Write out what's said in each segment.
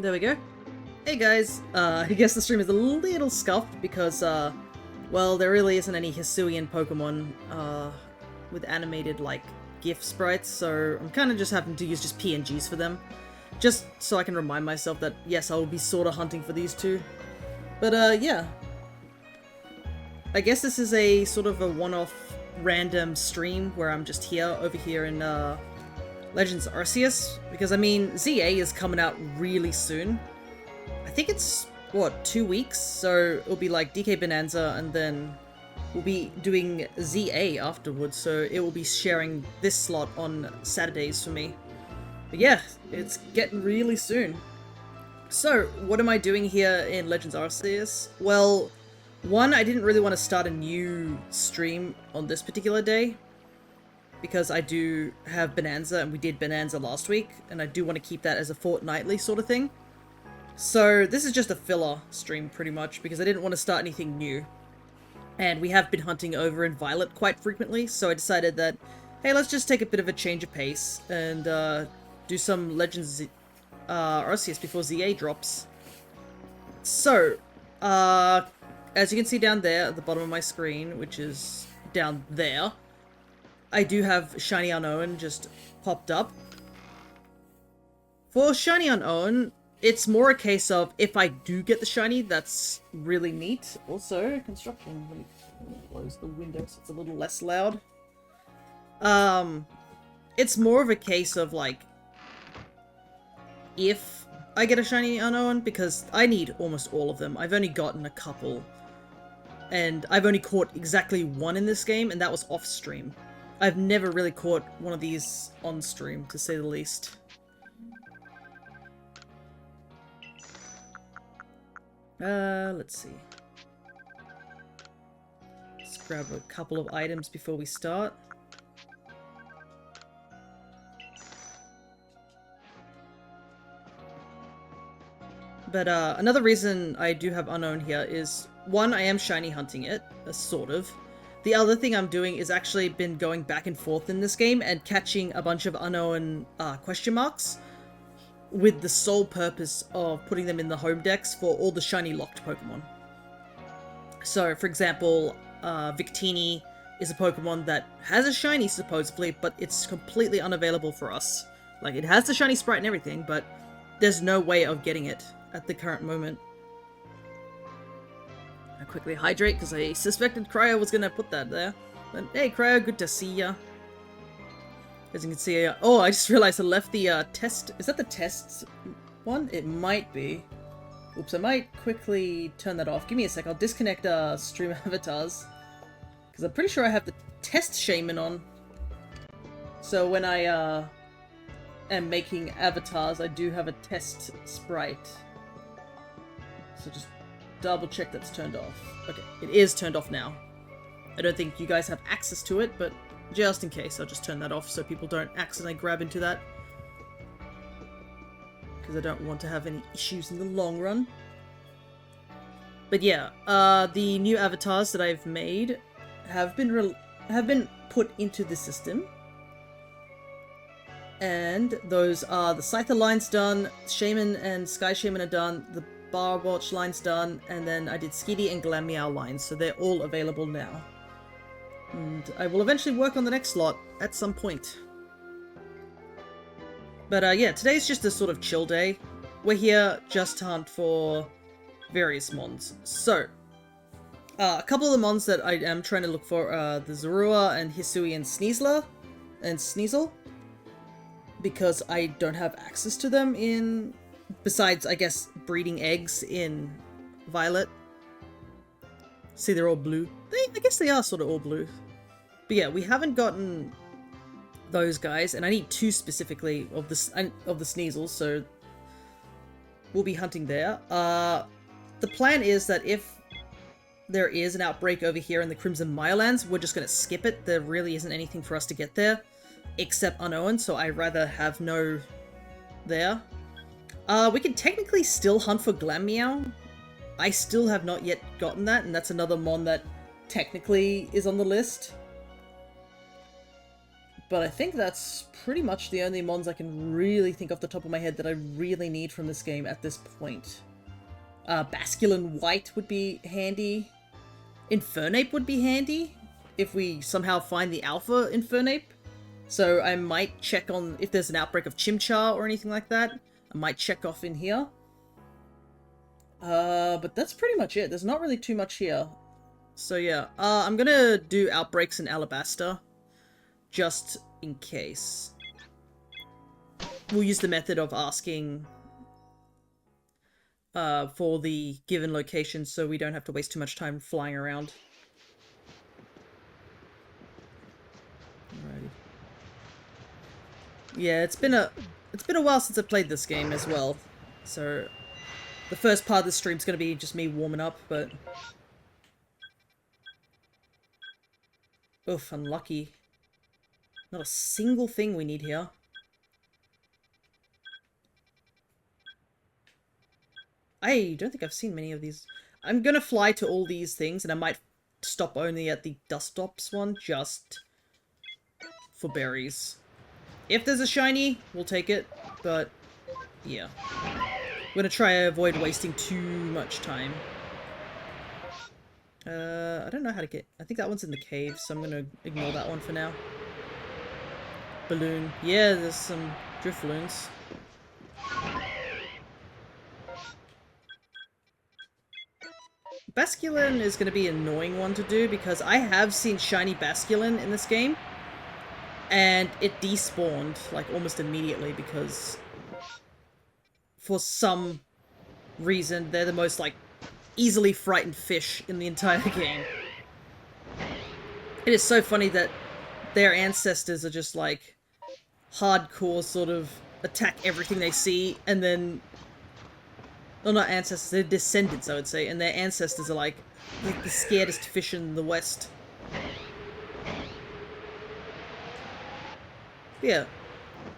There we go. Hey guys, I guess the stream is a little scuffed because, well, there really isn't any Hisuian Pokemon, with animated, like, GIF sprites, so I'm kind of just having to use just PNGs for them. Just so I can remind myself that, yes, I will be sort of hunting for these two. But, yeah. I guess this is a sort of a one-off random stream where I'm just over here in, Legends Arceus, because, I mean, ZA is coming out really soon. I think it's, what, 2 weeks? So it'll be like DK Bonanza, and then we'll be doing ZA afterwards, so it will be sharing this slot on Saturdays for me. But yeah, it's getting really soon. So, what am I doing here in Legends Arceus? Well, one, I didn't really want to start a new stream on this particular day, because I do have Bonanza, and we did Bonanza last week, and I do want to keep that as a fortnightly sort of thing. So this is just a filler stream, pretty much, because I didn't want to start anything new. And we have been hunting over in Violet quite frequently, so I decided that, hey, let's just take a bit of a change of pace, and do some Legends Arceus before ZA drops. So, as you can see down there at the bottom of my screen, which is down there, I do have Shiny Unknown just popped up. For Shiny Unknown, it's more a case of if I do get the shiny, that's really neat. Also, construction. Let me close the window so it's a little less loud. It's more of a case of like, if I get a shiny Unknown, because I need almost all of them. I've only gotten a couple, and I've only caught exactly one in this game, and that was off stream. I've never really caught one of these on stream, to say the least. Let's see. Let's grab a couple of items before we start. But, another reason I do have Unknown here is, one, I am shiny hunting it, sort of. The other thing I'm doing is actually been going back and forth in this game and catching a bunch of Unknown, question marks, with the sole purpose of putting them in the home decks for all the shiny locked Pokemon. So, for example, Victini is a Pokemon that has a shiny, supposedly, but it's completely unavailable for us. Like, it has the shiny sprite and everything, but there's no way of getting it at the current moment. I quickly hydrate, because I suspected Cryo was gonna put that there. But, hey, Cryo, good to see ya. As you can see, oh, I just realized I left the, test. Is that the test one? It might be. Oops, I might quickly turn that off. Give me a sec, I'll disconnect, stream avatars. Because I'm pretty sure I have the test shaman on. So when I, am making avatars, I do have a test sprite. So just double check that's turned off. Okay, it is turned off now. I don't think you guys have access to it, but just in case, I'll just turn that off so people don't accidentally grab into that. Because I don't want to have any issues in the long run. But yeah, the new avatars that I've made have been put into the system. And those are the Scyther line's done, Shaman and Sky Shaman are done, the Barwatch line's done, and then I did Skitty and Glameow lines, so they're all available now. And I will eventually work on the next slot at some point. But yeah, today's just a sort of chill day. We're here just to hunt for various mons. So, a couple of the mons that I am trying to look for are the Zorua and Hisui and Sneasel. Because I don't have access to them in... Besides, I guess, breeding eggs in Violet. See, they're all blue. I guess they are sort of all blue. But yeah, we haven't gotten those guys, and I need two specifically of the Sneasels, so we'll be hunting there. The plan is that if there is an outbreak over here in the Crimson Mirelands, we're just going to skip it. There really isn't anything for us to get there, except Unknown, so I'd rather have no there. We can technically still hunt for Glameow. I still have not yet gotten that, and that's another mon that technically is on the list. But I think that's pretty much the only mons I can really think off the top of my head that I really need from this game at this point. Basculin White would be handy. Infernape would be handy if we somehow find the alpha Infernape. So I might check on if there's an outbreak of Chimchar or anything like that. I might check off in here. But that's pretty much it. There's not really too much here. So yeah, I'm gonna do outbreaks in Alabaster. Just in case. We'll use the method of asking for the given location so we don't have to waste too much time flying around. Alrighty. Yeah, it's been a while since I played this game as well. So the first part of the stream's gonna be just me warming up, but oof, unlucky. Not a single thing we need here. I don't think I've seen many of these. I'm gonna fly to all these things, and I might stop only at the Dustops one, just for berries. If there's a shiny, we'll take it, but yeah. I'm gonna try to avoid wasting too much time. I don't know how to get... I think that one's in the cave, so I'm gonna ignore that one for now. Balloon. Yeah, there's some Drifloons. Basculin is going to be an annoying one to do because I have seen shiny Basculin in this game and it despawned like almost immediately because for some reason they're the most like easily frightened fish in the entire game. It is so funny that their ancestors are just like hardcore sort of attack everything they see, and then well, not ancestors, they're descendants, I would say, and their ancestors are like the scaredest fish in the West. Yeah,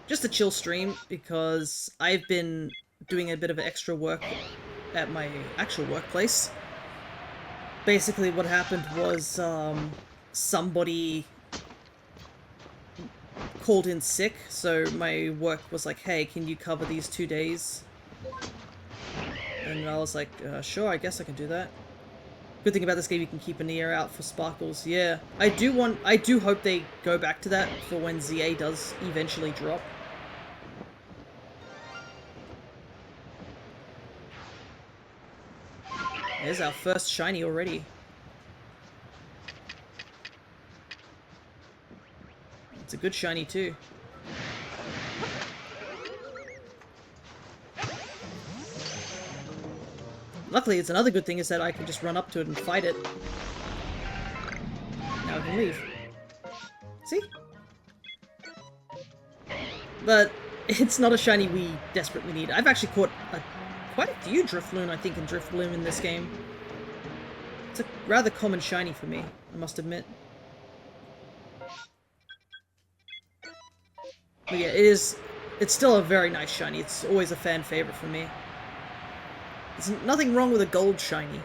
just a chill stream because I've been doing a bit of extra work at my actual workplace. Basically what happened was somebody called in sick, so my work was like, hey, can you cover these 2 days? And I was like, sure, I guess I can do that. Good thing about this game, you can keep an ear out for sparkles. Yeah, I do hope they go back to that for when ZA does eventually drop. There's our first shiny already. It's a good shiny too. Luckily, it's another good thing is that I can just run up to it and fight it. Now I can leave. See? But it's not a shiny we desperately need. I've actually caught quite a few Drifloon, I think, in Drifloon in this game. It's a rather common shiny for me, I must admit. But yeah, it's still a very nice shiny. It's always a fan favorite for me. There's nothing wrong with a gold shiny.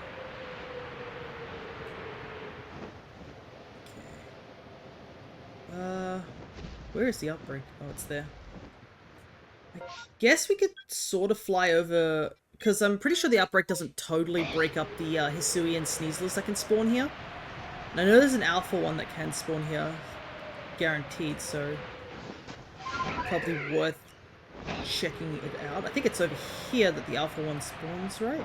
Okay. Where is the outbreak? Oh, it's there. I guess we could sort of fly over, because I'm pretty sure the outbreak doesn't totally break up the Hisuian Sneaselers that can spawn here. And I know there's an alpha one that can spawn here, guaranteed, so probably worth checking it out. I think it's over here that the alpha one spawns, right?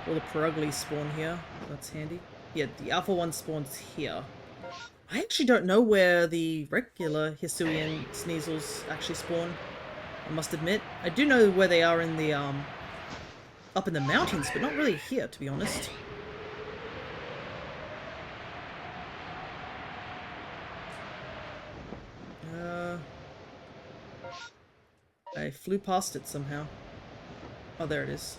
Or the Perugly spawn here. That's handy. Yeah, the alpha one spawns here. I actually don't know where the regular Hisuian Sneasels actually spawn, I must admit. I do know where they are in the, up in the mountains, but not really here, to be honest. I flew past it somehow. Oh, there it is.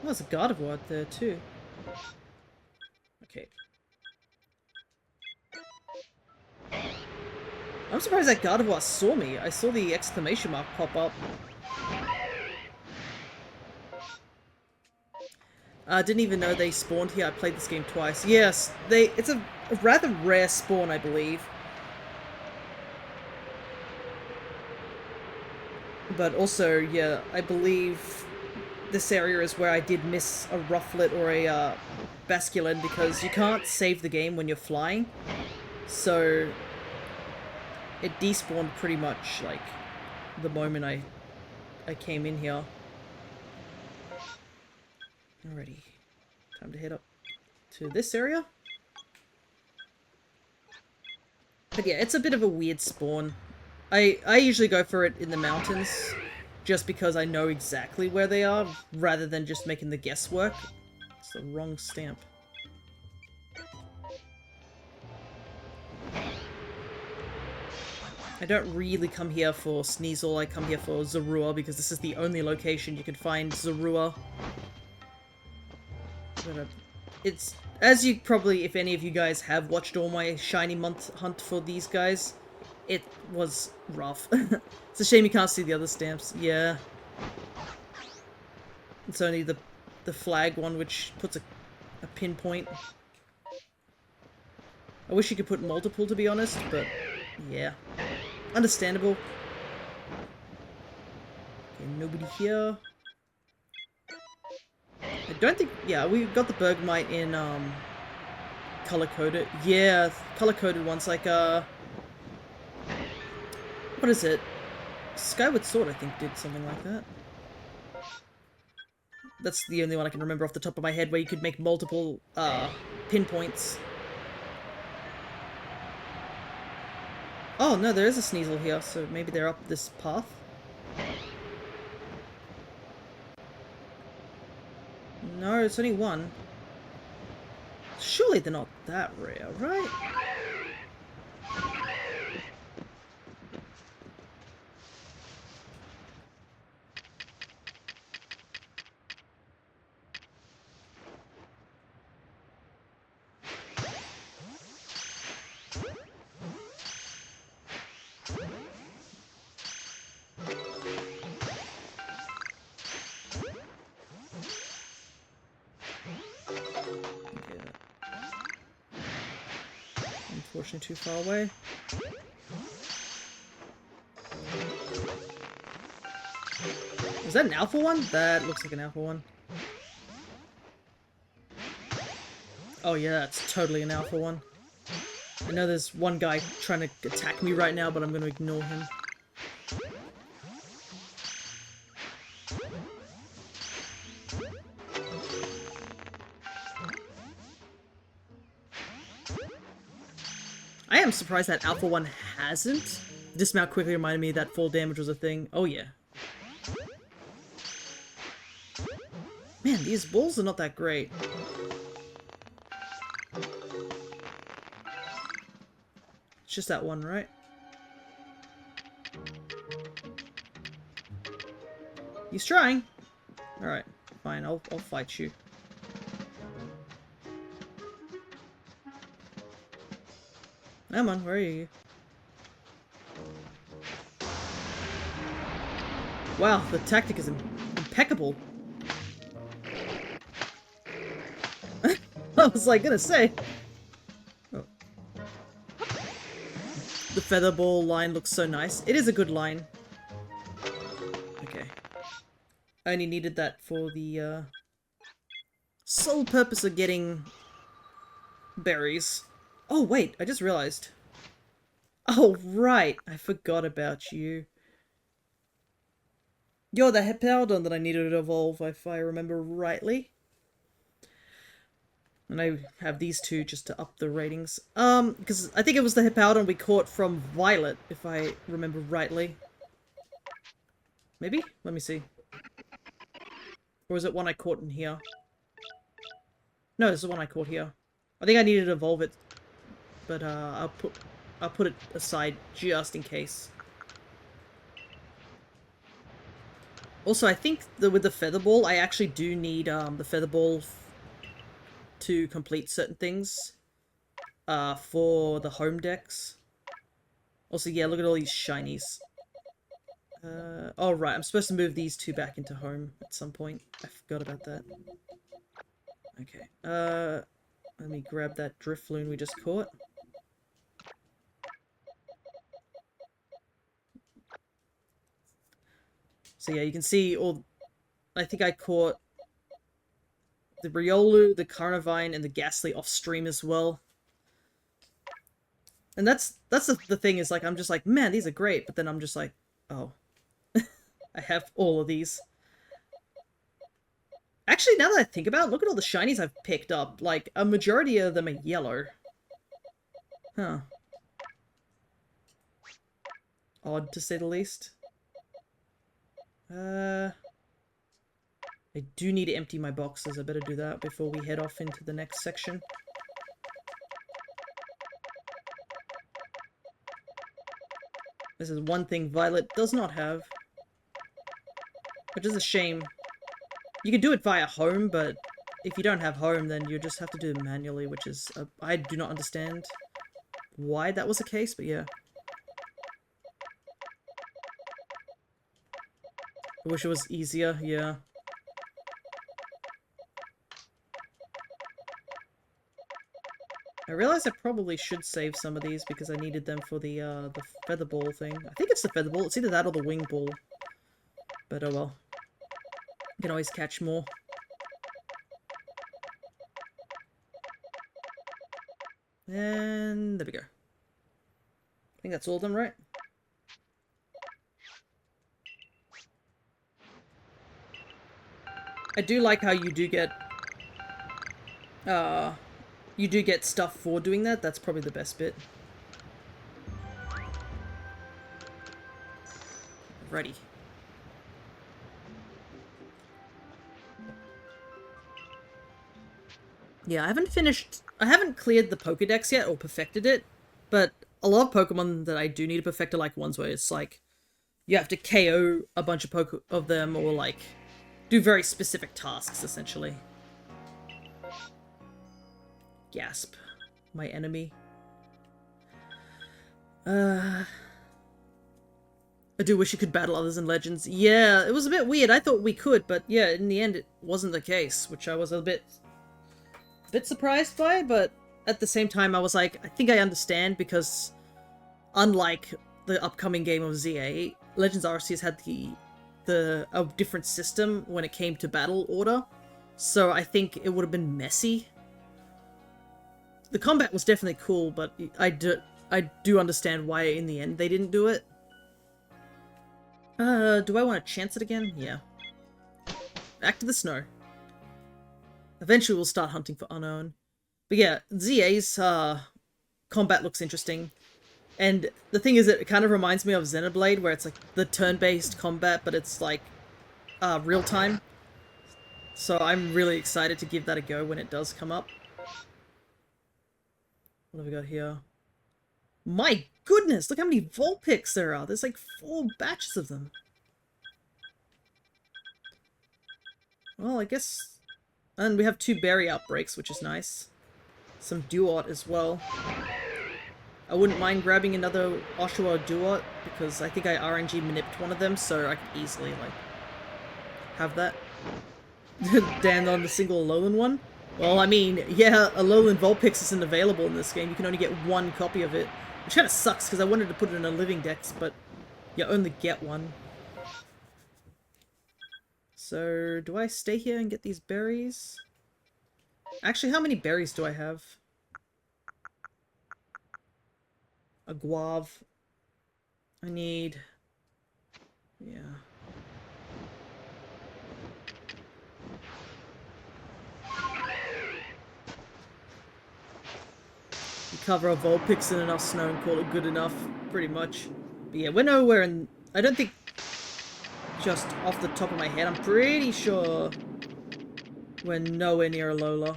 Oh, there's a Gardevoir there too. Okay. I'm surprised that Gardevoir saw me. I saw the exclamation mark pop up. I didn't even know they spawned here. I played this game twice. Yes, it's a rather rare spawn, I believe. But also, yeah, I believe this area is where I did miss a Rufflet or a Basculin because you can't save the game when you're flying. So it despawned pretty much like the moment I came in here. Alrighty. Time to head up to this area. But yeah, it's a bit of a weird spawn. I usually go for it in the mountains, just because I know exactly where they are, rather than just making the guesswork. It's the wrong stamp. I don't really come here for Sneasel, I come here for Zorua, because this is the only location you can find Zorua. But, it's, as you probably, if any of you guys have watched all my shiny month hunt for these guys, it was rough. It's a shame you can't see the other stamps. Yeah. It's only the flag one which puts a pinpoint. I wish you could put multiple, to be honest, but yeah. Understandable. Okay, nobody here. I don't think... Yeah, we got the Bergmite in, color-coded. Yeah, color-coded ones, like, what is it? Skyward Sword, I think, did something like that. That's the only one I can remember off the top of my head where you could make multiple, pinpoints. Oh, no, there is a Sneasel here, so maybe they're up this path. No, it's only one. Surely they're not that rare, right? Unfortunately, too far away. Is that an alpha one? That looks like an alpha one. Oh yeah, it's totally an alpha one. I know there's one guy trying to attack me right now, but I'm going to ignore him. I am surprised that Alpha 1 hasn't. Dismount quickly reminded me that full damage was a thing. Oh yeah. Man, these bulls are not that great. It's just that one, right? He's trying. Alright, fine, I'll fight you. Come on, where are you? Wow, the tactic is impeccable. I was like gonna say. Oh. The feather ball line looks so nice. It is a good line. Okay. I only needed that for the sole purpose of getting berries. Oh wait, I just realized. Oh right, I forgot about you. You're the Hippowdon that I needed to evolve, if I remember rightly. And I have these two just to up the ratings. Because I think it was the Hippowdon we caught from Violet, if I remember rightly. Maybe? Let me see. Or was it one I caught in here? No, this is the one I caught here. I think I needed to evolve it. But I'll put it aside just in case. Also, I think with the Feather Ball, I actually do need the Feather Ball to complete certain things for the home decks. Also, yeah, look at all these shinies. Oh, right, I'm supposed to move these two back into home at some point. I forgot about that. Okay. Let me grab that Drifloon we just caught. So yeah, you can see all... I think I caught the Riolu, the Carnivine, and the Ghastly off stream as well. And that's the thing is, like, I'm just like, man, these are great, but then I'm just like, oh. I have all of these. Actually, now that I think about it, look at all the shinies I've picked up. Like, a majority of them are yellow. Huh. Odd, to say the least. I do need to empty my boxes. I better do that before we head off into the next section. This is one thing Violet does not have. Which is a shame. You can do it via home, but if you don't have home, then you just have to do it manually, which is... I do not understand why that was the case, but yeah. I wish it was easier, yeah. I realize I probably should save some of these because I needed them for the feather ball thing. I think it's the feather ball. It's either that or the wing ball. But oh well. You can always catch more. And there we go. I think that's all of them, right? I do like how you do get stuff for doing that. That's probably the best bit. Ready. Yeah, I haven't cleared the Pokedex yet, or perfected it, but a lot of Pokemon that I do need to perfect are like ones where it's like, you have to KO a bunch of them, or like, do very specific tasks, essentially. Gasp. My enemy. I do wish you could battle others in Legends. Yeah, it was a bit weird. I thought we could, but yeah, in the end it wasn't the case, which I was a bit surprised by, but at the same time I was like, I think I understand, because unlike the upcoming game of ZA, Legends Arceus had a different system when it came to battle order, so I think it would have been messy. The combat was definitely cool, but I do understand why in the end they didn't do it. Do I want to chance it again? Yeah. Back to the snow. Eventually we'll start hunting for Unknown. But yeah, ZA's combat looks interesting. And the thing is, it kind of reminds me of Xenoblade, where it's like the turn-based combat, but it's like real-time. So I'm really excited to give that a go when it does come up. What have we got here? My goodness, look how many Vulpix there are. There's like 4 batches of them. Well, I guess... And we have 2 berry outbreaks, which is nice. Some Duot as well. I wouldn't mind grabbing another Oshawott Duot, because I think I RNG manipped one of them, so I could easily, like, have that. Damn on the single Alolan one. Well, I mean, yeah, Alolan Vulpix isn't available in this game. You can only get 1 copy of it. Which kind of sucks, because I wanted to put it in a living dex, but you only get 1. So, do I stay here and get these berries? Actually, how many berries do I have? A guave. I need... Yeah. You cover a Vulpix in enough snow and call it good enough, pretty much. But yeah, we're nowhere in... I don't think... Just off the top of my head, I'm pretty sure we're nowhere near a Alola.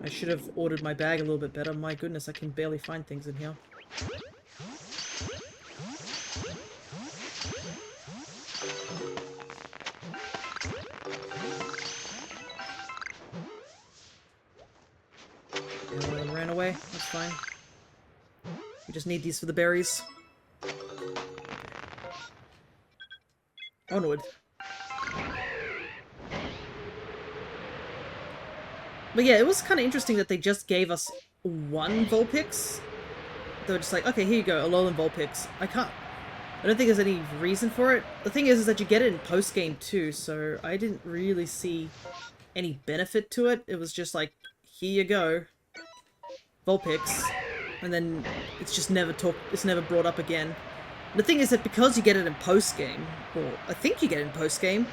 I should have ordered my bag a little bit better. My goodness, I can barely find things in here. Ran away. That's fine. Just need these for the berries. Onward. But yeah, it was kind of interesting that they just gave us one Vulpix. They were just like, okay, here you go, a Alolan Vulpix. I don't think there's any reason for it. The thing is that you get it in post-game too, so I didn't really see any benefit to it. It was just like, here you go, Vulpix, and then it's never brought up again. The thing is that because you get it in post-game, or I think you get it in post-game,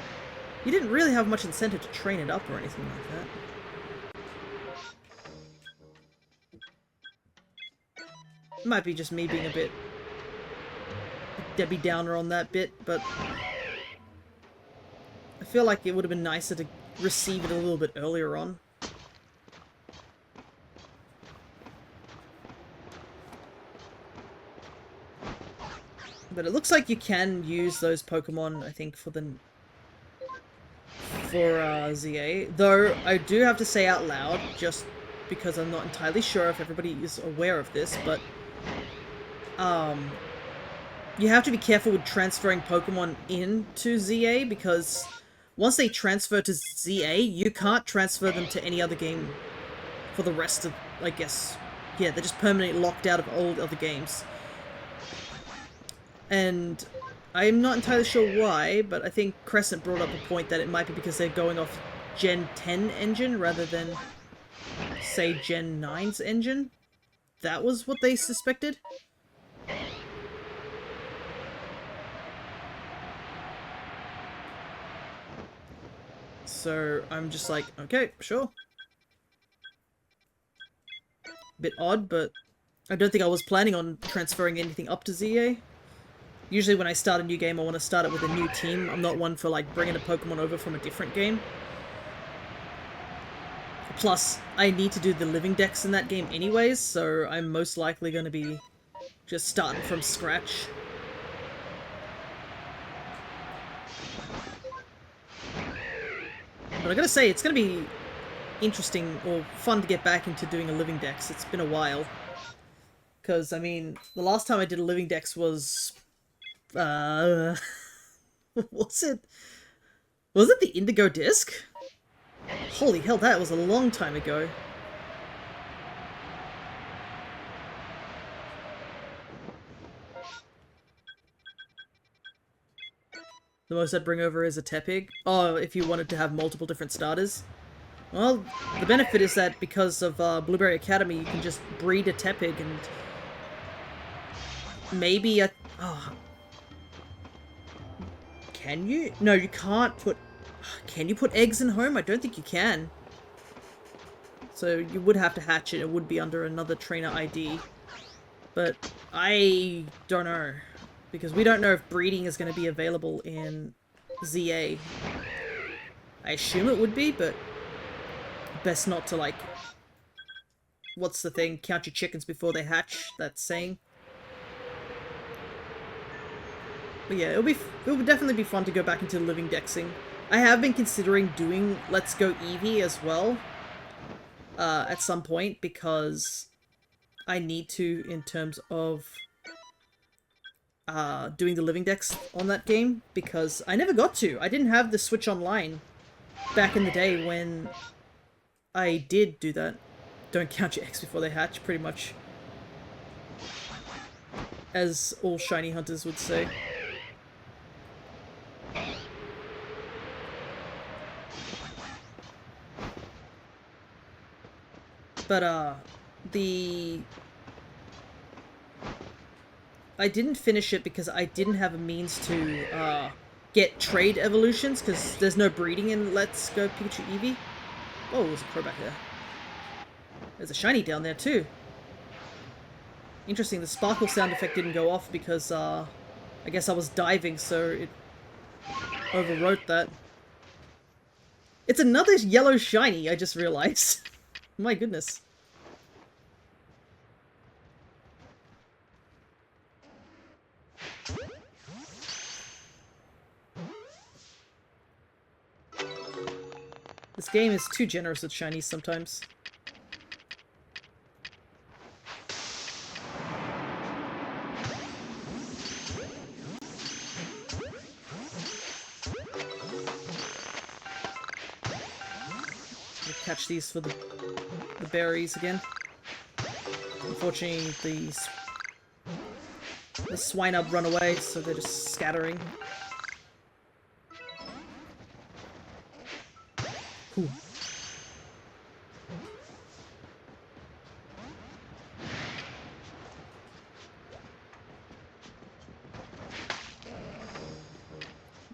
you didn't really have much incentive to train it up or anything like that. It might be just me being a bit Debbie Downer on that bit, but I feel like it would have been nicer to receive it a little bit earlier on. But it looks like you can use those Pokemon, I think, for ZA. Though, I do have to say out loud, just because I'm not entirely sure if everybody is aware of this, but you have to be careful with transferring Pokemon into ZA, because once they transfer to ZA, you can't transfer them to any other game for the rest of, I guess, yeah, they're just permanently locked out of all other games. And I'm not entirely sure why, but I think Crescent brought up a point that it might be because they're going off Gen 10 engine rather than, say, Gen 9's engine. That was what they suspected. So I'm just like, okay, sure. Bit odd, but I don't think I was planning on transferring anything up to ZA. Usually when I start a new game, I want to start it with a new team. I'm not one for, like, bringing a Pokemon over from a different game. Plus, I need to do the living dex in that game anyways, so I'm most likely going to be just starting from scratch. But I gotta say, it's gonna be interesting or fun to get back into doing a living dex. It's been a while. Because, I mean, the last time I did a living dex was... was it? Was it the Indigo Disc? Holy hell, that was a long time ago. The most I'd bring over is a Tepig. Oh, if you wanted to have multiple different starters. Well, the benefit is that because of Blueberry Academy, you can just breed a Tepig and... maybe a... oh. Can you? No, you can't put... Can you put eggs in home? I don't think you can. So you would have to hatch it. It would be under another trainer ID. But I don't know. Because we don't know if breeding is going to be available in ZA. I assume it would be, but best not to, like... what's the thing? Count your chickens before they hatch, that saying. But yeah, it would definitely be fun to go back into living dexing. I have been considering doing Let's Go Eevee as well. At some point, because I need to in terms of doing the living dex on that game, because I never got to. I didn't have the Switch Online back in the day when I did do that. Don't count your eggs before they hatch, pretty much. As all shiny hunters would say. But, I didn't finish it because I didn't have a means to, get trade evolutions, because there's no breeding in Let's Go Pikachu Eevee. Oh, there's a crow back there. There's a shiny down there, too. Interesting, the sparkle sound effect didn't go off because, I guess I was diving, so it overwrote that. It's another yellow shiny, I just realized. My goodness. This game is too generous with shinies sometimes. catch these for the berries again. Unfortunately, the swine up run away, so they're just scattering. Whew.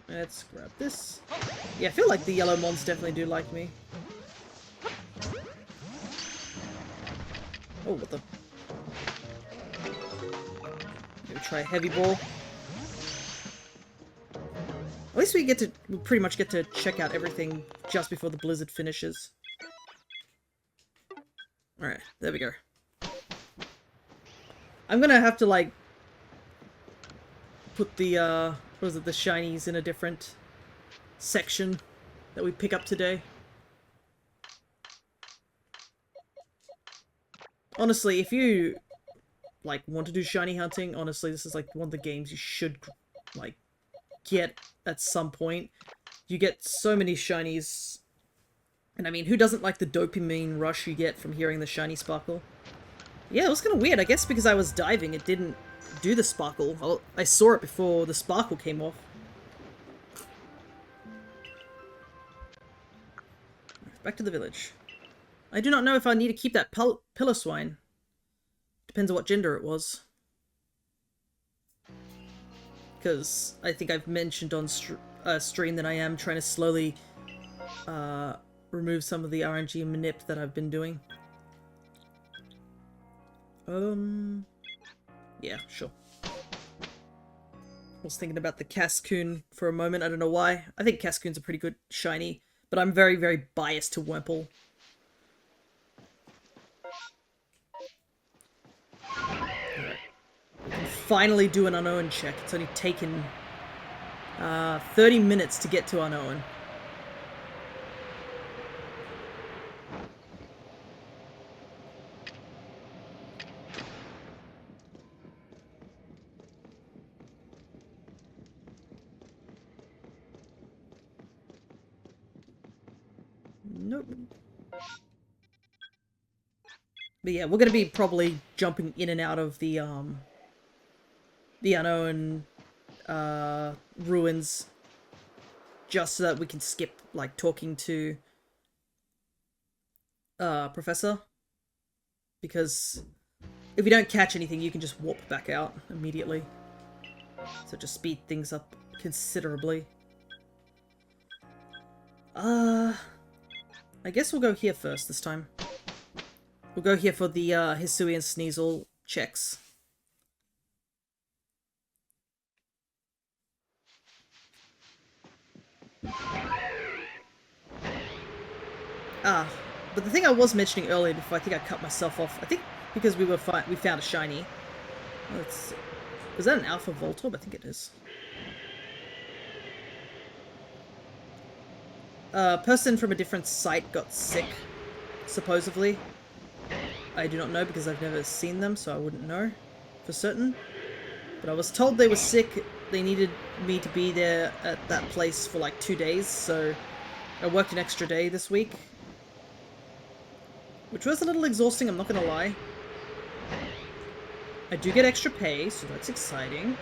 Let's grab this. Yeah, I feel like the yellow mons definitely do like me. Oh, what the... Maybe try heavy ball. At least we pretty much get to check out everything just before the blizzard finishes. Alright, there we go. I'm gonna have to, like, put the, what is it, the shinies in a different section that we pick up today. Honestly, if you, like, want to do shiny hunting, honestly, this is, like, one of the games you should, like, get at some point. You get so many shinies. And I mean, who doesn't like the dopamine rush you get from hearing the shiny sparkle? Yeah, it was kind of weird. I guess because I was diving, it didn't do the sparkle. Well, I saw it before the sparkle came off. Back to the village. I do not know if I need to keep that pillar swine. Depends on what gender it was. Because I think I've mentioned on stream that I am trying to slowly remove some of the RNG manip that I've been doing. Yeah, sure. I was thinking about the Cascoon for a moment, I don't know why. I think Cascoon's a pretty good shiny, but I'm very, very biased to Wurmple. Right. We can finally do an unknown check. It's only taken 30 minutes to get to unknown. Nope. But yeah, we're gonna be probably jumping in and out of the unknown ruins just so that we can skip, like, talking to Professor. Because if you don't catch anything, you can just warp back out immediately. So just speed things up considerably. I guess we'll go here first this time. We'll go here for the Hisuian Sneasel checks. But the thing I was mentioning earlier before I think I cut myself off, I think because we found a shiny. Let's see. Was that an Alpha Voltorb? I think it is. A person from a different site got sick, supposedly. I do not know because I've never seen them, so I wouldn't know for certain. But I was told they were sick. They needed me to be there at that place for like 2 days, so I worked an extra day this week. Which was a little exhausting, I'm not gonna lie. I do get extra pay, so that's exciting.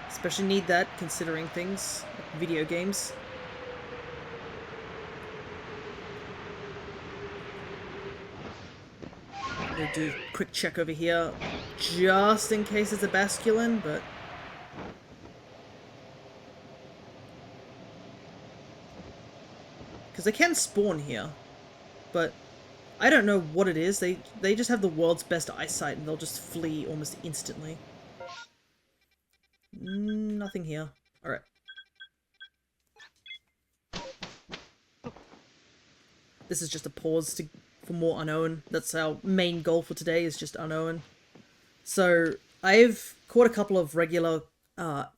Especially need that, considering things like video games. I'm gonna do a quick check over here, just in case it's a Basculin, but... because they can spawn here, but I don't know what it is. They just have the world's best eyesight and they'll just flee almost instantly. Nothing here. Alright. This is just a pause for more unknown. That's our main goal for today, is just unknown. So, I've caught a couple of regular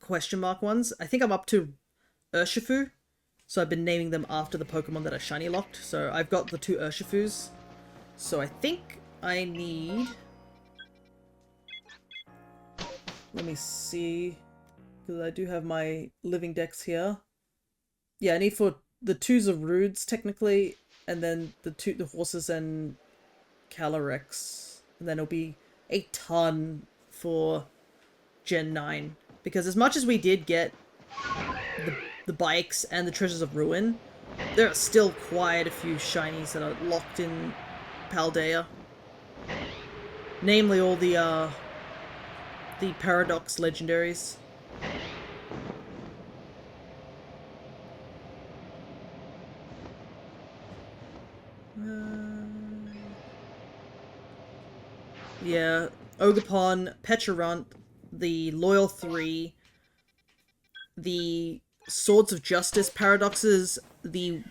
question mark ones. I think I'm up to Urshifu. So I've been naming them after the Pokemon that are shiny locked. So I've got the 2 Urshifus. So I think I need... let me see... because I do have my living dex here. Yeah, I need for the twos of Rudes technically, and then the horses and Calyrex, and then it'll be a ton for Gen 9. Because as much as we did get the bikes and the Treasures of Ruin, there are still quite a few shinies that are locked in Paldea. Namely all the Paradox legendaries. Yeah, Ogerpon, Pecharunt, the Loyal 3, the Swords of Justice paradoxes, the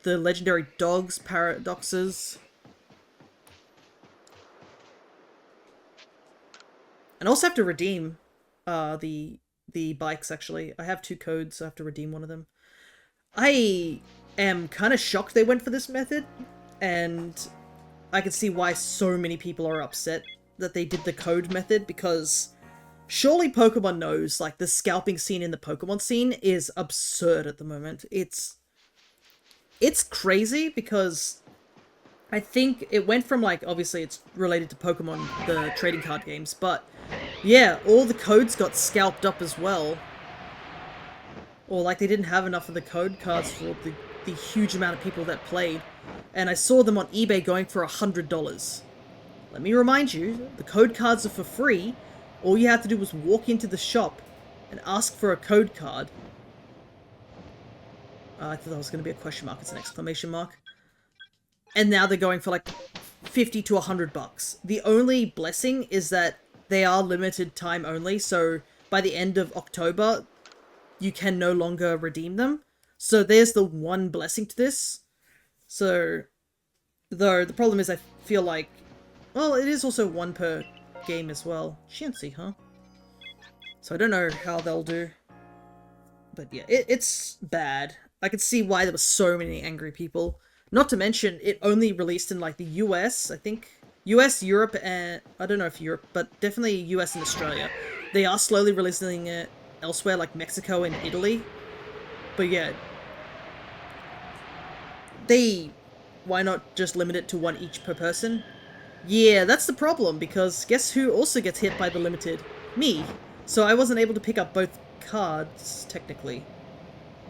legendary dogs paradoxes. And also have to redeem the bikes actually. I have 2 codes, so I have to redeem one of them. I am kind of shocked they went for this method, and I can see why so many people are upset that they did the code method, because surely Pokemon knows, like, the scalping scene in the Pokemon scene is absurd at the moment. It's crazy because I think it went from, like, obviously it's related to Pokemon, the trading card games, but yeah, all the codes got scalped up as well. Or, like, they didn't have enough of the code cards for the huge amount of people that played. And I saw them on eBay going for $100. Let me remind you, the code cards are for free. All you have to do was walk into the shop and ask for a code card. I thought that was going to be a question mark. It's an exclamation mark. And now they're going for like 50 to $100. The only blessing is that they are limited time only. So by the end of October, you can no longer redeem them. So there's the one blessing to this. So, though, the problem is I feel like, well, it is also 1 per game as well. Shanty, huh? So I don't know how they'll do. But yeah, it's bad. I could see why there were so many angry people. Not to mention, it only released in, like, the US, I think. US, Europe, and... I don't know if Europe, but definitely US and Australia. They are slowly releasing it elsewhere, like Mexico and Italy. But yeah... Why not just limit it to 1 each per person? Yeah, that's the problem, because guess who also gets hit by the limited? Me. So I wasn't able to pick up both cards, technically.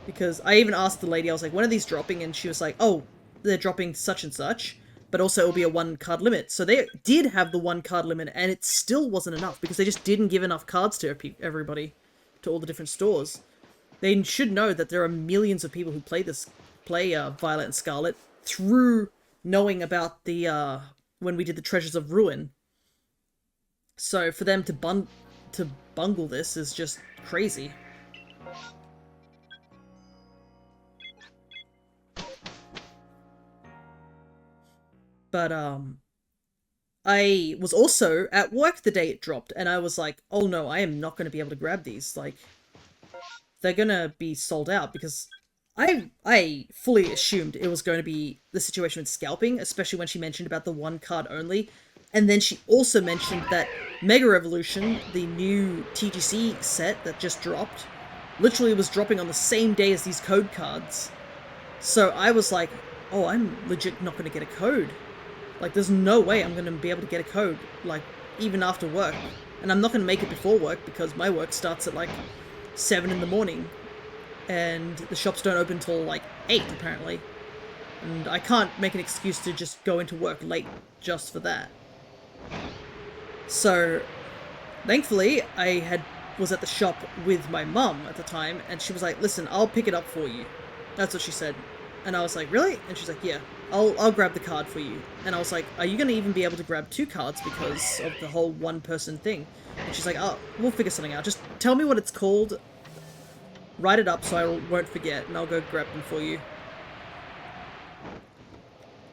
Because I even asked the lady, I was like, when are these dropping? And she was like, oh, they're dropping such and such, but also it'll be a 1 card limit. So they did have the 1 card limit, and it still wasn't enough, because they just didn't give enough cards to everybody, to all the different stores. They should know that there are millions of people who play Violet and Scarlet through knowing about the, when we did the Treasures of Ruin. So for them to bungle this is just crazy. But, I was also at work the day it dropped, and I was like, oh no, I am not going to be able to grab these. Like, they're going to be sold out, because I fully assumed it was going to be the situation with scalping, especially when she mentioned about the 1 card only. And then she also mentioned that Mega Revolution, the new TGC set that just dropped, literally was dropping on the same day as these code cards. So I was like, oh, I'm legit not going to get a code. Like, there's no way I'm going to be able to get a code, like, even after work. And I'm not going to make it before work, because my work starts at, like, 7 in the morning. And the shops don't open till, like, 8, apparently. And I can't make an excuse to just go into work late just for that. So, thankfully, I was at the shop with my mum at the time, and she was like, listen, I'll pick it up for you. That's what she said. And I was like, really? And she's like, yeah, I'll grab the card for you. And I was like, are you going to even be able to grab 2 cards because of the whole 1-person thing? And she's like, oh, we'll figure something out. Just tell me what it's called, write it up so I won't forget, and I'll go grab them for you.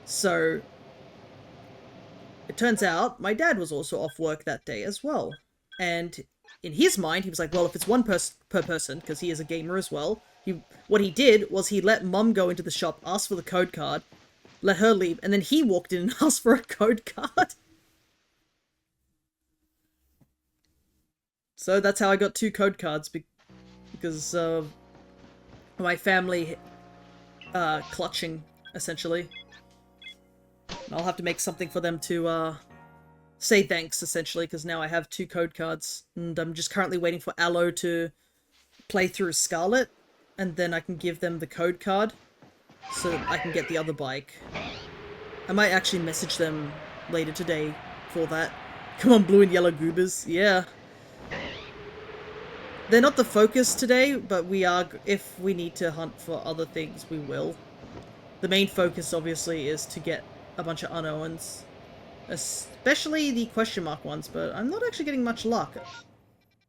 So, it turns out my dad was also off work that day as well. And in his mind, he was like, well, if it's 1 per person, because he is a gamer as well, what he did was he let Mum go into the shop, ask for the code card, let her leave, and then he walked in and asked for a code card. So that's how I got 2 code cards, because my family clutching, essentially. And I'll have to make something for them to, say thanks, essentially, because now I have 2 code cards, and I'm just currently waiting for Aloe to play through Scarlet, and then I can give them the code card, so that I can get the other bike. I might actually message them later today for that. Come on, blue and yellow goobers. Yeah. They're not the focus today, but we are, if we need to hunt for other things, we will. The main focus, obviously, is to get a bunch of unknowns. Especially the question mark ones, but I'm not actually getting much luck,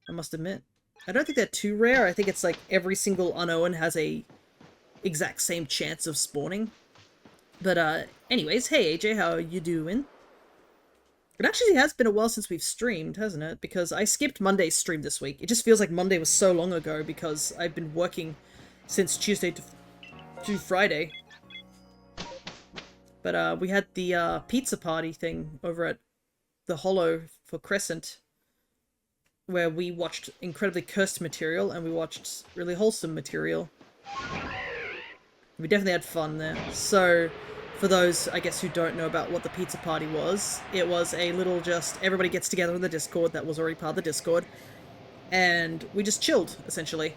I must admit. I don't think they're too rare. I think it's like every single unknown has a exact same chance of spawning. But anyways, hey AJ, how are you doing? It actually has been a while since we've streamed, hasn't it? Because I skipped Monday's stream this week. It just feels like Monday was so long ago because I've been working since Tuesday to Friday. But we had the pizza party thing over at the Hollow for Crescent, where we watched incredibly cursed material and we watched really wholesome material. We definitely had fun there. So, for those, I guess, who don't know about what the pizza party was, it was a little just, everybody gets together in the Discord that was already part of the Discord, and we just chilled, essentially.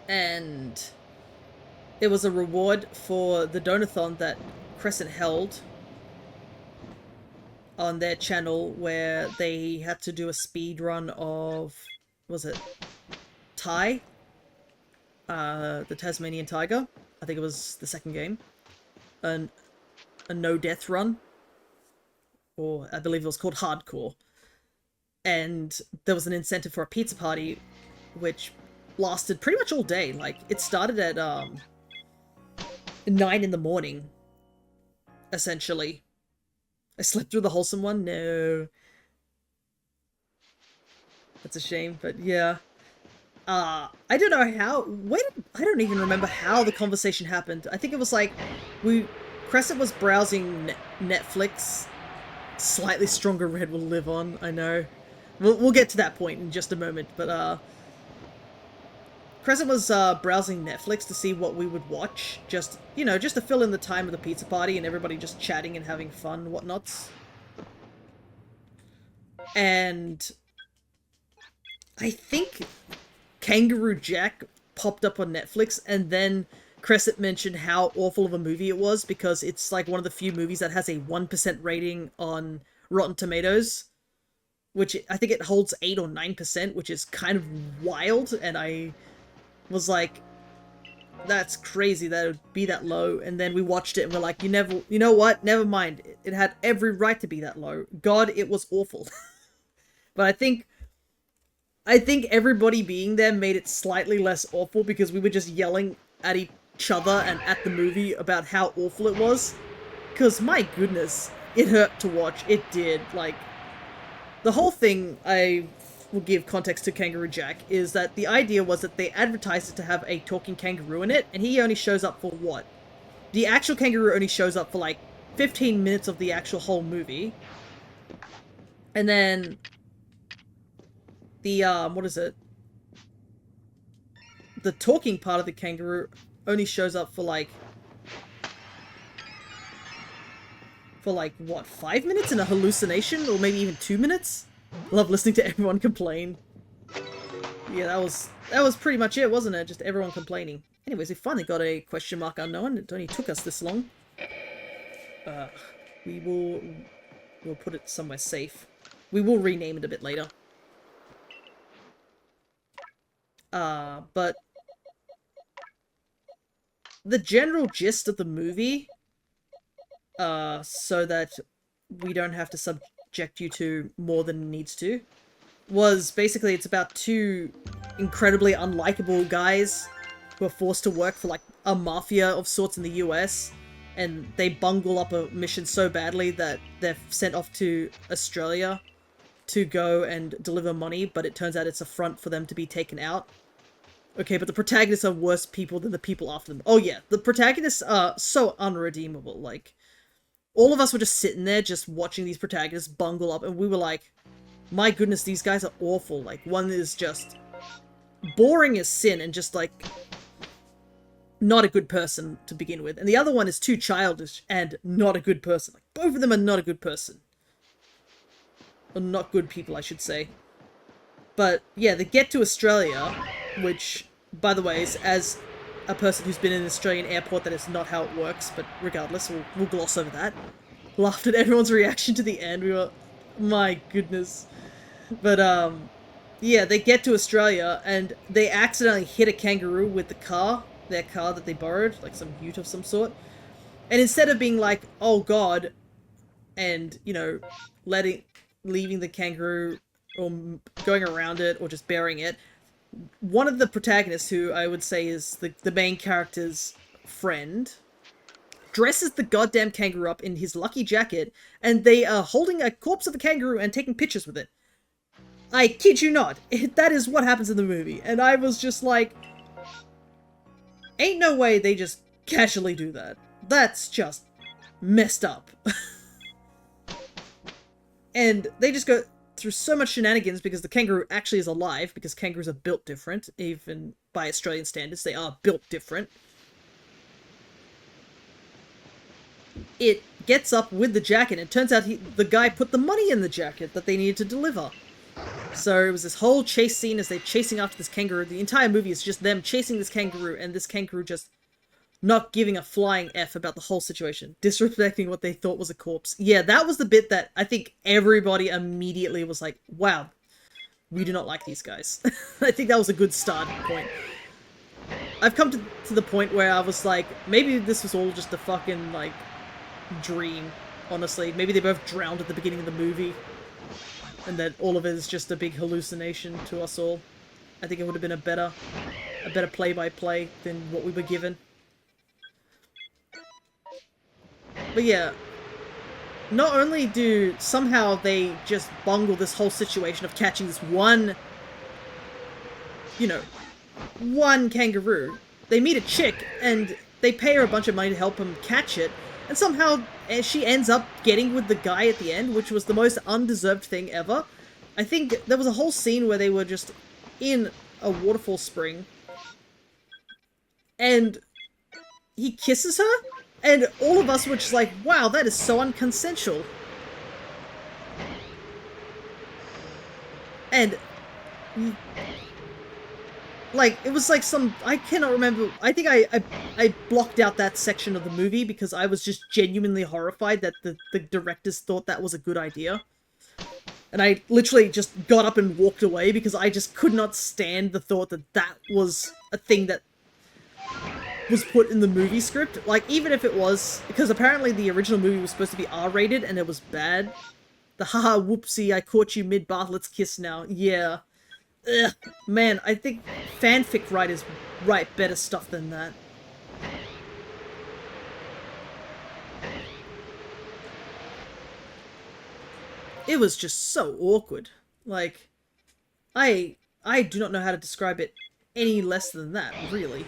And it was a reward for the donathon that Crescent held on their channel, where they had to do a speed run of, was it Tai? The Tasmanian Tiger. I think it was the second game. A no-death run. Or I believe it was called Hardcore. And there was an incentive for a pizza party, which lasted pretty much all day. Like, it started at 9 in the morning, essentially. I slept through the wholesome one? No. That's a shame, but yeah. I don't know how, I don't even remember how the conversation happened. I think it was like, Crescent was browsing Netflix. Slightly stronger red will live on, I know. We'll get to that point in just a moment, but Crescent was browsing Netflix to see what we would watch, just, you know, just to fill in the time of the pizza party and everybody just chatting and having fun and whatnots. And I think Kangaroo Jack popped up on Netflix, and then Crescent mentioned how awful of a movie it was because it's like one of the few movies that has a 1% rating on Rotten Tomatoes, which I think it holds 8 or 9%, which is kind of wild, and I was like, that's crazy that it would be that low. And then we watched it and we're like, you know what? Never mind. It had every right to be that low. God, it was awful. But I think everybody being there made it slightly less awful because we were just yelling at each other and at the movie about how awful it was. Because, my goodness, it hurt to watch. It did. Like, the whole thing, I will give context to Kangaroo Jack, is that the idea was that they advertised it to have a talking kangaroo in it, and he only shows up for what? The actual kangaroo only shows up for, like, 15 minutes of the actual whole movie. And then the, what is it? The talking part of the kangaroo only shows up for, like, what, 5 minutes in a hallucination? Or maybe even 2 minutes? Love listening to everyone complain. Yeah, that was pretty much it, wasn't it? Just everyone complaining. Anyways, we finally got a question mark unknown. It only took us this long. We'll put it somewhere safe. We will rename it a bit later. But the general gist of the movie, so that we don't have to subject you to more than it needs to, was basically it's about 2 incredibly unlikable guys who are forced to work for like a mafia of sorts in the US, and they bungle up a mission so badly that they're sent off to Australia to go and deliver money, but it turns out it's a front for them to be taken out. Okay, but the protagonists are worse people than the people after them. Oh yeah, the protagonists are so unredeemable. Like, all of us were just sitting there just watching these protagonists bungle up, and we were like, my goodness, these guys are awful. Like, one is just boring as sin and just like not a good person to begin with, and the other one is too childish and not a good person. Like, both of them are not a good person. Or not good people, I should say. But, yeah, they get to Australia, which, by the way, is, as a person who's been in an Australian airport, that is not how it works, but regardless, we'll gloss over that. Laughed at everyone's reaction to the end, we were, my goodness. But, yeah, they get to Australia, and they accidentally hit a kangaroo with their car that they borrowed, like some ute of some sort. And instead of being like, oh god, and, you know, leaving the kangaroo, or going around it, or just burying it, one of the protagonists, who I would say is the main character's friend, dresses the goddamn kangaroo up in his lucky jacket, and they are holding a corpse of a kangaroo and taking pictures with it. I kid you not, that is what happens in the movie, and I was just like, ain't no way they just casually do that. That's just messed up. And they just go through so much shenanigans because the kangaroo actually is alive, because kangaroos are built different, even by Australian standards, they are built different. It gets up with the jacket, and it turns out the guy put the money in the jacket that they needed to deliver. So it was this whole chase scene as they're chasing after this kangaroo. The entire movie is just them chasing this kangaroo, and this kangaroo just not giving a flying F about the whole situation. Disrespecting what they thought was a corpse. Yeah, that was the bit that I think everybody immediately was like, wow, we do not like these guys. I think that was a good starting point. I've come to the point where I was like, maybe this was all just a fucking, like, dream, honestly. Maybe they both drowned at the beginning of the movie, and that all of it is just a big hallucination to us all. I think it would have been a better play-by-play than what we were given. But yeah, not only do somehow they just bungle this whole situation of catching this one, you know, one kangaroo. They meet a chick, and they pay her a bunch of money to help him catch it, and somehow she ends up getting with the guy at the end, which was the most undeserved thing ever. I think there was a whole scene where they were just in a waterfall spring, and he kisses her, and all of us were just like, wow, that is so unconsensual. And, like, it was like some, I cannot remember, I think I blocked out that section of the movie because I was just genuinely horrified that the directors thought that was a good idea. And I literally just got up and walked away because I just could not stand the thought that that was a thing that was put in the movie script. Like, even if it was, because apparently the original movie was supposed to be R-rated and it was bad. The haha whoopsie, I caught you mid-bath, let's kiss now. Yeah. Ugh. Man, I think fanfic writers write better stuff than that. It was just so awkward. Like, I do not know how to describe it any less than that, really.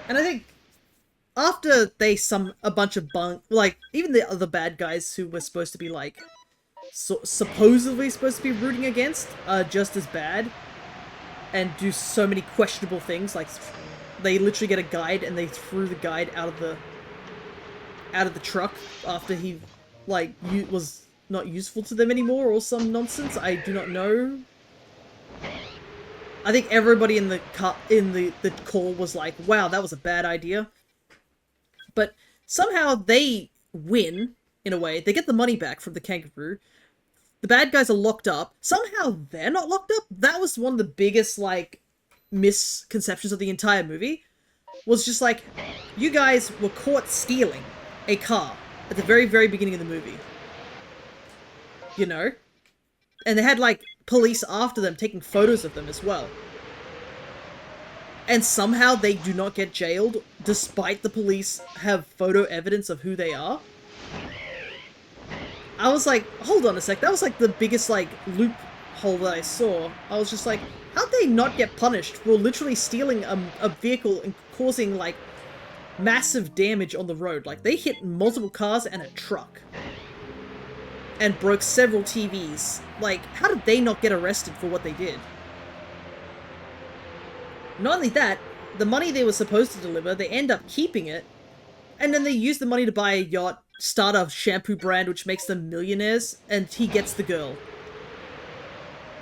And I think after they a bunch of like, even the other bad guys who were supposed to be, like, supposedly supposed to be rooting against are just as bad and do so many questionable things. Like, they literally get a guide and they threw the guide out of the truck after he, like, was not useful to them anymore or some nonsense. I do not know. I think everybody in the call was like, wow, that was a bad idea. But somehow they win, in a way. They get the money back from the kangaroo. The bad guys are locked up. Somehow they're not locked up. That was one of the biggest, like, misconceptions of the entire movie. Was just like, you guys were caught stealing a car at the very, very beginning of the movie. You know? And they had, like, police after them taking photos of them as well. And somehow they do not get jailed, despite the police have photo evidence of who they are. I was like, hold on a sec, that was like the biggest, like, loophole that I saw. I was just like, how'd they not get punished for literally stealing a vehicle and causing, like, massive damage on the road? Like, they hit multiple cars and a truck. and broke several TVs. Like, how did they not get arrested for what they did? Not only that, the money they were supposed to deliver, they end up keeping it, and then they use the money to buy a yacht, start a shampoo brand which makes them millionaires, and he gets the girl.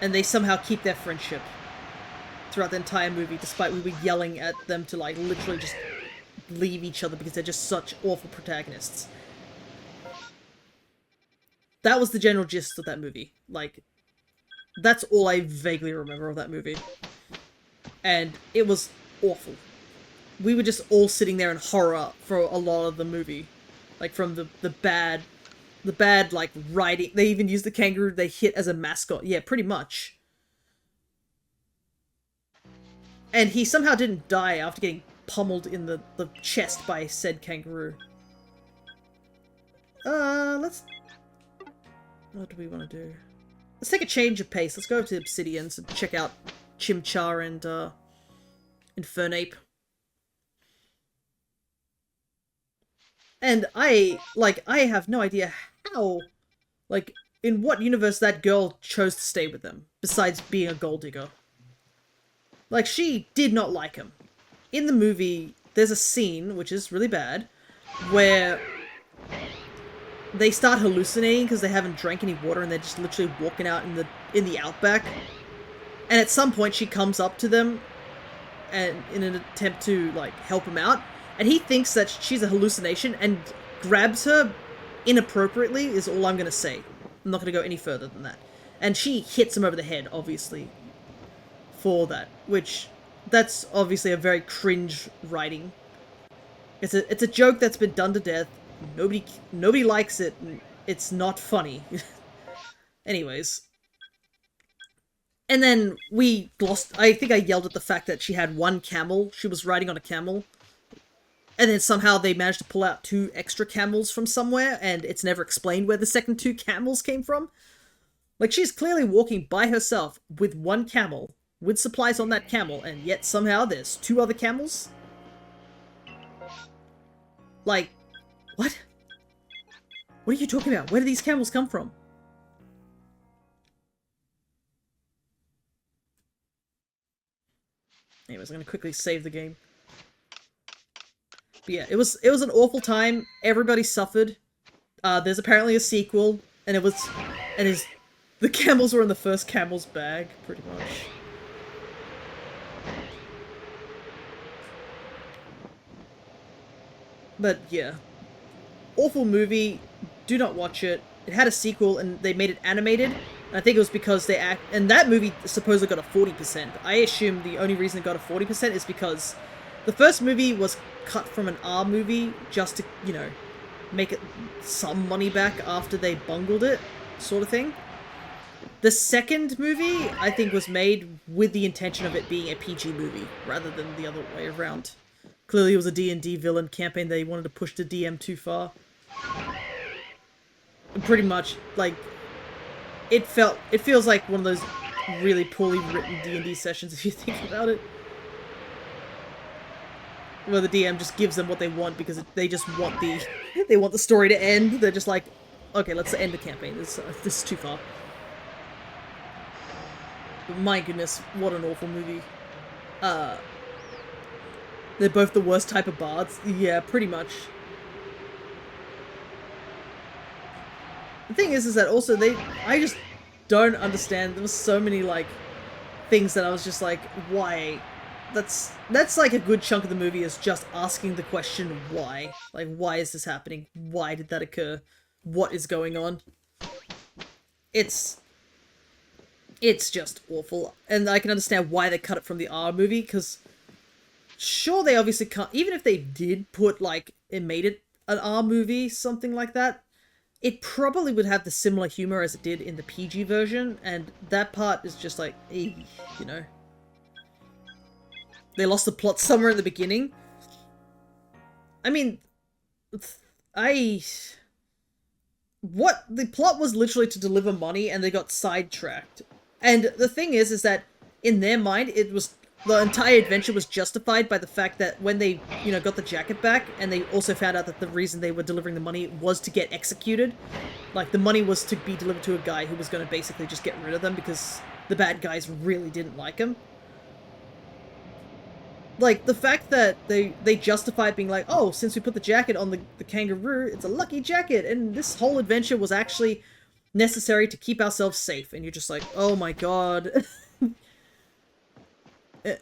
And they somehow keep their friendship throughout the entire movie, despite we were yelling at them to, like, literally just leave each other because they're just such awful protagonists. That was the general gist of that movie. Like, that's all I vaguely remember of that movie. And it was awful. We were just all sitting there in horror for a lot of the movie. Like, from the bad, like, writing. They even used the kangaroo they hit as a mascot. Yeah, pretty much. And he somehow didn't die after getting pummeled in the chest by said kangaroo. Let's... What do we want to do? Let's take a change of pace. Let's go over to Obsidian to check out Chimchar and, Infernape. And I have no idea how, like, in what universe that girl chose to stay with them, besides being a gold digger. Like, she did not like him. In the movie, there's a scene, which is really bad, where they start hallucinating because they haven't drank any water and they're just literally walking out in the outback. And at some point she comes up to them and in an attempt to, like, help him out. And he thinks that she's a hallucination and grabs her inappropriately, is all I'm going to say. I'm not going to go any further than that. And she hits him over the head, obviously, for that. Which, that's obviously a very cringe writing. It's a joke that's been done to death. Nobody likes it. It's not funny. Anyways. And then we glossed... I think I yelled at the fact that she had one camel. She was riding on a camel. And then somehow they managed to pull out 2 extra camels from somewhere, and it's never explained where the second 2 camels came from. Like, she's clearly walking by herself with one camel, with supplies on that camel, and yet somehow there's 2 other camels? Like, what? What are you talking about? Where do these camels come from? Anyways, I'm gonna quickly save the game. But yeah, it was an awful time. Everybody suffered. There's apparently a sequel, and the camels were in the first camel's bag, pretty much. But yeah, awful movie. Do not watch it. It had a sequel, and they made it animated. And I think it was because and that movie supposedly got a 40%. I assume the only reason it got a 40% is because the first movie was cut from an R movie just to, you know, make it some money back after they bungled it, sort of thing. The second movie, I think, was made with the intention of it being a PG movie, rather than the other way around. Clearly it was a D&D villain campaign they wanted to push the DM too far. And pretty much, like, it feels like one of those really poorly written D&D sessions if you think about it. Where the DM just gives them what they want because they just want the story to end. They're just like, okay, let's end the campaign. This is too far. But my goodness, what an awful movie. They're both the worst type of bards. Yeah, pretty much. The thing is that also I just don't understand. There was so many, like, things that I was just like, why? That's like a good chunk of the movie is just asking the question, why? Like, why is this happening? Why did that occur? What is going on? It's just awful. And I can understand why they cut it from the R movie, because sure, they obviously can't, even if they did put, like, it made it an R movie, something like that, it probably would have the similar humor as it did in the PG version, and that part is just like, you know. They lost the plot somewhere in the beginning. I mean, the plot was literally to deliver money and they got sidetracked. And the thing is that in their mind, it was the entire adventure was justified by the fact that when they, got the jacket back, and they also found out that the reason they were delivering the money was to get executed. Like, the money was to be delivered to a guy who was going to basically just get rid of them because the bad guys really didn't like him. Like, the fact that they justified being like, oh, since we put the jacket on the kangaroo, it's a lucky jacket, and this whole adventure was actually necessary to keep ourselves safe. And you're just like, oh my god.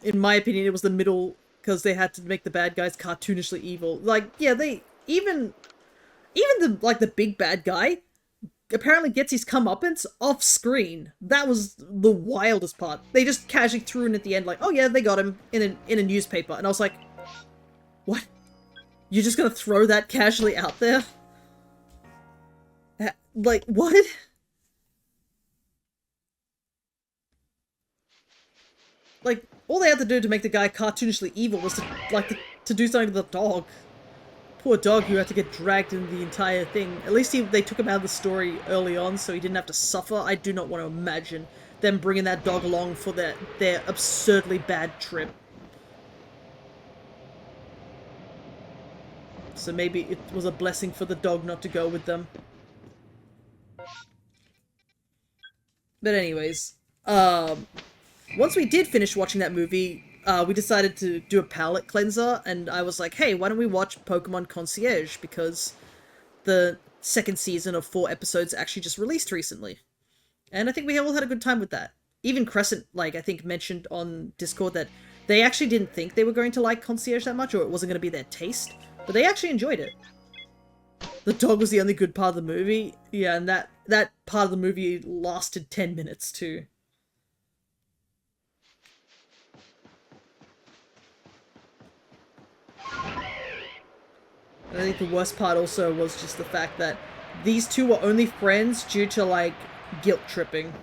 In my opinion, it was the middle, because they had to make the bad guys cartoonishly evil. Like, yeah, even the big bad guy apparently gets his comeuppance off screen. That was the wildest part. They just casually threw in at the end, like, oh yeah, they got him in a newspaper. And I was like, what? You're just gonna throw that casually out there? Like, what? Like, all they had to do to make the guy cartoonishly evil was to do something to the dog. Poor dog who had to get dragged in the entire thing. At least they took him out of the story early on so he didn't have to suffer. I do not want to imagine them bringing that dog along for their absurdly bad trip. So maybe it was a blessing for the dog not to go with them. But anyways, once we did finish watching that movie, we decided to do a palate cleanser, and I was like, hey, why don't we watch Pokemon Concierge, because the second season of 4 episodes actually just released recently. And I think we all had a good time with that. Even Crescent, I think mentioned on Discord that they actually didn't think they were going to like Concierge that much, or it wasn't going to be their taste, but they actually enjoyed it. The dog was the only good part of the movie. Yeah, and that part of the movie lasted 10 minutes too. And I think the worst part also was just the fact that these two were only friends due to, guilt tripping.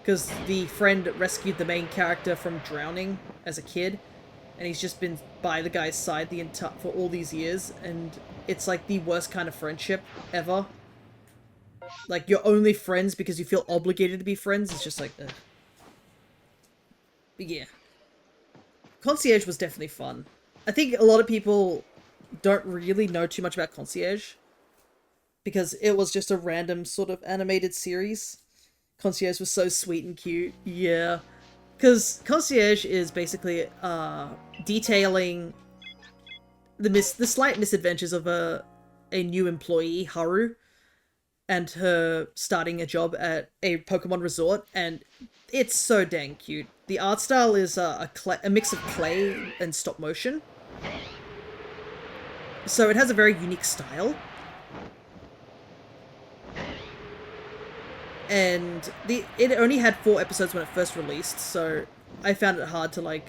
Because the friend rescued the main character from drowning as a kid, and he's just been by the guy's side for all these years, and it's the worst kind of friendship ever. You're only friends because you feel obligated to be friends. It's just ugh. But yeah. Concierge was definitely fun. I think a lot of people don't really know too much about Concierge, because it was just a random sort of animated series. Concierge was so sweet and cute. Yeah. Because Concierge is basically detailing the slight misadventures of a new employee, Haru, and her starting a job at a Pokemon resort, and it's so dang cute. The art style is a mix of clay and stop motion. So it has a very unique style. And it only had 4 episodes when it first released, so I found it hard to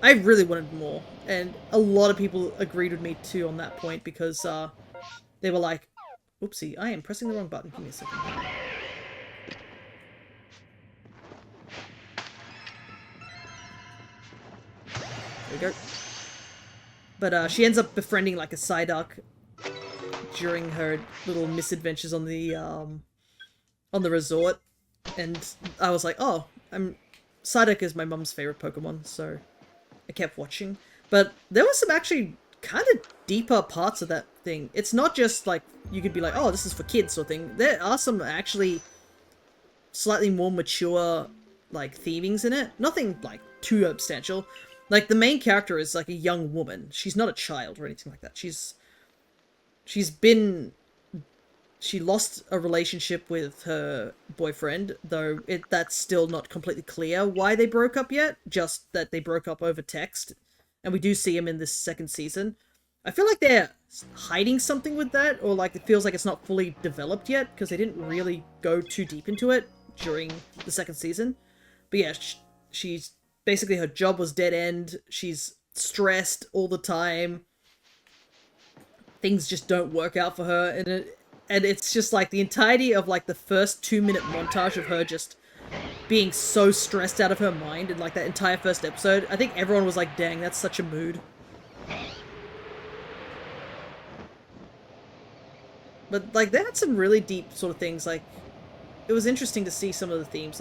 I really wanted more. And a lot of people agreed with me too on that point, because they were like, oopsie, I am pressing the wrong button, give me a second. There we go. But she ends up befriending a Psyduck during her little misadventures on the resort, and I was like, oh, Psyduck is my mum's favorite Pokemon, so I kept watching. But there was some actually kind of deeper parts of that thing. It's not just you could be like, oh, this is for kids sort of thing. There are some actually slightly more mature themings in it. Nothing too substantial. The main character is a young woman. She's not a child or anything like that. She lost a relationship with her boyfriend, though that's still not completely clear why they broke up yet, just that they broke up over text. And we do see him in this second season. I feel like they're hiding something with that, or it feels like it's not fully developed yet, because they didn't really go too deep into it during the second season. But yeah, she's basically, her job was dead end. She's stressed all the time. Things just don't work out for her, and it's just the entirety of the first 2-minute montage of her just being so stressed out of her mind, and that entire first episode. I think everyone was like, dang, that's such a mood. But they had some really deep sort of things. It was interesting to see some of the themes.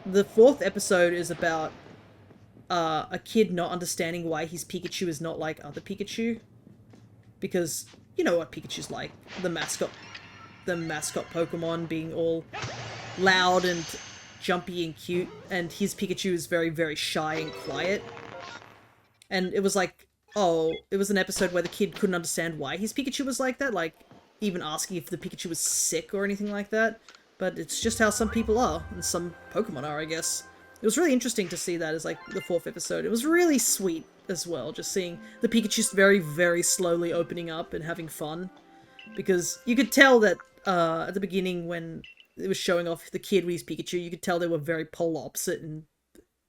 The 4th episode is about a kid not understanding why his Pikachu is not like other Pikachu. Because you know what Pikachu's like. The mascot Pokemon being all loud and jumpy and cute, and his Pikachu is very, very shy and quiet. And it was like, oh, it was an episode where the kid couldn't understand why his Pikachu was like that, like, even asking if the Pikachu was sick or anything like that. But it's just how some people are, and some Pokemon are, I guess. It was really interesting to see that as, like, the 4th episode. It was really sweet as well, just seeing the Pikachu's very, very slowly opening up and having fun. Because you could tell that, at the beginning when it was showing off the kid with his Pikachu, you could tell they were very polar opposite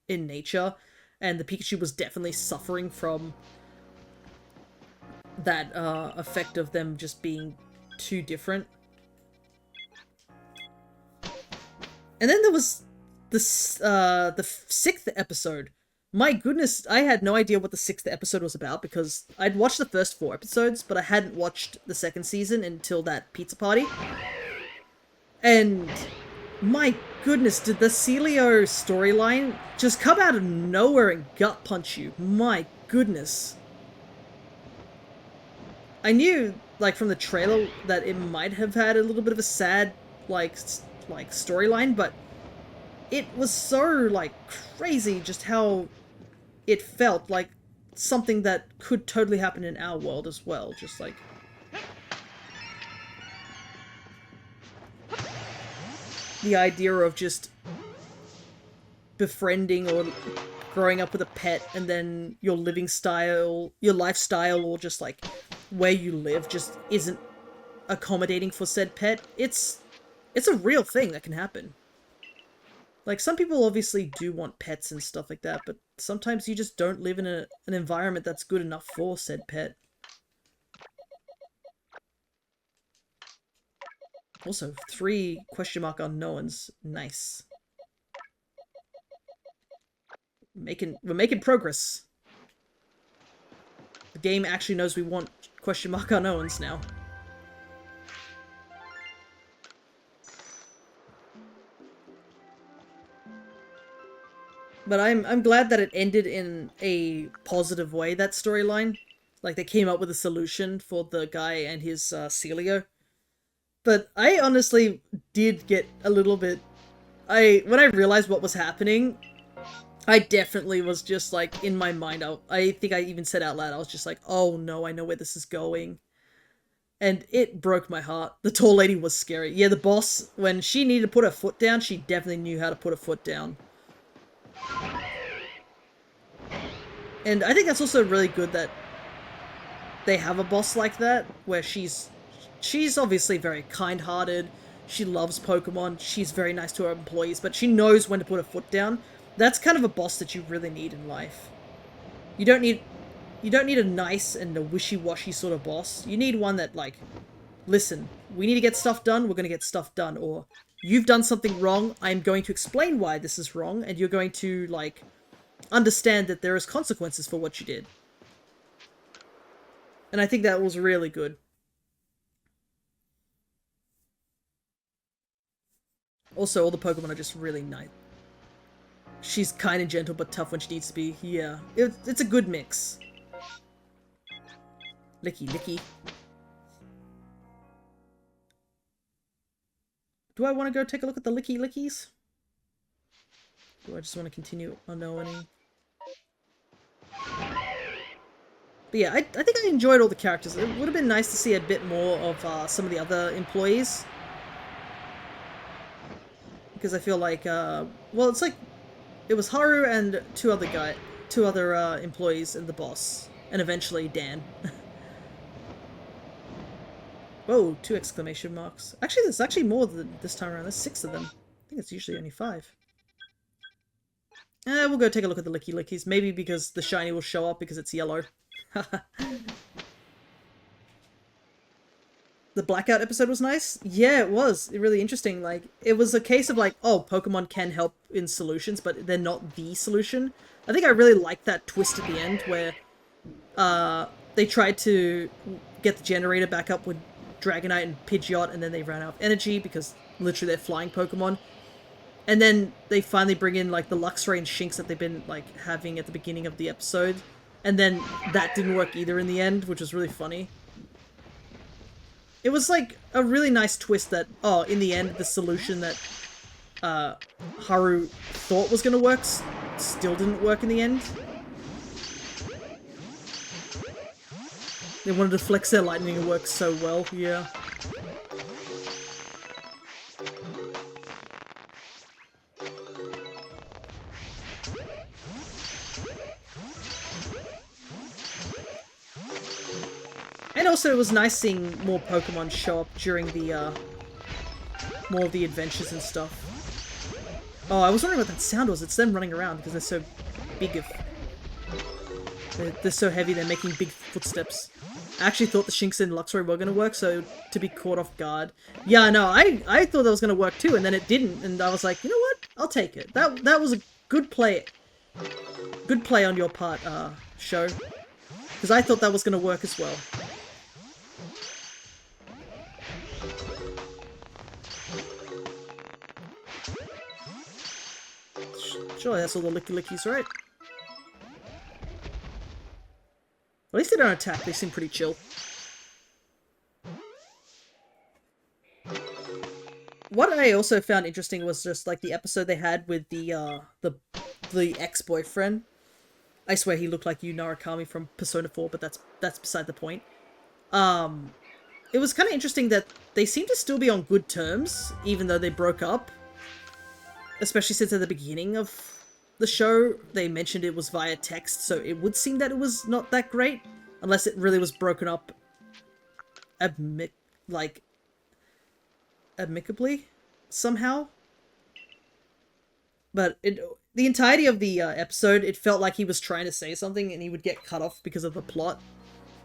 in nature. And the Pikachu was definitely suffering from that, effect of them just being too different. And then there was the 6th episode. My goodness, I had no idea what the 6th episode was about because I'd watched the first 4 episodes, but I hadn't watched the 2nd season until that pizza party. And my goodness, did the Celio storyline just come out of nowhere and gut punch you? My goodness. I knew, like, from the trailer that it might have had a little bit of a sad, like storyline, but it was so, like, crazy just how it felt like something that could totally happen in our world as well. Just, like, the idea of just befriending or growing up with a pet and then your living style, your lifestyle, or just, like, where you live just isn't accommodating for said pet. It's a real thing that can happen. Like, some people obviously do want pets and stuff like that, but sometimes you just don't live in an environment that's good enough for said pet. Also, 3 question mark unknowns. Nice. We're making progress. The game actually knows we want question mark unknowns now. But I'm glad that it ended in a positive way, that storyline. Like, they came up with a solution for the guy and his Celio. But I honestly did get a little bit... when I realized what was happening, I definitely was just, like, in my mind, I think I even said out loud, I was just like, oh no, I know where this is going. And it broke my heart. The tall lady was scary. Yeah, the boss, when she needed to put her foot down, she definitely knew how to put her foot down. And I think that's also really good that they have a boss like that, where she's obviously very kind-hearted, she loves Pokemon, she's very nice to her employees, but she knows when to put her foot down. That's kind of a boss that you really need in life. You don't need a nice and a wishy-washy sort of boss. You need one that, like, listen, we need to get stuff done, we're gonna get stuff done, or you've done something wrong, I'm going to explain why this is wrong, and you're going to, like, understand that there is consequences for what you did. And I think that was really good. Also, all the Pokemon are just really nice. She's kind and gentle, but tough when she needs to be. Yeah, it's a good mix. Licky, licky. Do I want to go take a look at the licky lickies? Do I just want to continue unknowing? But yeah, I think I enjoyed all the characters. It would have been nice to see a bit more of some of the other employees. Because I feel like, well, it's like, it was Haru and two other employees and the boss. And eventually Dan. Whoa, 2 exclamation marks. Actually, there's actually more than this time around. There's 6 of them. I think it's usually only 5. We'll go take a look at the licky lickies. Maybe because the shiny will show up because it's yellow. The Blackout episode was nice? Yeah, it was. Really interesting. Like, it was a case of like, oh, Pokemon can help in solutions, but they're not the solution. I think I really liked that twist at the end where they tried to get the generator back up with Dragonite and Pidgeot, and then they ran out of energy because literally they're flying Pokemon. And then they finally bring in like the Luxray and Shinx that they've been like having at the beginning of the episode. And then that didn't work either in the end, which was really funny. It was like a really nice twist that, oh, in the end, the solution that Haru thought was going to work still didn't work in the end. They wanted to flex their lightning and it worked so well, yeah. And also it was nice seeing more Pokemon show up during the, more of the adventures and stuff. Oh, I was wondering what that sound was. It's them running around because they're so big. They're so heavy, they're making big footsteps. I actually thought the Shinx and Luxray were going to work, so to be caught off guard. Yeah, no, I thought that was going to work too, and then it didn't, and I was like, you know what? I'll take it. That was a good play. Good play on your part, Show. Because I thought that was going to work as well. Surely that's all the Licky Lickies, right? At least they don't attack, they seem pretty chill. What I also found interesting was just like the episode they had with the ex-boyfriend. I swear he looked like Yu Narukami from Persona 4, but that's beside the point. It was kind of interesting that they seem to still be on good terms, even though they broke up. Especially since at the beginning of the show, they mentioned it was via text, so it would seem that it was not that great. Unless it really was broken up amicably, somehow. But the entirety of the episode, it felt like he was trying to say something and he would get cut off because of the plot.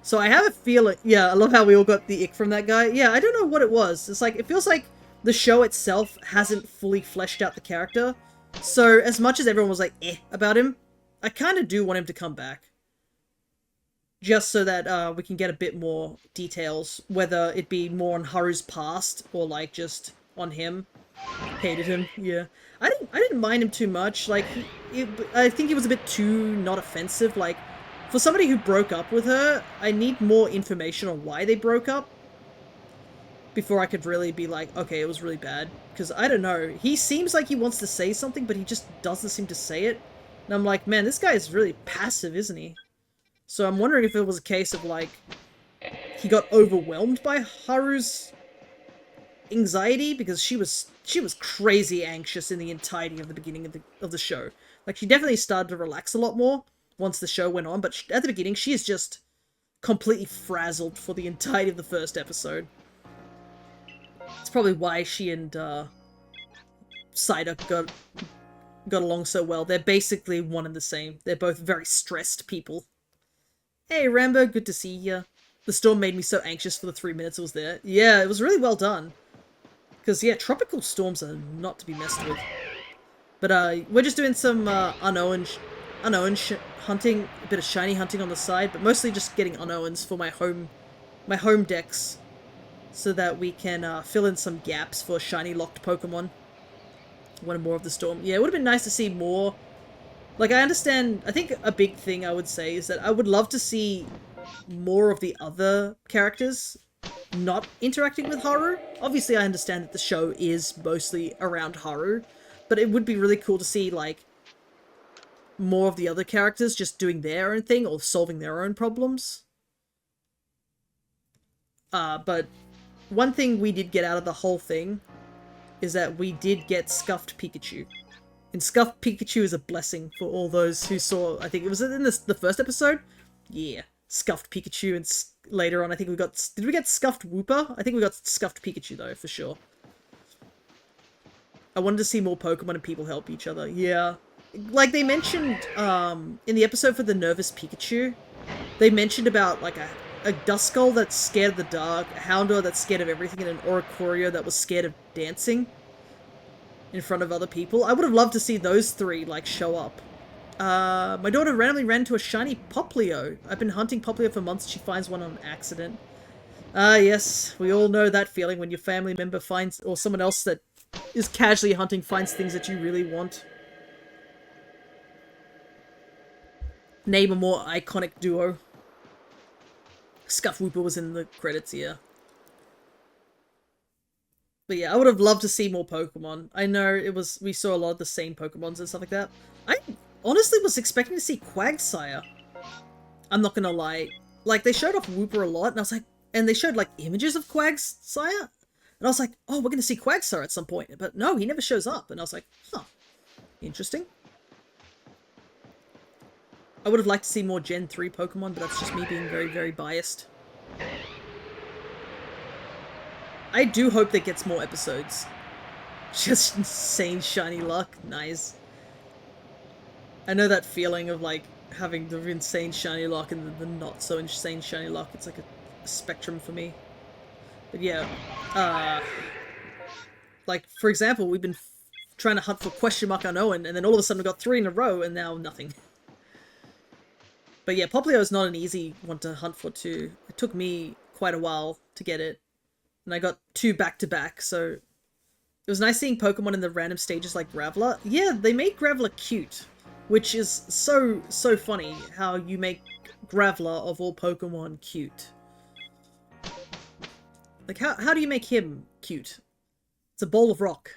So I have a feeling, yeah, I love how we all got the ick from that guy. Yeah, I don't know what it was. It's like, it feels like the show itself hasn't fully fleshed out the character. So as much as everyone was like, about him, I kind of do want him to come back. Just so that we can get a bit more details, whether it be more on Haru's past or like just on him. Hated him, yeah. I didn't mind him too much. Like I think he was a bit too not offensive. Like for somebody who broke up with her, I need more information on why they broke up before I could really be like, okay, it was really bad. Because I don't know, he seems like he wants to say something, but he just doesn't seem to say it. And I'm like, man, this guy is really passive, isn't he? So I'm wondering if it was a case of, like, he got overwhelmed by Haru's anxiety, because she was crazy anxious in the entirety of the beginning of the show. Like, she definitely started to relax a lot more once the show went on, but at the beginning, she is just completely frazzled for the entirety of the first episode. It's probably why she and Psyduck got along so well. They're basically one and the same. They're both very stressed people. Hey, Rambo, good to see ya. The storm made me so anxious for the 3 minutes it was there. Yeah, it was really well done. Because, yeah, tropical storms are not to be messed with. But, we're just doing some, unowned hunting, a bit of shiny hunting on the side, but mostly just getting unowns for my home decks, so that we can, fill in some gaps for shiny locked Pokemon. One more of the storm. Yeah, it would have been nice to see more. Like, I understand, I think a big thing I would say is that I would love to see more of the other characters not interacting with Haru. Obviously, I understand that the show is mostly around Haru, but it would be really cool to see, like, more of the other characters just doing their own thing or solving their own problems. But one thing we did get out of the whole thing is that we did get Scuffed Pikachu. And Scuffed Pikachu is a blessing for all those who saw, I think it was in the first episode? Yeah, Scuffed Pikachu, and later on I think we got, did we get Scuffed Wooper? I think we got Scuffed Pikachu though, for sure. I wanted to see more Pokemon and people help each other, yeah. Like they mentioned, in the episode for the Nervous Pikachu, they mentioned about like a Duskull that's scared of the dark, a Houndour that's scared of everything, and an Oricorio that was scared of dancing in front of other people. I would have loved to see those three, like, show up. My daughter randomly ran into a shiny Poplio. I've been hunting Poplio for months. She finds one on accident. Yes, we all know that feeling when your family member finds, or someone else that is casually hunting finds things that you really want. Name a more iconic duo. Scuff Wooper was in the credits here. But yeah, I would have loved to see more Pokemon. I know we saw a lot of the same Pokemons and stuff like that. I honestly was expecting to see Quagsire. I'm not gonna lie. Like, they showed off Wooper a lot, and I was like, and they showed like images of Quagsire, and I was like, oh, we're gonna see Quagsire at some point. But no, he never shows up, and I was like, huh, interesting. I would have liked to see more Gen 3 Pokemon, but that's just me being very, very biased. I do hope that gets more episodes. Just insane shiny luck. Nice. I know that feeling of like having the insane shiny luck and the not so insane shiny luck. It's like a spectrum for me. But yeah, like for example, we've been trying to hunt for question mark unknown, and then all of a sudden we got 3 in a row, and now nothing. But yeah, Popplio is not an easy one to hunt for too. It took me quite a while to get it. And I got 2 back-to-back, so it was nice seeing Pokemon in the random stages like Graveler. Yeah, they made Graveler cute, which is so funny how you make Graveler of all Pokemon cute. Like, how do you make him cute? It's a bowl of rock.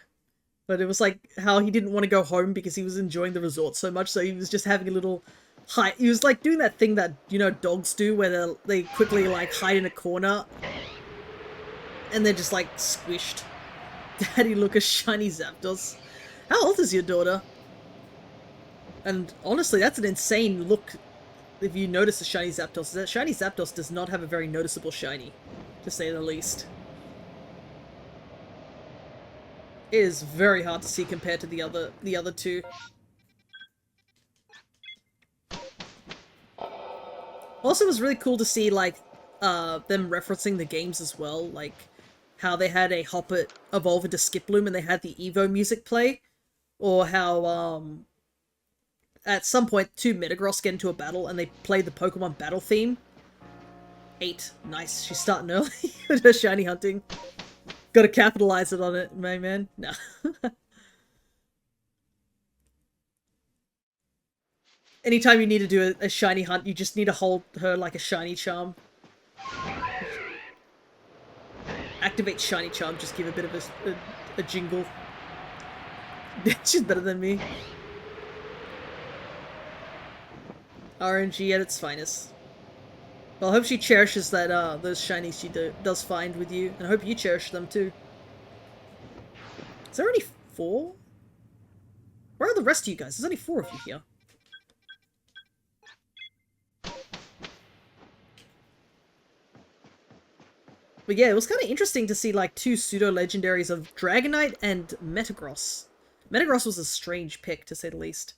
But it was like how he didn't want to go home because he was enjoying the resort so much, so he was just having a little hide. He was like doing that thing that, you know, dogs do where they quickly like hide in a corner. And they're just like squished. Daddy, look, a shiny Zapdos. How old is your daughter? And honestly, that's an insane look if you notice a shiny Zapdos. That shiny Zapdos does not have a very noticeable shiny, to say the least. It is very hard to see compared to the other two. Also, it was really cool to see like them referencing the games as well, like how they had a Hoppet evolve into Skiploom and they had the Evo music play, or how at some point 2 Metagross get into a battle and they play the Pokemon battle theme. 8. Nice. She's starting early with her shiny hunting. Gotta capitalize it on it, my man. No. Anytime you need to do a shiny hunt, you just need to hold her like a shiny charm. Activate shiny charm, just give a bit of a jingle. She's better than me. RNG at its finest. Well, I hope she cherishes that those shinies she does find with you, and I hope you cherish them too. Is there only 4? Where are the rest of you guys? There's only 4 of you here. But yeah, it was kind of interesting to see like 2 pseudo-legendaries of Dragonite and Metagross. Metagross was a strange pick, to say the least.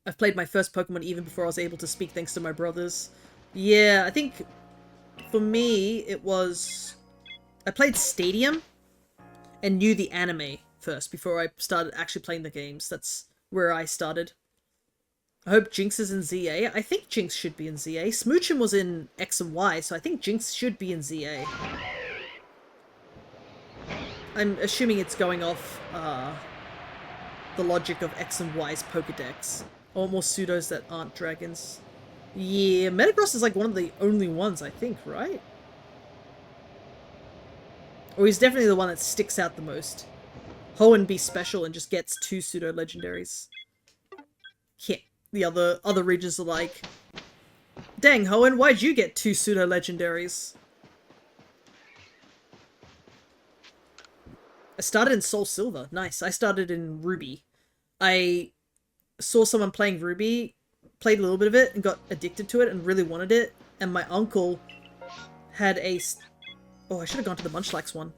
I've played my first Pokemon even before I was able to speak thanks to my brothers. Yeah, I think for me it was... I played Stadium and knew the anime first before I started actually playing the games. That's where I started. I hope Jinx is in ZA. I think Jinx should be in ZA. Smoochum was in X and Y, so I think Jinx should be in ZA. I'm assuming it's going off the logic of X and Y's Pokedex. Or more pseudos that aren't dragons. Yeah, Metagross is like one of the only ones, I think, right? Or he's definitely the one that sticks out the most. Hoenn be special and just gets 2 pseudo-legendaries. Yeah. The other regions are like, dang, Hoenn, why'd you get 2 pseudo-legendaries? I started in Soul Silver. Nice. I started in Ruby. I saw someone playing Ruby, played a little bit of it, and got addicted to it and really wanted it. And my uncle had a... Oh, I should have gone to the Munchlax one.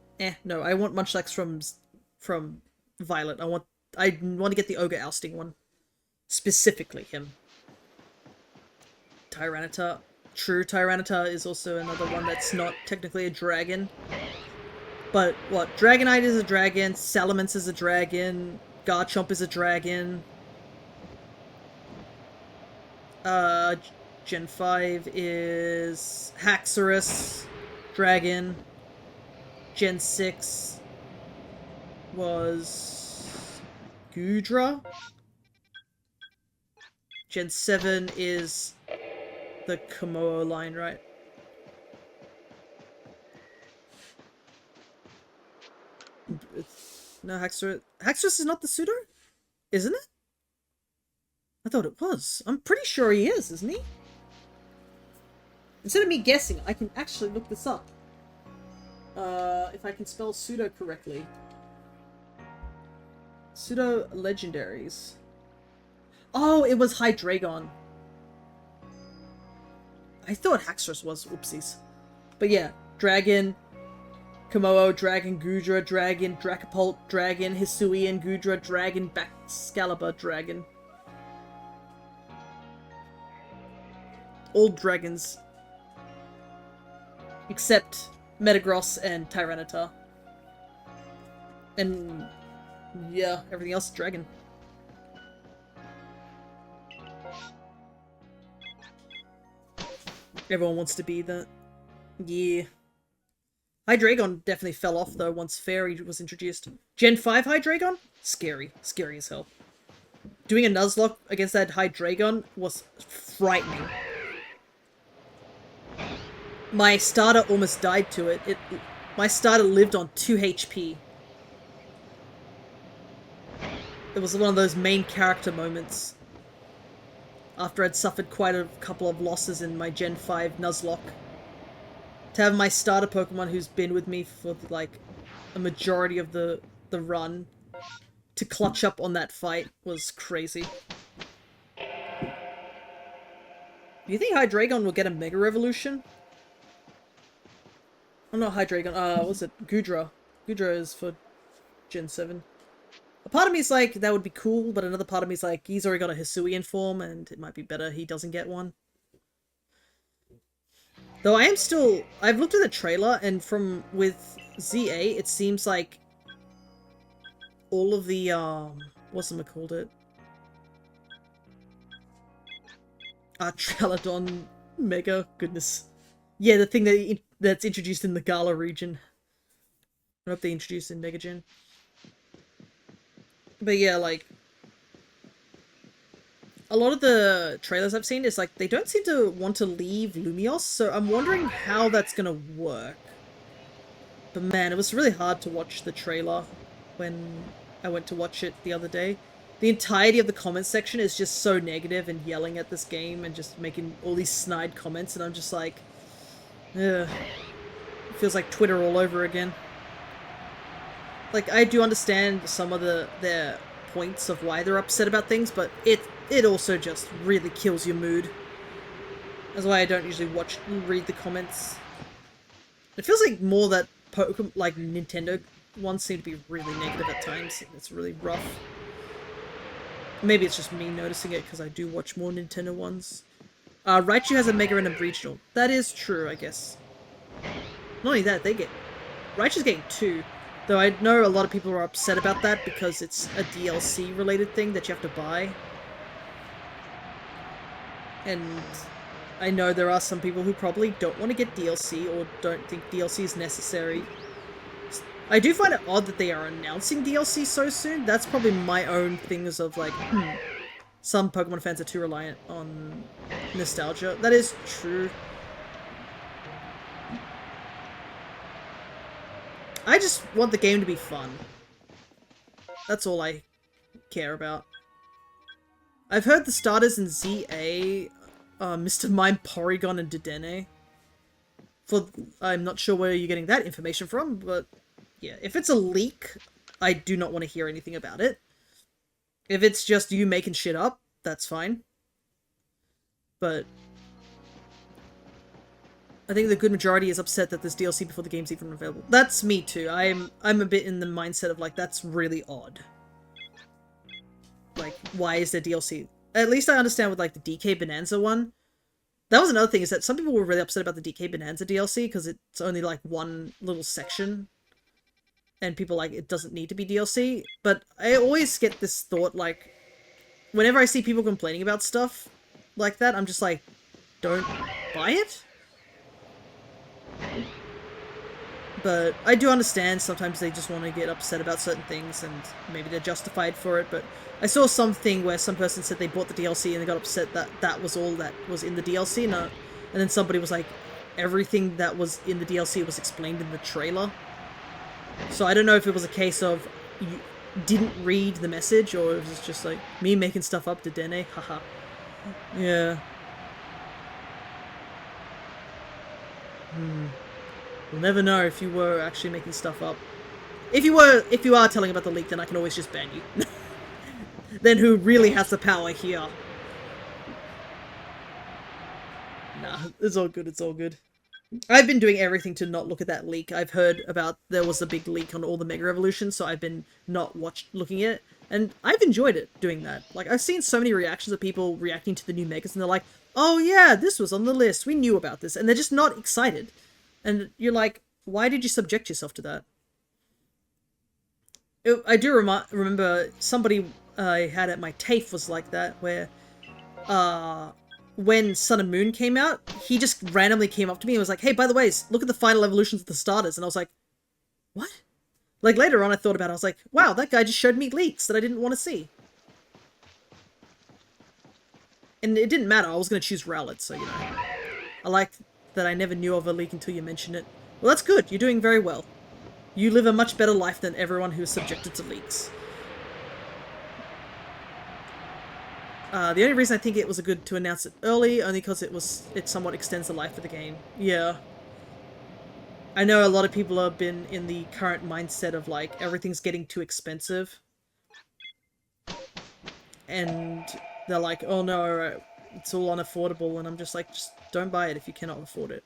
No, I want Munchlax from Violet. I want to get the Ogre Ousting one. Specifically him. Tyranitar. True, Tyranitar is also another one that's not technically a dragon. But, what? Dragonite is a dragon, Salamence is a dragon, Garchomp is a dragon. Gen 5 is Haxorus, dragon. Gen 6, was Gudra. Gen 7 is the Komodo line, right? No, Haxorus. Haxorus is not the pseudo? Isn't it? I thought it was. I'm pretty sure he is, isn't he? Instead of me guessing, I can actually look this up. If I can spell pseudo correctly. Pseudo legendaries. Oh, it was Hydreigon. I thought Haxorus was. Oopsies. But yeah, Dragon, Komodo, Dragon, Gudra, Dragon, Dracopult, Dragon, Hisuian, Gudra, Dragon, Baxcalibur, Dragon. All dragons. Except Metagross and Tyranitar. And yeah, everything else is dragon. Everyone wants to be that. Yeah. Hydreigon definitely fell off though once Fairy was introduced. Gen 5 Hydreigon? Scary. Scary as hell. Doing a Nuzlocke against that Hydreigon was frightening. My starter almost died to it. My starter lived on 2 HP. It was one of those main character moments. After I'd suffered quite a couple of losses in my Gen 5 Nuzlocke. To have my starter Pokemon who's been with me for like a majority of the run to clutch up on that fight was crazy. Do you think Hydreigon will get a Mega Evolution? Oh no, Hydreigon. What's it? Gudra. Gudra is for Gen 7. A part of me is like, that would be cool, but another part of me is like, he's already got a Hisuian form, and it might be better he doesn't get one. Though I am still... I've looked at the trailer, and with ZA, it seems like all of the, whatchamacallit it? Tralodon Mega, goodness. Yeah, the thing that's introduced in the Gala region. I hope they introduced in Mega Gen. But yeah, like, a lot of the trailers I've seen is like, they don't seem to want to leave Lumios, so I'm wondering how that's gonna work. But man, it was really hard to watch the trailer when I went to watch it the other day. The entirety of the comment section is just so negative and yelling at this game and just making all these snide comments, and I'm just like, ugh. It feels like Twitter all over again. Like, I do understand some of their points of why they're upset about things, but it also just really kills your mood. That's why I don't usually read the comments. It feels like more that like Nintendo ones seem to be really negative at times. It's really rough. Maybe it's just me noticing it because I do watch more Nintendo ones. Raichu has a Mega and a Regional. That is true, I guess. Not only that, Raichu's getting 2. Though I know a lot of people are upset about that because it's a DLC related thing that you have to buy. And I know there are some people who probably don't want to get DLC or don't think DLC is necessary. I do find it odd that they are announcing DLC so soon. That's probably my own things of like, some Pokemon fans are too reliant on nostalgia. That is true. I just want the game to be fun. That's all I care about. I've heard the starters in ZA, Mr. Mime, Porygon, and Dedenne. I'm not sure where you're getting that information from, but yeah, if it's a leak, I do not want to hear anything about it. If it's just you making shit up, that's fine. But I think the good majority is upset that there's DLC before the game's even available. That's me too. I'm a bit in the mindset of like, that's really odd. Like, why is there DLC? At least I understand with like the DK Bonanza one. That was another thing, is that some people were really upset about the DK Bonanza DLC because it's only like one little section. And people like, it doesn't need to be DLC. But I always get this thought, like, whenever I see people complaining about stuff like that, I'm just like, don't buy it? But I do understand sometimes they just want to get upset about certain things and maybe they're justified for it, but I saw something where some person said they bought the DLC and they got upset that that was all that was in the DLC, and then somebody was like, everything that was in the DLC was explained in the trailer. So I don't know if it was a case of you didn't read the message, or it was just like me making stuff up to Dene, haha. Yeah. You'll never know if you were actually making stuff up. If you are telling about the leak, then I can always just ban you. Then who really has the power here? Nah, it's all good, it's all good. I've been doing everything to not look at that leak. I've heard about there was a big leak on all the Mega Evolutions, so I've been not looking at it, and I've enjoyed it doing that. Like, I've seen so many reactions of people reacting to the new Megas, and they're like, oh yeah, this was on the list, we knew about this, and they're just not excited. And you're like, why did you subject yourself to that? I do remember somebody I had at my TAFE was like that, where when Sun and Moon came out, he just randomly came up to me and was like, hey, by the way, look at the final evolutions of the starters. And I was like, what? Like, later on I thought about it, I was like, wow, that guy just showed me leaks that I didn't want to see. And it didn't matter, I was going to choose Rowlet, so, you know. I liked that I never knew of a leak until you mentioned it. Well, that's good, you're doing very well. You live a much better life than everyone who is subjected to leaks. The only reason I think it was good to announce it early, only because it somewhat extends the life of the game. Yeah. I know a lot of people have been in the current mindset of, like, everything's getting too expensive. And they're like, oh no, it's all unaffordable, and I'm just like, just don't buy it if you cannot afford it.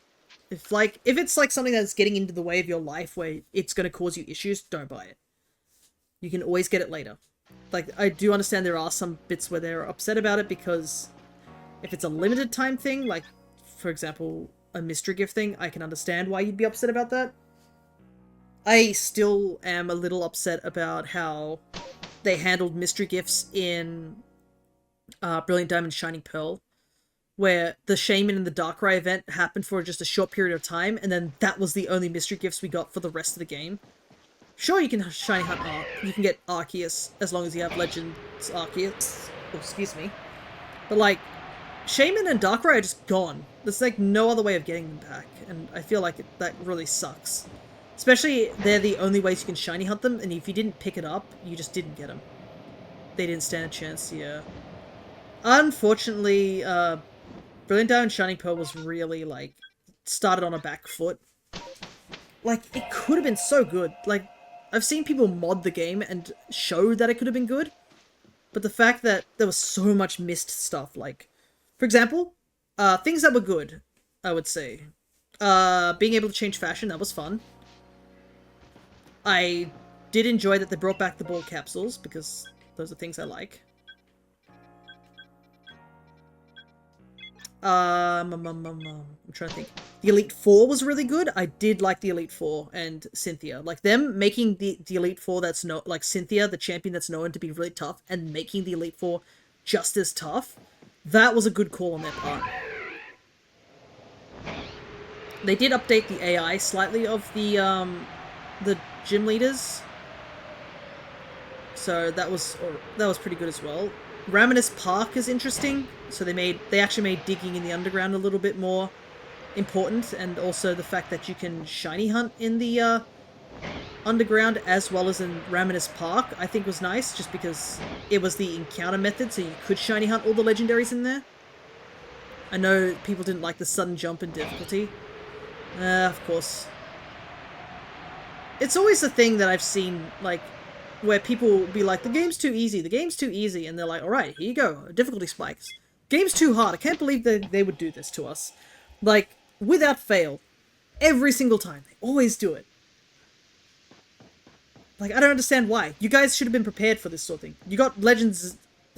If it's like something that's getting into the way of your life where it's going to cause you issues, don't buy it. You can always get it later. Like, I do understand there are some bits where they're upset about it, because if it's a limited time thing, like, for example, a mystery gift thing, I can understand why you'd be upset about that. I still am a little upset about how they handled mystery gifts in Brilliant Diamond Shining Pearl, where the Shaman and the Darkrai event happened for just a short period of time, and then that was the only mystery gifts we got for the rest of the game. Sure, you can shiny hunt you can get Arceus as long as you have Legends Arceus. Oh, excuse me. But, like, Shaman and Darkrai are just gone. There's, like, no other way of getting them back, and I feel like that really sucks. Especially, they're the only ways you can shiny hunt them, and if you didn't pick it up, you just didn't get them. They didn't stand a chance, yeah. Unfortunately, Brilliant Diamond Shining Pearl was really, like, started on a back foot. Like, it could have been so good. Like, I've seen people mod the game and show that it could have been good, but the fact that there was so much missed stuff, like, for example, things that were good, I would say. Being able to change fashion, that was fun. I did enjoy that they brought back the ball capsules, because those are things I like. I'm trying to think. The Elite Four was really good. I did like the Elite Four and Cynthia. Like, them making the Elite Four that's like Cynthia, the champion that's known to be really tough, and making the Elite Four just as tough. That was a good call on their part. They did update the AI slightly of the gym leaders. So that was pretty good as well. Raminus Park is interesting. So they actually made digging in the underground a little bit more important, and also the fact that you can shiny hunt in the underground as well as in Raminus Park, I think was nice, just because it was the encounter method, so you could shiny hunt all the legendaries in there. I know people didn't like the sudden jump in difficulty. Of course. It's always the thing that I've seen, like, where people will be like, the game's too easy, and they're like, alright, here you go, difficulty spikes. Game's too hard, I can't believe that they would do this to us. Like, without fail, every single time, they always do it. Like, I don't understand why. You guys should have been prepared for this sort of thing. You got Legends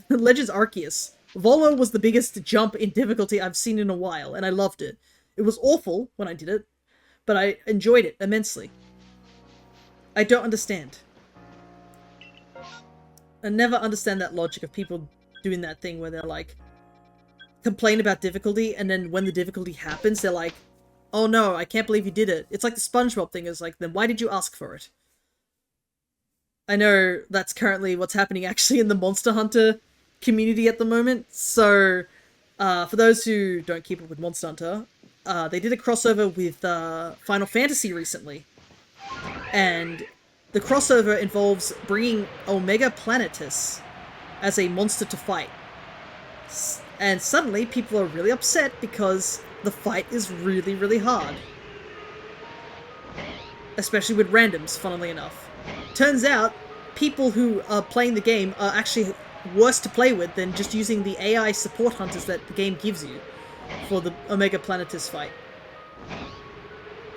Arceus. Volo was the biggest jump in difficulty I've seen in a while, and I loved it. It was awful when I did it, but I enjoyed it immensely. I don't understand. I never understand that logic of people doing that thing where they're like, complain about difficulty, and then when the difficulty happens, they're like, oh no, I can't believe you did it. It's like the SpongeBob thing is like, then why did you ask for it? I know that's currently what's happening actually in the Monster Hunter community at the moment. So, for those who don't keep up with Monster Hunter, they did a crossover with Final Fantasy recently. And the crossover involves bringing Omega Planetus as a monster to fight. And suddenly people are really upset because the fight is really, really hard. Especially with randoms, funnily enough. Turns out, people who are playing the game are actually worse to play with than just using the AI support hunters that the game gives you for the Omega Planetus fight.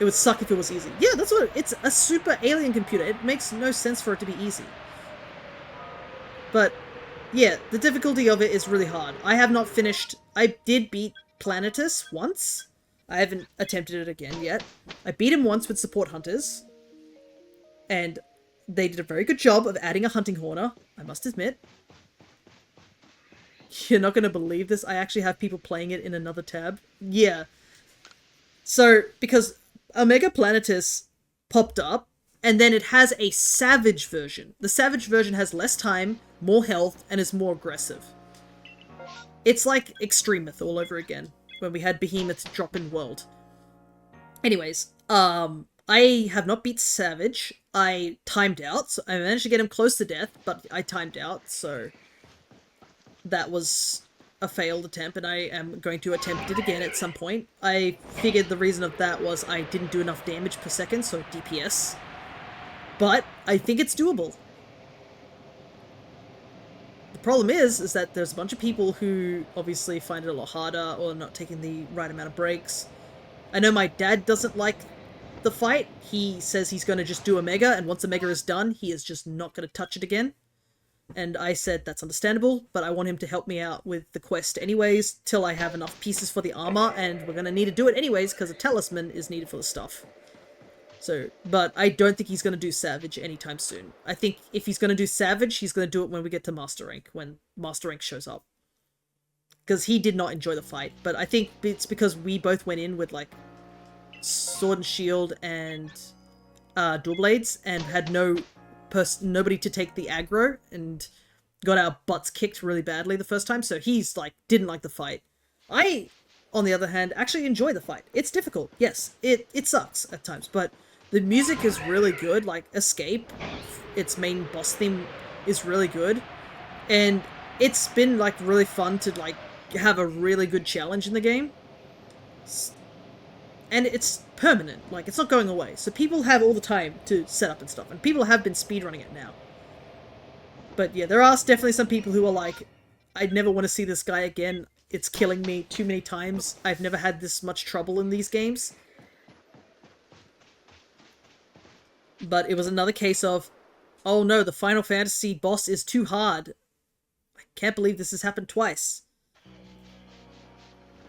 It would suck if it was easy. Yeah, that's what it's a super alien computer. It makes no sense for it to be easy. But yeah, the difficulty of it is really hard. I have not finished. I did beat Planetus once. I haven't attempted it again yet. I beat him once with support hunters. And they did a very good job of adding a hunting horner, I must admit. You're not going to believe this. I actually have people playing it in another tab. Yeah. So, because Omega Planetus popped up, and then it has a Savage version. The Savage version has less time, more health, and is more aggressive. It's like Extremeth all over again, when we had Behemoth's drop-in world. Anyways, I have not beat Savage. I timed out, so I managed to get him close to death, but I timed out, so that was a failed attempt, and I am going to attempt it again at some point. I figured the reason of that was I didn't do enough damage per second, so DPS. But I think it's doable. The problem is that there's a bunch of people who obviously find it a lot harder or not taking the right amount of breaks. I know my dad doesn't like the fight. He says he's going to just do Omega, and once Omega is done, he is just not going to touch it again. And I said that's understandable, but I want him to help me out with the quest anyways, till I have enough pieces for the armor, and we're going to need to do it anyways, because a talisman is needed for the stuff. So, but I don't think he's going to do Savage anytime soon. I think if he's going to do Savage, he's going to do it when we get to Master Rank, when Master Rank shows up. Because he did not enjoy the fight, but I think it's because we both went in with, like, Sword and Shield and Dual Blades, and had nobody to take the aggro, and got our butts kicked really badly the first time, so he's, like, didn't like the fight. I, on the other hand, actually enjoy the fight. It's difficult, yes, it sucks at times, but the music is really good, like, Escape, its main boss theme is really good, and it's been, like, really fun to, like, have a really good challenge in the game. And it's permanent, like, it's not going away. So people have all the time to set up and stuff, and people have been speedrunning it now. But yeah, there are definitely some people who are like, I'd never want to see this guy again, it's killing me too many times, I've never had this much trouble in these games. But it was another case of, oh no, the Final Fantasy boss is too hard. I can't believe this has happened twice.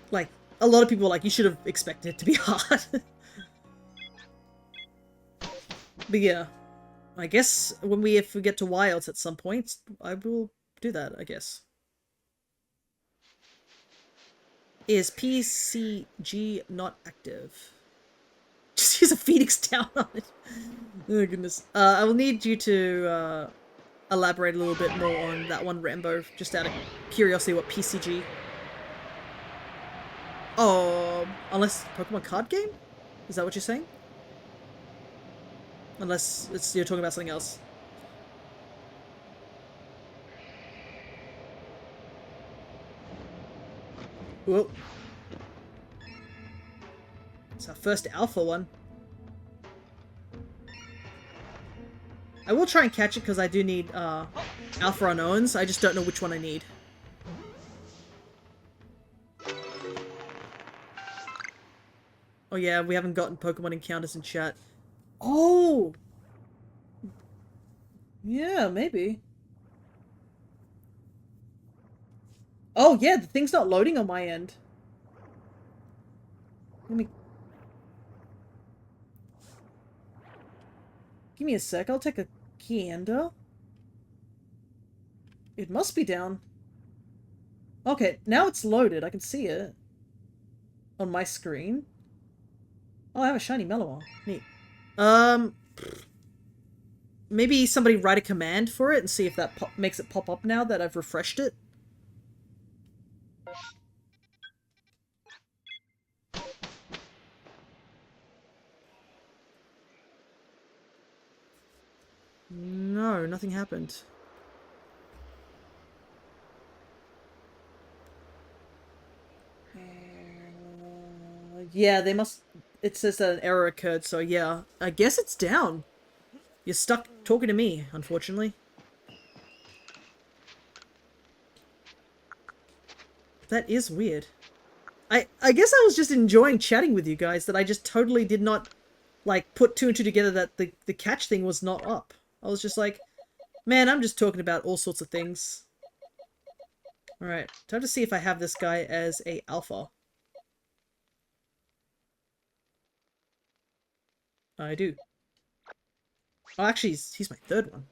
Like, a lot of people were like, you should have expected it to be hard. But yeah, I guess if we get to Wilds at some point, I will do that, I guess. Is PCG not active? Just use a Phoenix down on it. Oh goodness. I will need you to elaborate a little bit more on that one, Rambo, just out of curiosity what PCG... Oh, unless Pokemon card game? Is that what you're saying? Unless you're talking about something else. Whoa. It's our first alpha one. I will try and catch it because I do need alpha unknowns. I just don't know which one I need. Oh yeah, we haven't gotten Pokemon encounters in chat. Oh! Yeah, maybe. Oh yeah, the thing's not loading on my end. Let me... Give me a sec, I'll take a gander. It must be down. Okay, now it's loaded, I can see it. On my screen. Oh, I have a shiny Mellower. Neat. Um, maybe somebody write a command for it and see if that makes it pop up now that I've refreshed it. No, nothing happened. Yeah, they must... It says that an error occurred, so yeah. I guess it's down. You're stuck talking to me, unfortunately. That is weird. I guess I was just enjoying chatting with you guys, that I just totally did not, like, put two and two together that the catch thing was not up. I was just like, man, I'm just talking about all sorts of things. Alright, time to see if I have this guy as a alpha. I do. Oh, actually, he's my third one.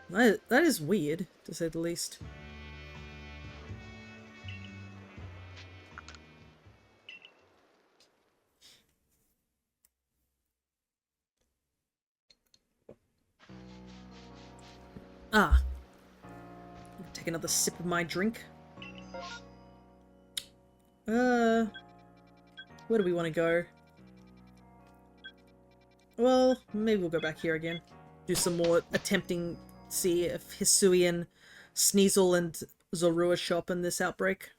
That is weird, to say the least. Ah. Take another sip of my drink. Where do we want to go? Well, maybe we'll go back here again. Do some more attempting, see if Hisuian, Sneasel, and Zorua show up in this outbreak.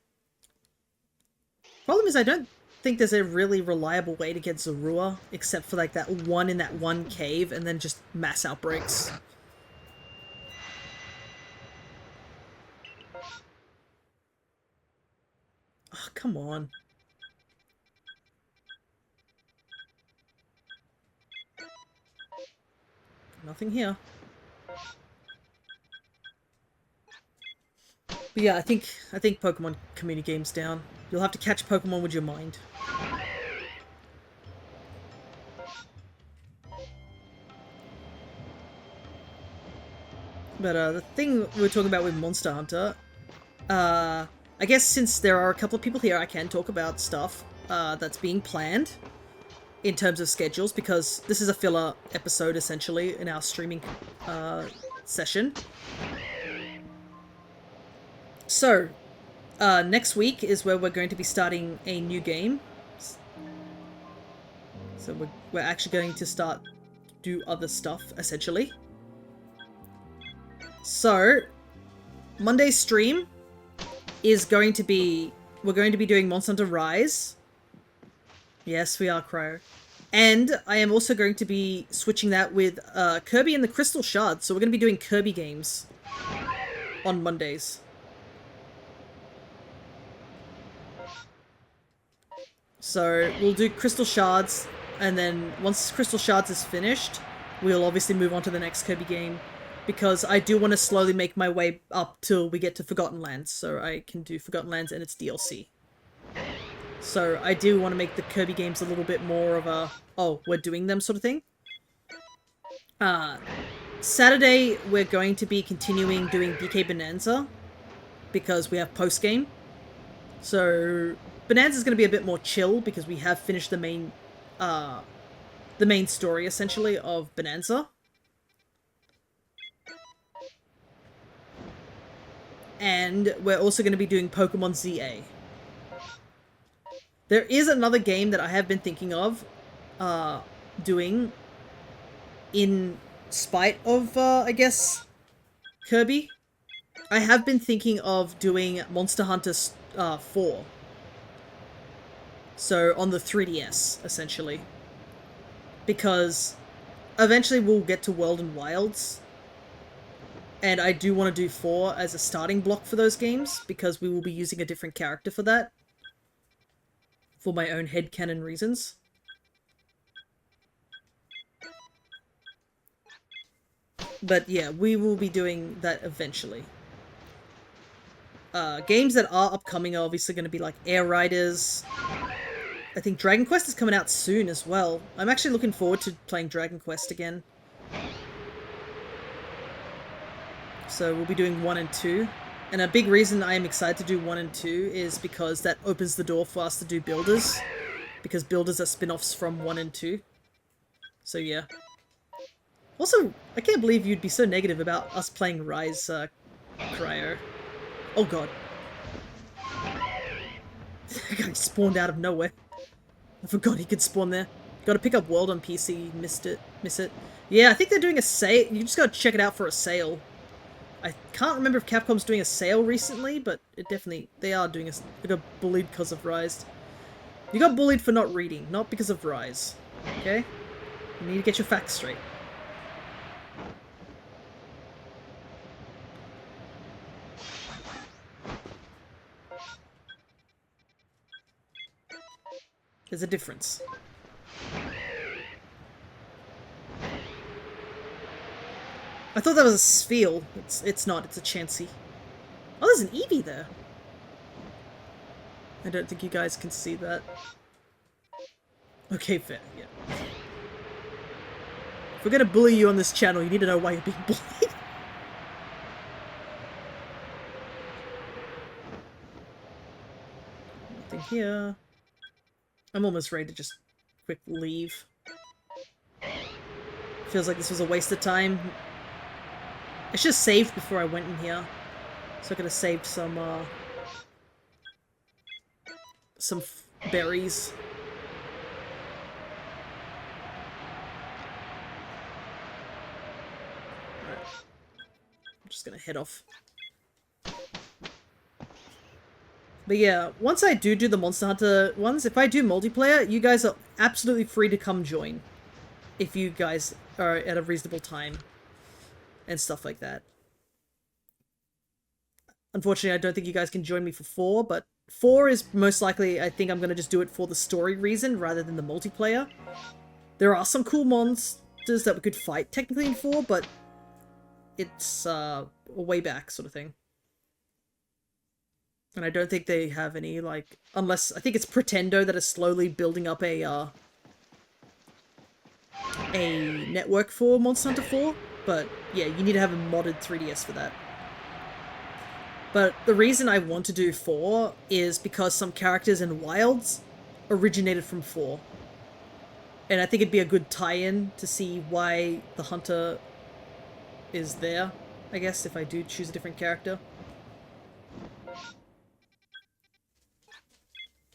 Problem is, I don't think there's a really reliable way to get Zorua, except for like that one in that one cave, and then just mass outbreaks. Oh, come on. Nothing here. But yeah, I think Pokemon community game's down. You'll have to catch Pokemon with your mind. But the thing we were talking about with Monster Hunter, I guess since there are a couple of people here, I can talk about stuff that's being planned in terms of schedules, because this is a filler episode essentially in our streaming session. So, next week is where we're going to be starting a new game. So we're actually going to start do other stuff essentially. So, Monday's stream is going to be... We're going to be doing Monster Hunter Rise. Yes, we are, Crow. And I am also going to be switching that with Kirby and the Crystal Shards. So we're going to be doing Kirby games on Mondays. So we'll do Crystal Shards, and then once Crystal Shards is finished, we'll obviously move on to the next Kirby game, because I do want to slowly make my way up till we get to Forgotten Lands, so I can do Forgotten Lands and its DLC. So I do want to make the Kirby games a little bit more of a, oh, we're doing them sort of thing. Saturday, we're going to be continuing doing DK Bonanza, because we have post-game. So Bonanza is going to be a bit more chill, because we have finished the main story, essentially, of Bonanza. And we're also going to be doing Pokemon ZA. There is another game that I have been thinking of doing in spite of, I guess, Kirby. I have been thinking of doing Monster Hunter 4. So, on the 3DS, essentially. Because eventually we'll get to World and Wilds. And I do want to do 4 as a starting block for those games, because we will be using a different character for that. For my own headcanon reasons. But yeah, we will be doing that eventually. Games that are upcoming are obviously going to be like Air Riders. I think Dragon Quest is coming out soon as well. I'm actually looking forward to playing Dragon Quest again. So we'll be doing 1 and 2. And a big reason I am excited to do 1 and 2 is because that opens the door for us to do builders. Because builders are spin-offs from 1 and 2. So yeah. Also, I can't believe you'd be so negative about us playing Rise, Cryo. Oh god. That guy spawned out of nowhere. I forgot he could spawn there. Gotta pick up World on PC, missed it. Miss it. Yeah, I think they're doing a sale. You just gotta check it out for a sale. I can't remember if Capcom's doing a sale recently, but it definitely, they are doing a, they got bullied because of Rise. You got bullied for not reading, not because of Rise. Okay? You need to get your facts straight. There's a difference. I thought that was a Spheal. It's not, it's a Chansey. Oh, there's an Eevee there. I don't think you guys can see that. Okay, fair, yeah. If we're gonna bully you on this channel, you need to know why you're being bullied. Nothing here. I'm almost ready to just quick leave. Feels like this was a waste of time. I should have saved before I went in here. So I could have saved some berries. Alright. I'm just gonna head off. But yeah, once I do the Monster Hunter ones, if I do multiplayer, you guys are absolutely free to come join. If you guys are at a reasonable time. And stuff like that. Unfortunately, I don't think you guys can join me for 4, but 4 is most likely, I think I'm going to just do it for the story reason rather than the multiplayer. There are some cool monsters that we could fight technically in 4, but it's a way back sort of thing. And I don't think they have any, like, unless, I think it's Pretendo that is slowly building up a network for Monster Hunter 4. But yeah, you need to have a modded 3DS for that. But the reason I want to do 4 is because some characters in Wilds originated from 4. And I think it'd be a good tie-in to see why the Hunter is there, I guess, if I do choose a different character.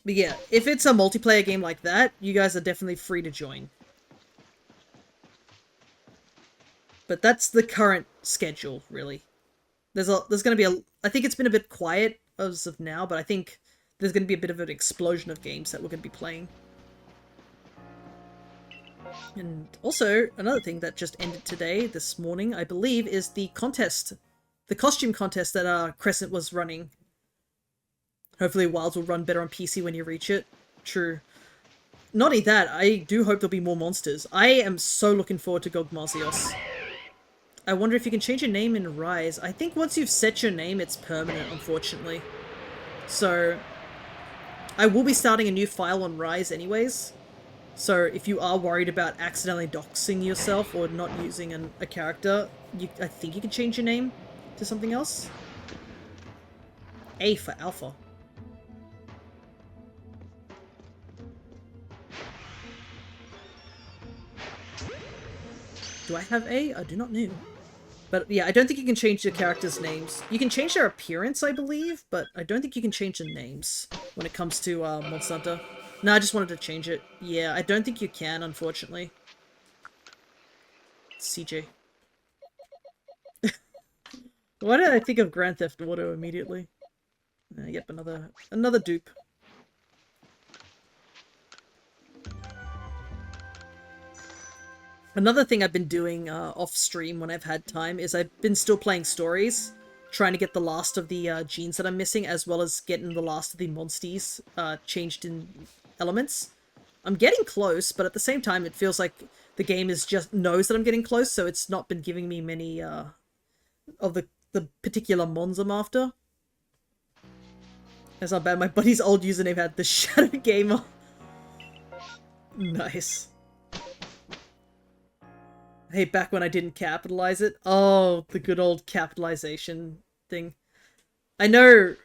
But yeah, if it's a multiplayer game like that, you guys are definitely free to join. But that's the current schedule, really. There's going to be I think it's been a bit quiet as of now, but I think there's going to be a bit of an explosion of games that we're going to be playing. And also, another thing that just ended today, this morning, I believe, is the contest. The costume contest that Crescent was running. Hopefully Wilds will run better on PC when you reach it. True. Not only that, I do hope there'll be more monsters. I am so looking forward to Gogmazios. I wonder if you can change your name in Rise. I think once you've set your name, it's permanent, unfortunately. So, I will be starting a new file on Rise anyways. So, if you are worried about accidentally doxing yourself or not using a character, I think you can change your name to something else. A for Alpha. Do I have A? I do not know. But yeah, I don't think you can change the characters' names. You can change their appearance, I believe, but I don't think you can change the names when it comes to Monster Hunter. No, I just wanted to change it. Yeah, I don't think you can, unfortunately. CJ. Why did I think of Grand Theft Auto immediately? Yep, another dupe. Another thing I've been doing off-stream when I've had time is I've been still playing stories, trying to get the last of the genes that I'm missing, as well as getting the last of the monsties changed in elements. I'm getting close, but at the same time it feels like the game just knows that I'm getting close, so it's not been giving me many of the particular mons I'm after. That's not bad. My buddy's old username had the Shadow Gamer. Nice. Hey, back when I didn't capitalize it. Oh, the good old capitalization thing. I know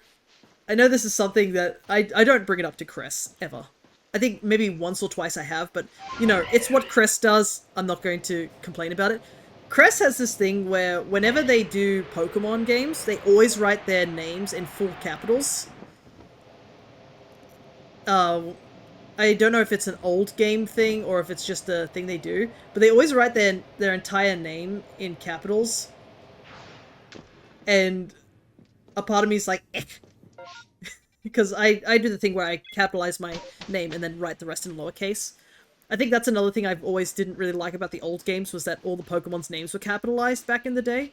this is something that I don't bring it up to Cress ever. I think maybe once or twice I have, but you know, it's what Cress does. I'm not going to complain about it. Cress has this thing where whenever they do Pokemon games, they always write their names in full capitals. Uh, I don't know if it's an old game thing or if it's just a thing they do, but they always write their entire name in capitals. And a part of me is like, eh. Because I do the thing where I capitalize my name and then write the rest in lowercase. I think that's another thing I've always didn't really like about the old games was that all the Pokemon's names were capitalized back in the day.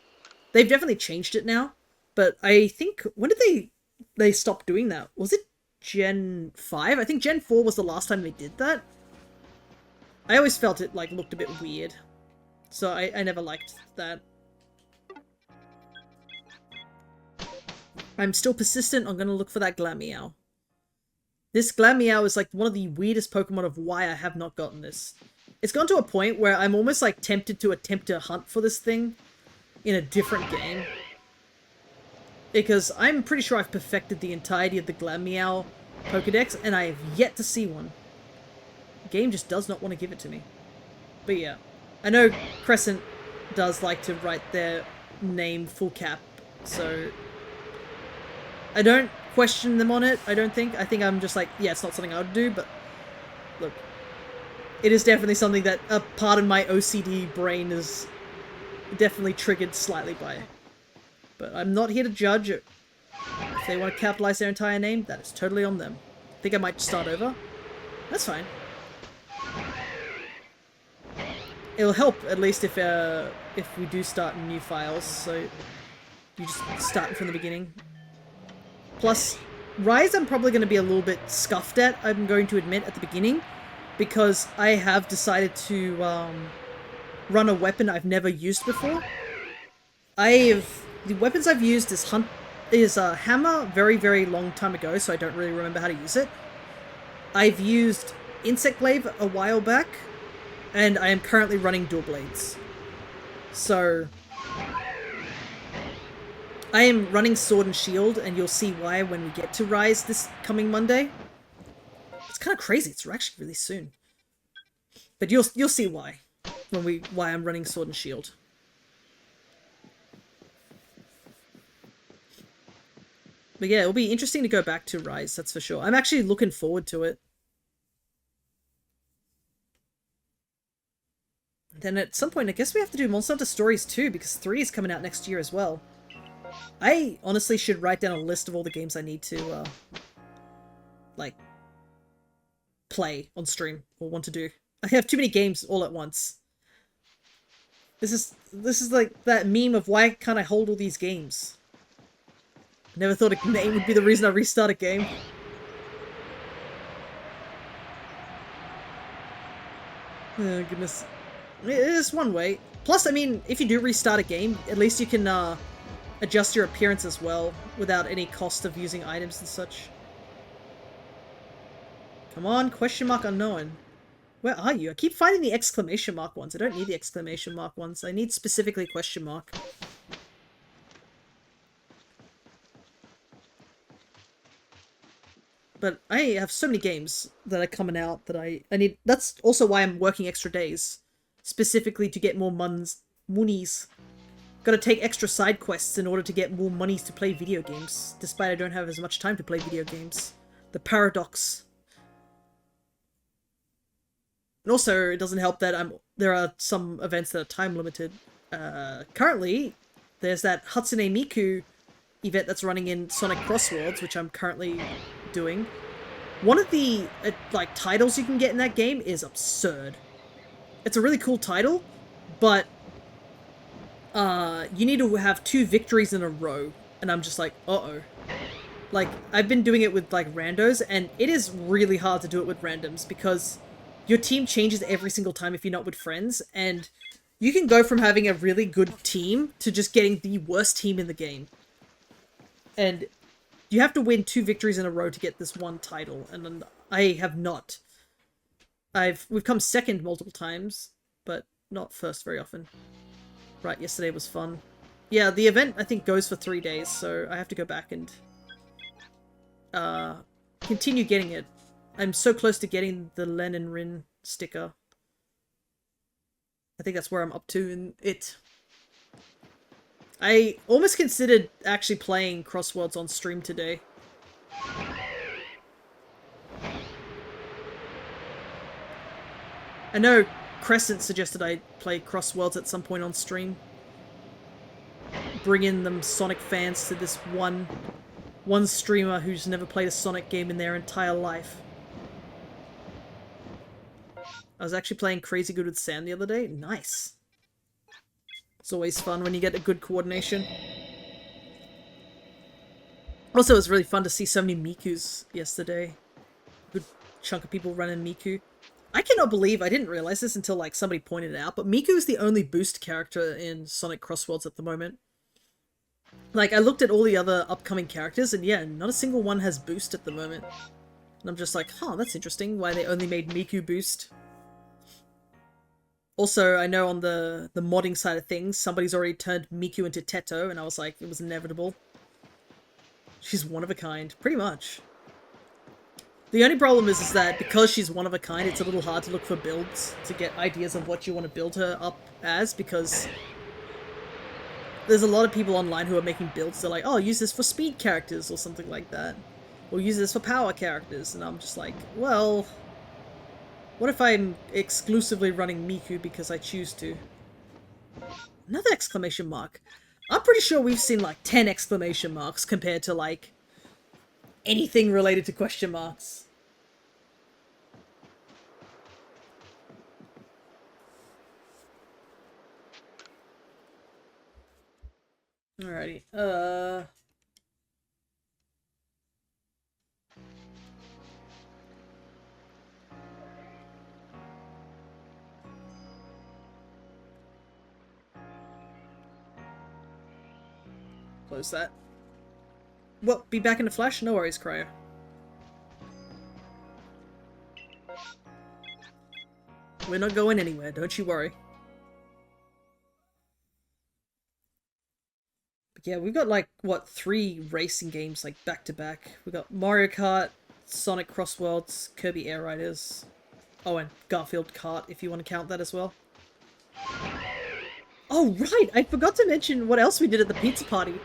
They've definitely changed it now, but I think when did they stop doing that? Was it Gen 5? I think Gen 4 was the last time they did that. I always felt it like looked a bit weird, so I never liked that. I'm still persistent. I'm gonna look for that Glameow. This Glameow is like one of the weirdest Pokemon of why I have not gotten this. It's gone to a point where I'm almost like tempted to attempt to hunt for this thing in a different game. Because I'm pretty sure I've perfected the entirety of the Glameow Pokedex and I have yet to see one. The game just does not want to give it to me. But yeah, I know Crescent does like to write their name full cap, so I don't question them on it, I don't think. I think I'm just like, yeah, it's not something I would do, but look, it is definitely something that a part of my OCD brain is definitely triggered slightly by. But I'm not here to judge it. If they want to capitalize their entire name, that is totally on them. I think I might start over. That's fine. It'll help, at least, if we do start new files, so you just start from the beginning. Plus, Rise I'm probably going to be a little bit scuffed at, I'm going to admit, at the beginning, because I have decided to run a weapon I've never used before. The weapons I've used is a hammer very, very long time ago, so I don't really remember how to use it. I've used Insect Glaive a while back, and I am currently running Dual Blades. So I am running Sword and Shield, and you'll see why when we get to Rise this coming Monday. It's kind of crazy. It's actually really soon, but you'll see why why I'm running Sword and Shield. But yeah, it'll be interesting to go back to Rise, that's for sure. I'm actually looking forward to it. Then at some point, I guess we have to do Monster Hunter Stories too, because 3 is coming out next year as well. I honestly should write down a list of all the games I need to, like, play on stream, or want to do. I have too many games all at once. This is like that meme of why can't I hold all these games? I never thought a name would be the reason I restart a game. Oh, goodness. It is one way. Plus, I mean, if you do restart a game, at least you can, adjust your appearance as well, without any cost of using items and such. Come on, question mark unknown. Where are you? I keep finding the exclamation mark ones. I don't need the exclamation mark ones. I need specifically question mark. But I have so many games that are coming out that I need. That's also why I'm working extra days. Specifically to get more monies. Gotta take extra side quests in order to get more monies to play video games. Despite I don't have as much time to play video games. The paradox. And also, it doesn't help that there are some events that are time limited. Currently, there's that Hatsune Miku event that's running in Sonic Crossworlds, which I'm currently doing. One of the like titles you can get in that game is absurd. It's a really cool title, but you need to have 2 victories in a row, and I'm just like, uh-oh. Like, I've been doing it with like randos, and it is really hard to do it with randoms because your team changes every single time if you're not with friends, and you can go from having a really good team to just getting the worst team in the game. And you have to win 2 victories in a row to get this one title, and I have not. We've come second multiple times, but not first very often. Right, yesterday was fun. Yeah, the event, I think, goes for 3 days, so I have to go back and continue getting it. I'm so close to getting the Len and Rin sticker. I think that's where I'm up to in it. I almost considered actually playing Crossworlds on stream today. I know Crescent suggested I play Crossworlds at some point on stream. Bring in them Sonic fans to this one streamer who's never played a Sonic game in their entire life. I was actually playing Crazy Good with Sam the other day. Nice. It's always fun when you get a good coordination. Also, it was really fun to see so many Mikus yesterday. Good chunk of people running Miku. I cannot believe, I didn't realize this until like somebody pointed it out, but Miku is the only boost character in Sonic Crossworlds at the moment. Like, I looked at all the other upcoming characters, and yeah, not a single one has boost at the moment. And I'm just like, huh, that's interesting, why they only made Miku boost. Also, I know on the modding side of things, somebody's already turned Miku into Teto, and I was like, it was inevitable. She's one of a kind, pretty much. The only problem is that because she's one of a kind, it's a little hard to look for builds to get ideas of what you want to build her up as, because there's a lot of people online who are making builds. They're like, oh, use this for speed characters or something like that. Or use this for power characters. And I'm just like, well, what if I'm exclusively running Miku because I choose to? Another exclamation mark. I'm pretty sure we've seen like 10 exclamation marks compared to like anything related to question marks. Alrighty, close that. Well, be back in a flash? No worries, Cryo. We're not going anywhere, don't you worry. But yeah, we've got like, what, 3 racing games like back to back. We've got Mario Kart, Sonic Crossworlds, Kirby Air Riders. Oh, and Garfield Kart, if you want to count that as well. Oh, right! I forgot to mention what else we did at the pizza party.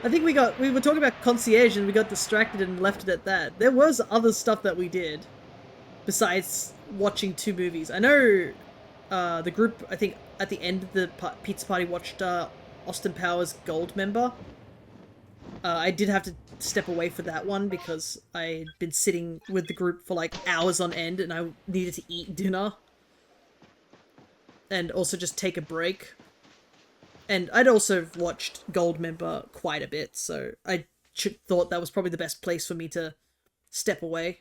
I think we were talking about Concierge and we got distracted and left it at that. There was other stuff that we did besides watching 2 movies. I know the group, I think at the end of the pizza party, watched Austin Powers Goldmember. I did have to step away for that one because I'd been sitting with the group for like hours on end and I needed to eat dinner. And also just take a break. And I'd also watched Goldmember quite a bit, so I thought that was probably the best place for me to step away.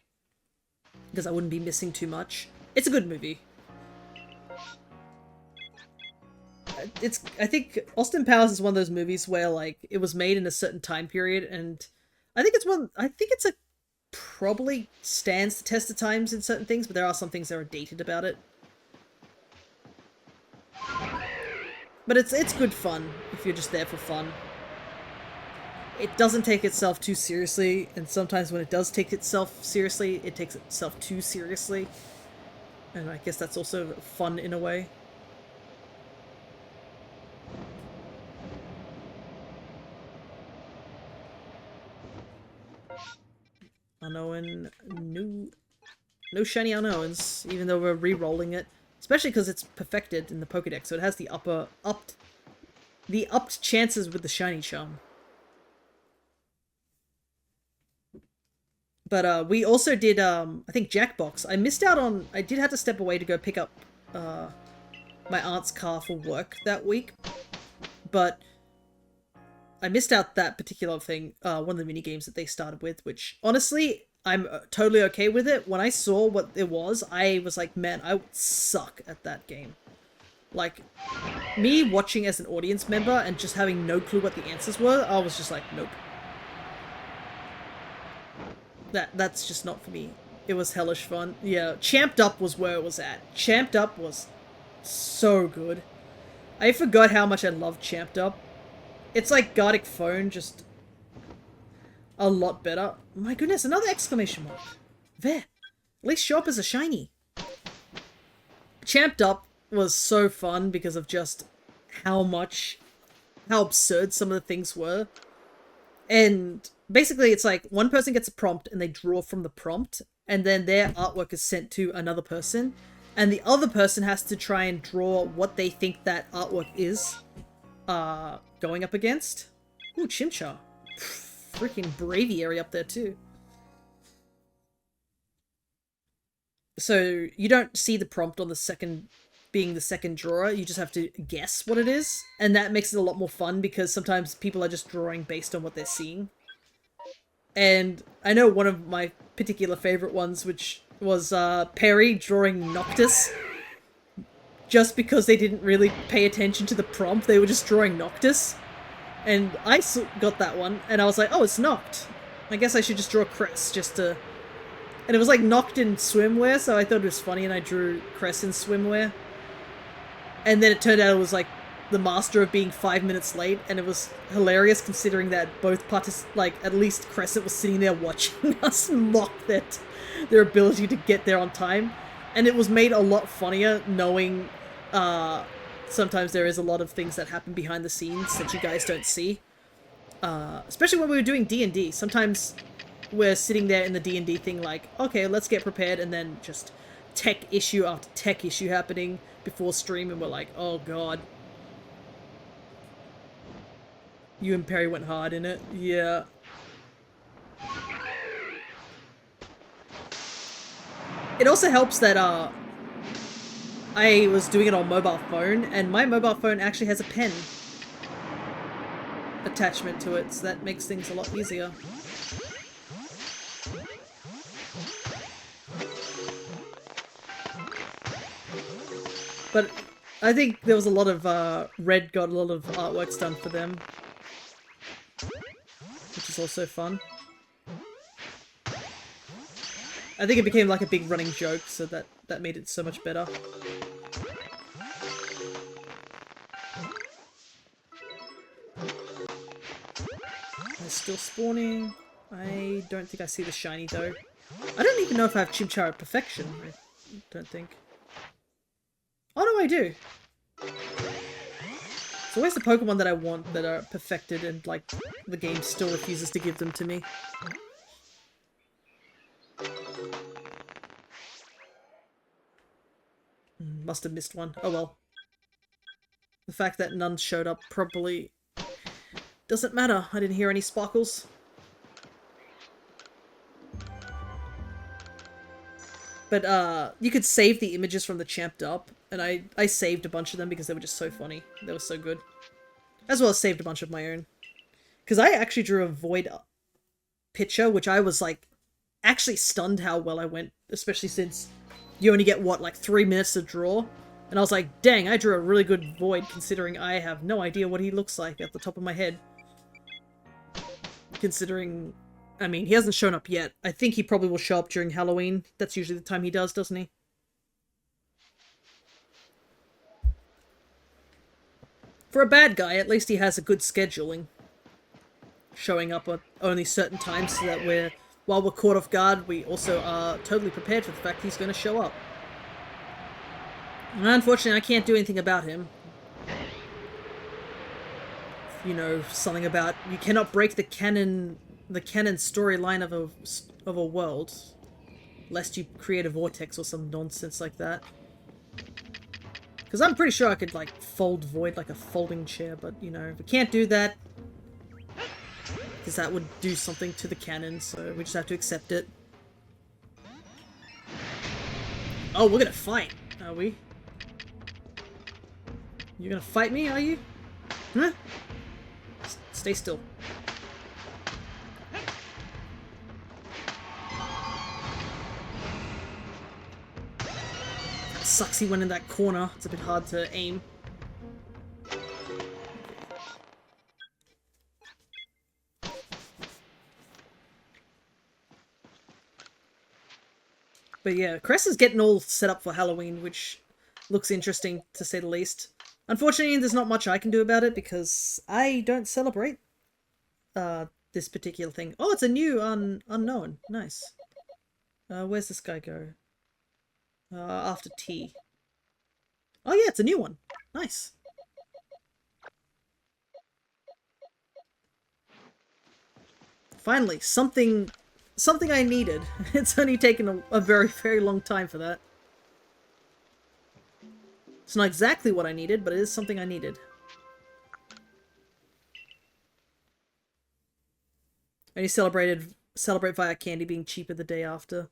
Because I wouldn't be missing too much. It's a good movie. I think Austin Powers is one of those movies where, like, it was made in a certain time period, and I think it's a probably stands the test of times in certain things, but there are some things that are dated about it. But it's good fun, if you're just there for fun. It doesn't take itself too seriously, and sometimes when it does take itself seriously, it takes itself too seriously. And I guess that's also fun in a way. Unknown, no shiny unknowns, even though we're re-rolling it. Especially because it's perfected in the Pokédex, so it has the upped chances with the shiny charm. But we also did, I think Jackbox. I missed out on, I did have to step away to go pick up my aunt's car for work that week. But I missed out that particular thing, one of the mini games that they started with, which honestly, I'm totally okay with it. When I saw what it was, I was like, man, I would suck at that game. Like, me watching as an audience member and just having no clue what the answers were, I was just like, nope. That's just not for me. It was hellish fun. Yeah, Champed Up was where it was at. Champed Up was so good. I forgot how much I loved Champed Up. It's like Gartic Phone, just a lot better. My goodness, another exclamation mark. There. At least show up as a shiny. Champed Up was so fun because of just how absurd some of the things were. And basically it's like one person gets a prompt and they draw from the prompt, and then their artwork is sent to another person, and the other person has to try and draw what they think that artwork is going up against. Ooh, Chimchar. Freaking Braviary up there too. So you don't see the prompt on the second, being the second drawer, you just have to guess what it is, and that makes it a lot more fun because sometimes people are just drawing based on what they're seeing. And I know one of my particular favorite ones, which was Perry drawing Noctis, just because they didn't really pay attention to the prompt, they were just drawing Noctis. And I got that one, and I was like, oh, it's Noct. I guess I should just draw Cress, just to... And it was like Noct in swimwear, so I thought it was funny, and I drew Cress in swimwear. And then it turned out it was like the master of being 5 minutes late, and it was hilarious considering that both parties, like at least Crescent was sitting there watching us mock their ability to get there on time. And it was made a lot funnier knowing sometimes there is a lot of things that happen behind the scenes that you guys don't see. Especially when we were doing D&D. Sometimes we're sitting there in the D&D thing like, okay, let's get prepared, and then just tech issue after tech issue happening before stream, and we're like, oh god. You and Perry went hard in it. Yeah. It also helps that I was doing it on mobile phone, and my mobile phone actually has a pen attachment to it, so that makes things a lot easier. But I think there was a lot of, Red got a lot of artworks done for them, which is also fun. I think it became like a big running joke, so that made it so much better. They're still spawning. I don't think I see the shiny though. I don't even know if I have Chimchar at perfection. I don't think. Oh no, I do! So where's the Pokemon that I want that are perfected and like the game still refuses to give them to me? Must have missed one. Oh well. The fact that none showed up probably doesn't matter. I didn't hear any sparkles. But you could save the images from the Champed Up, and I saved a bunch of them because they were just so funny. They were so good. As well as saved a bunch of my own. Because I actually drew a Void picture, which I was like actually stunned how well I went, especially since you only get, what, like 3 minutes to draw? And I was like, dang, I drew a really good Void considering I have no idea what he looks like at the top of my head. Considering, I mean, he hasn't shown up yet. I think he probably will show up during Halloween. That's usually the time he does, doesn't he? For a bad guy, at least he has a good scheduling. Showing up at only certain times so that we're, while we're caught off guard, we also are totally prepared for the fact he's going to show up. And unfortunately, I can't do anything about him. You know, something about you cannot break the canon storyline of a world, lest you create a vortex or some nonsense like that. Because I'm pretty sure I could like fold Void like a folding chair, but you know, we can't do that because that would do something to the canon, so we just have to accept it. Oh, we're gonna fight, are we? You're gonna fight me, are you? Huh? Stay still. Sucks he went in that corner. It's a bit hard to aim. But yeah, Cress is getting all set up for Halloween, which looks interesting to say the least. Unfortunately, there's not much I can do about it because I don't celebrate this particular thing. Oh, it's a new unknown. Nice. Where's this guy go? After tea. Oh yeah, it's a new one. Nice. Finally, something I needed. It's only taken a very, very long time for that. It's not exactly what I needed, but it is something I needed. And he celebrate via candy being cheaper the day after.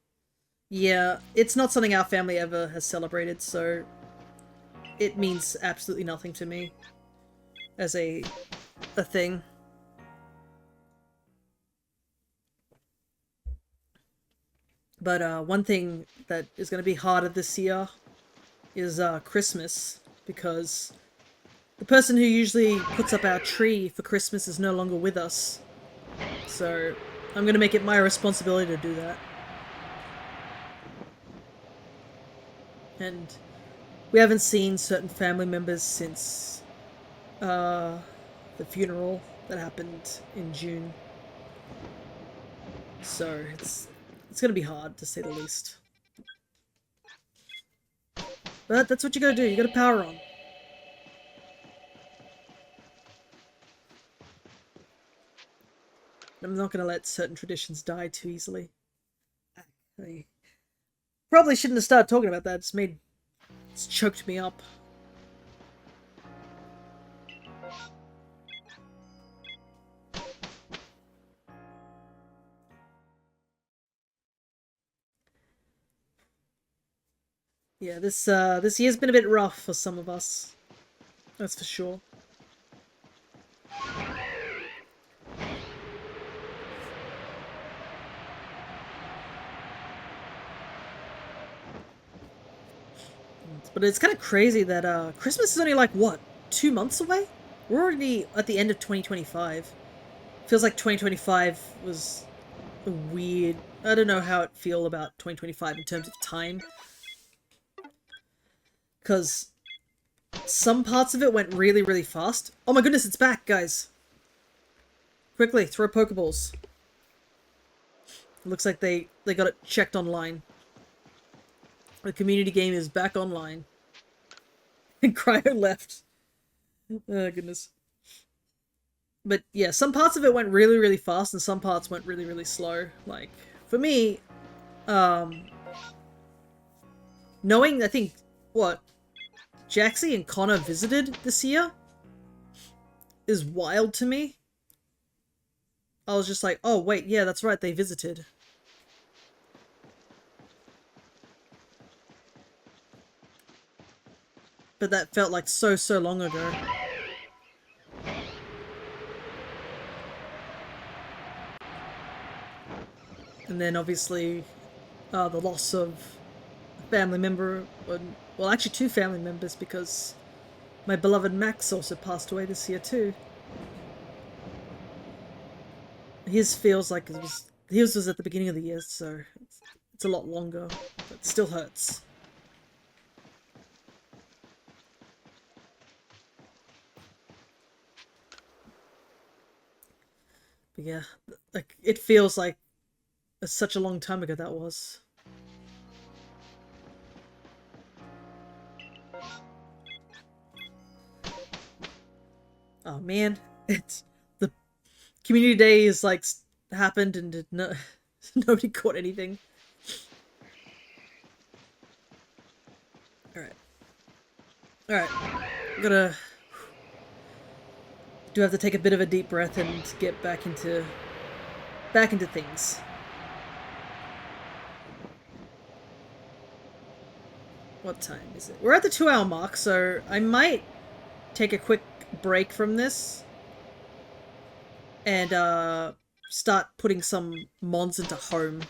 Yeah, it's not something our family ever has celebrated, so it means absolutely nothing to me as a thing. But one thing that is going to be harder this year is Christmas, because the person who usually puts up our tree for Christmas is no longer with us. So I'm going to make it my responsibility to do that. And we haven't seen certain family members since the funeral that happened in June. So it's gonna be hard, to say the least. But that's what you gotta do, you gotta power on. I'm not gonna let certain traditions die too easily. I probably shouldn't have started talking about that, it's choked me up. Yeah, this year's been a bit rough for some of us. That's for sure. But it's kind of crazy that Christmas is only like, what, 2 months away? We're already at the end of 2025. Feels like 2025 was a weird... I don't know how it feel about 2025 in terms of time. Because some parts of it went really, really fast. Oh my goodness, it's back, guys. Quickly, throw Pokeballs. It looks like they got it checked online. The community game is back online. And Cryo left. Oh goodness. But yeah, some parts of it went really, really fast and some parts went really, really slow. Like, for me, knowing, I think, what, Jaxie and Connor visited this year is wild to me. I was just like, oh wait, yeah, that's right, they visited. But that felt like so long ago. And then obviously, the loss of a family member, well actually two family members, because my beloved Max also passed away this year too. His feels like his was at the beginning of the year, so it's a lot longer, but it still hurts. But yeah, like, it feels like such a long time ago that was. Oh man, it's the community day is like happened and nobody caught anything. All right, all right, gotta do have to take a bit of a deep breath and get back into things. What time is it? We're at the 2 hour mark, so I might take a quick break from this and start putting some mons into home,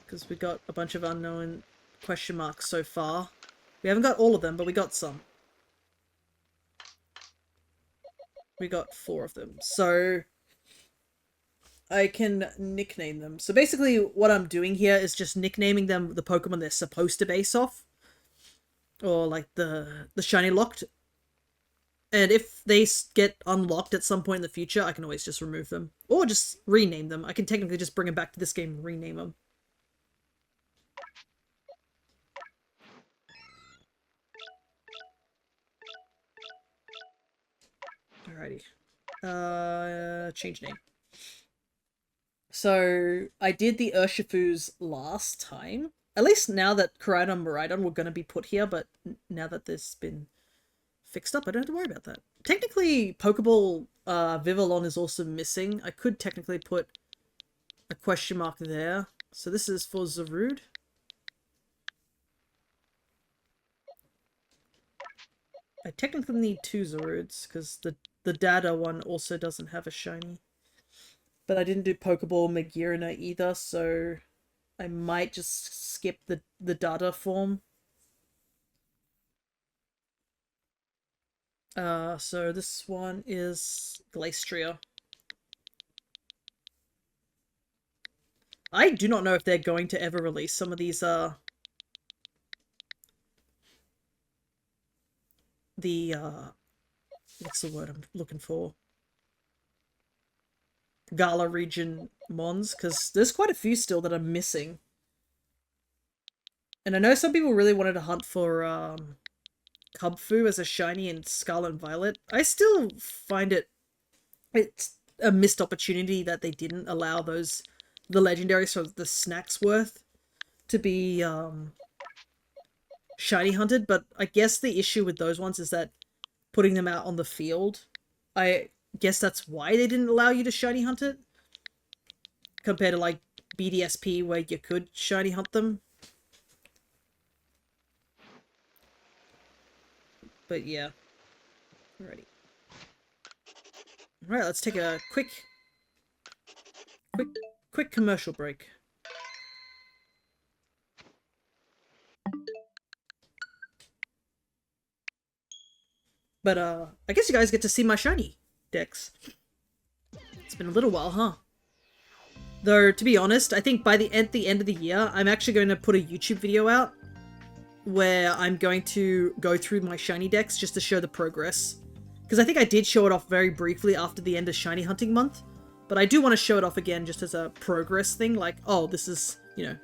because we got a bunch of unknown question marks so far. We haven't got all of them, but we got some. We got 4 of them, so I can nickname them. So basically what I'm doing here is just nicknaming them the Pokemon they're supposed to base off. or like the shiny locked. And if they get unlocked at some point in the future, I can always just remove them. Or just rename them. I can technically just bring them back to this game and rename them. Alrighty. Change name. So, I did the Urshifus last time. At least now that Koraidon and Miraidon were going to be put here, but now that this has been fixed up, I don't have to worry about that. Technically, Pokeball Vivillon is also missing. I could technically put a question mark there. So this is for Zarude. I technically need 2 Zarudes, because the Dada one also doesn't have a shiny. But I didn't do Pokeball Magirina either, so I might just skip the Dada form. So this one is Glastrier. I do not know if they're going to ever release some of these, what's the word I'm looking for? Gala region mons, because there's quite a few still that are missing. And I know some people really wanted to hunt for, Cubfu as a shiny in Scarlet and Violet. I still find it's a missed opportunity that they didn't allow the legendaries from the Snacksworth to be shiny hunted, but I guess the issue with those ones is that putting them out on the field, I guess that's why they didn't allow you to shiny hunt it, compared to like BDSP where you could shiny hunt them. But yeah. Alrighty. Alright, let's take a quick commercial break. But I guess you guys get to see my shiny decks. It's been a little while, huh? Though, to be honest, I think by the end of the year, I'm actually going to put a YouTube video out where I'm going to go through my shiny decks just to show the progress. Because I think I did show it off very briefly after the end of shiny hunting month, but I do want to show it off again just as a progress thing, like, oh, this is, you know,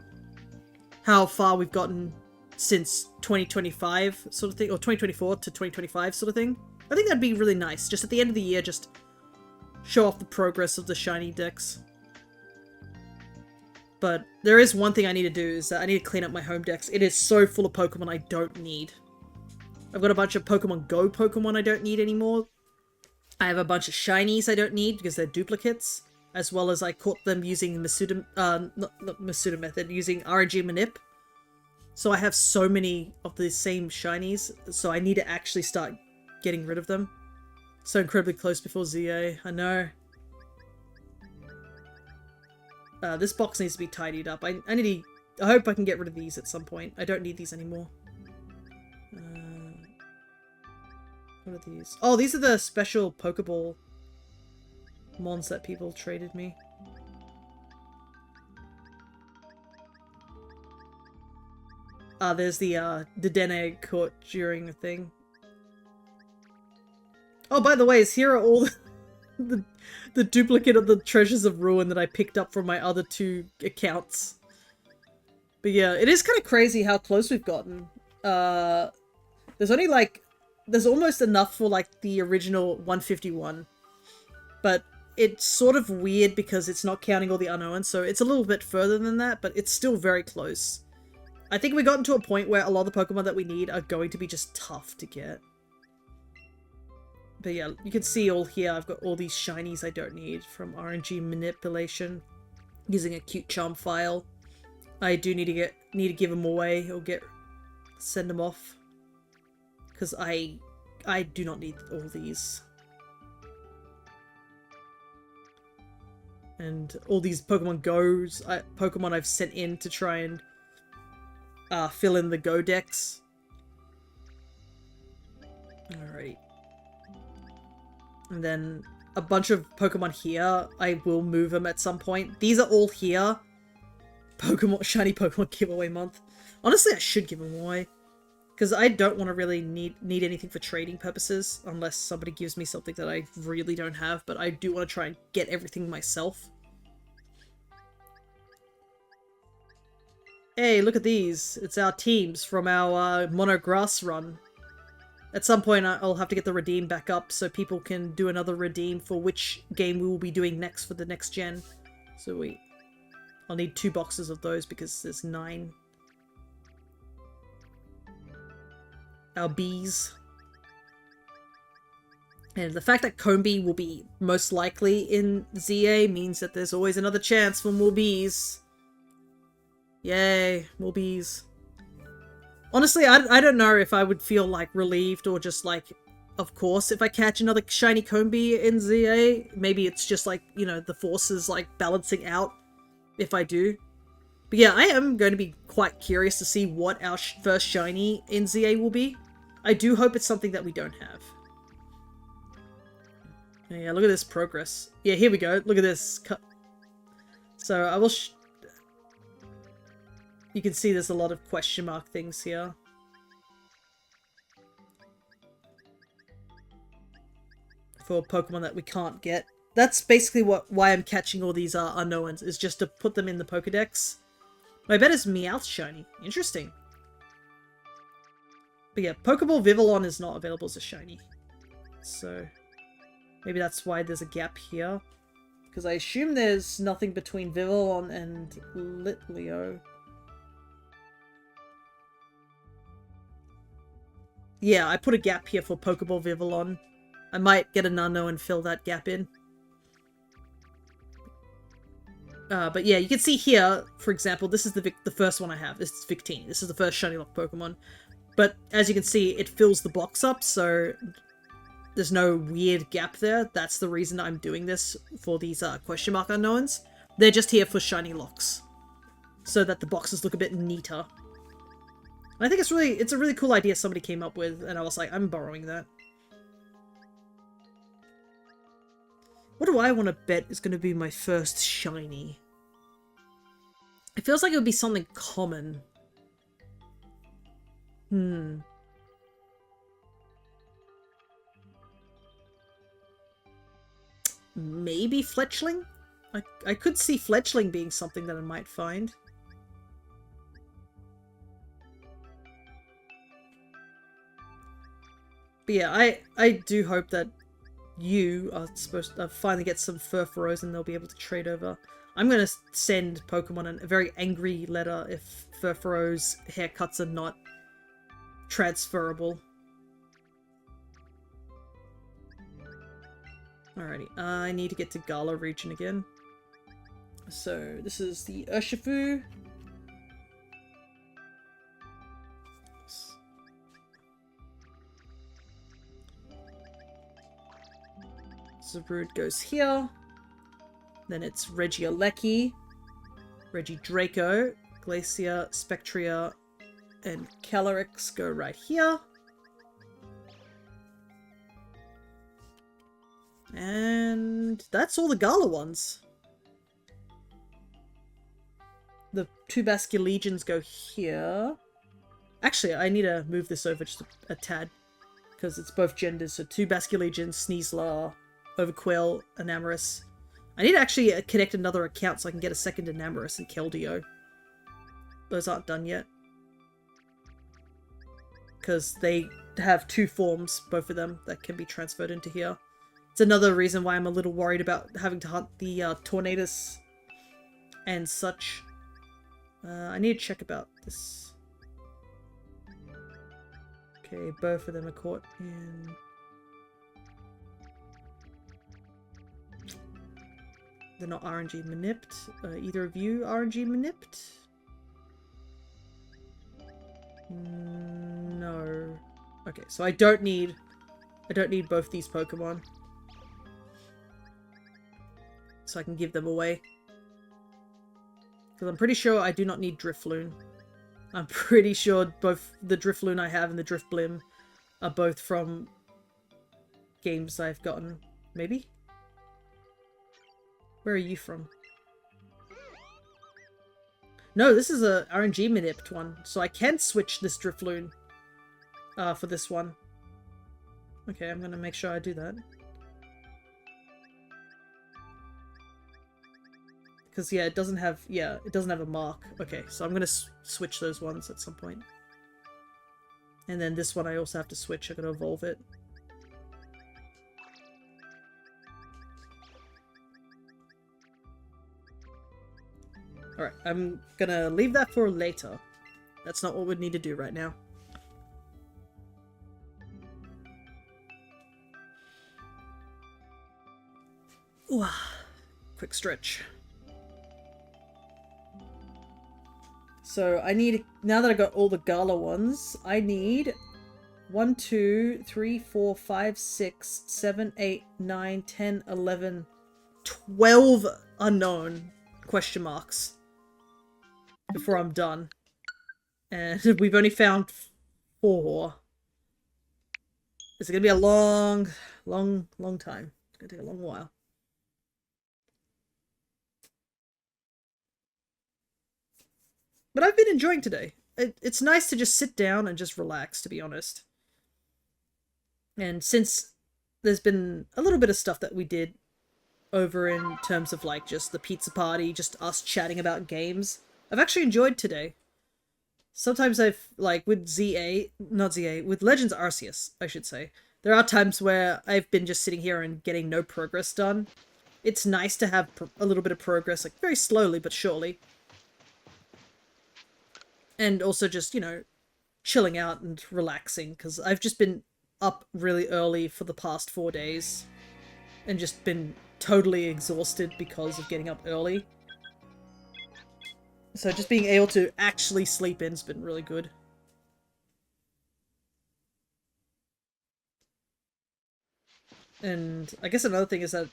how far we've gotten since 2025 sort of thing, or 2024 to 2025 sort of thing. I think that'd be really nice, just at the end of the year, just show off the progress of the shiny decks. But there is one thing I need to do, is that I need to clean up my home decks. It is so full of Pokemon I don't need. I've got a bunch of Pokemon Go Pokemon I don't need anymore. I have a bunch of shinies I don't need because they're duplicates. As well as I caught them using Masuda, not Masuda method, using RNG Manip. So I have so many of the same shinies, so I need to actually start getting rid of them. So incredibly close before ZA, I know. This box needs to be tidied up. I hope I can get rid of these at some point. I don't need these anymore. What are these? Oh, these are the special Pokeball mons that people traded me. There's the Dedenne caught during a thing. Oh, by the way, here are all the duplicate of the Treasures of Ruin that I picked up from my other 2 accounts. But yeah, it is kind of crazy how close we've gotten. There's only like, there's almost enough for like the original 151. But it's sort of weird because it's not counting all the unknowns, so it's a little bit further than that, but it's still very close. I think we gotten to a point where a lot of the Pokemon that we need are going to be just tough to get. But yeah, you can see all here, I've got all these shinies I don't need from RNG manipulation, using a cute charm file. I do need to give them away or send them off, because I do not need all these. And all these Pokemon Go's, Pokemon I've sent in to try and fill in the Go decks. Alrighty. And then a bunch of Pokemon here, I will move them at some point. These are all here. Shiny Pokemon giveaway month. Honestly, I should give them away. Because I don't want to really need anything for trading purposes, unless somebody gives me something that I really don't have, but I do want to try and get everything myself. Hey, look at these. It's our teams from our Mono Grass run. At some point I'll have to get the redeem back up so people can do another redeem for which game we will be doing next for the next gen. So I'll need 2 boxes of those because there's 9. Our bees. And the fact that Combi will be most likely in ZA means that there's always another chance for more bees. Yay, more bees. Honestly, I don't know if I would feel like relieved or just like, of course, if I catch another shiny Combi in ZA. Maybe it's just like, you know, the forces like balancing out if I do. But yeah, I am going to be quite curious to see what our first shiny in ZA will be. I do hope it's something that we don't have. Yeah, look at this progress. Yeah, here we go. Look at this. So I will... You can see there's a lot of question mark things here. For Pokemon that we can't get. That's basically why I'm catching all these unknowns, is just to put them in the Pokedex. I bet it's Meowth shiny. Interesting. But yeah, Pokeball Vivillon is not available as a shiny. So maybe that's why there's a gap here. Because I assume there's nothing between Vivillon and Litleo. Yeah, I put a gap here for Pokeball Vivillon. I might get an unknown and fill that gap in. But yeah, you can see here, for example, this is the first one I have. This is Victini. This is the first Shiny Lock Pokemon. But as you can see, it fills the box up, so there's no weird gap there. That's the reason I'm doing this for these question mark unknowns. They're just here for Shiny Locks, so that the boxes look a bit neater. And I think it's a really cool idea somebody came up with, and I was like, I'm borrowing that. What do I want to bet is going to be my first shiny? It feels like it would be something common. Maybe Fletchling? I could see Fletchling being something that I might find. But yeah, I do hope that you are supposed to finally get some Furfurrows and they'll be able to trade over. I'm going to send Pokemon a very angry letter if Furfurrow's haircuts are not transferable. Alrighty, I need to get to Gala region again. So this is the Urshifu. Zarude goes here. Then it's Regieleki, Regidraco, Glacia, Spectria, and Calyrex go right here. And that's all the Gala ones. The 2 Basculegions go here. Actually, I need to move this over just a tad, because it's both genders. So 2 Basculegions, Sneasler, Overquill, Enamorus. I need to actually connect another account so I can get a second Enamorus and Keldeo. Those aren't done yet. Because they have 2 forms, both of them, that can be transferred into here. It's another reason why I'm a little worried about having to hunt the Tornadus and such. I need to check about this. Okay, both of them are caught in... They're not RNG manipped. Either of you RNG manipped? No. Okay, so I don't need both these Pokemon. So I can give them away. Because I'm pretty sure I do not need Drifloon. I'm pretty sure both the Drifloon I have and the Drifblim are both from games I've gotten. Maybe? Where are you from? No, this is a RNG manipped one, so I can switch this Drifloon for this one. Okay, I'm gonna make sure I do that. Because, yeah, it doesn't have a mark. Okay, so I'm gonna switch those ones at some point. And then this one I also have to switch. I gotta evolve it. Alright, I'm gonna leave that for later. That's not what we need to do right now. Ooh, quick stretch. So I need, now that I got all the Gala ones, I need 1, 2, 3, 4, 5, 6, 7, 8, 9, 10, 11, 12 unknown question marks before I'm done. And we've only found 4. This is gonna be a long time. It's gonna take a long while. But I've been enjoying today. It's nice to just sit down and just relax, to be honest. And since there's been a little bit of stuff that we did over in terms of like just the pizza party, just us chatting about games, I've actually enjoyed today. Sometimes I've, like, with with Legends Arceus, I should say, there are times where I've been just sitting here and getting no progress done. It's nice to have a little bit of progress, like, very slowly but surely. And also just, you know, chilling out and relaxing, because I've just been up really early for the past 4 days and just been totally exhausted because of getting up early. So just being able to actually sleep in's been really good. And I guess another thing is that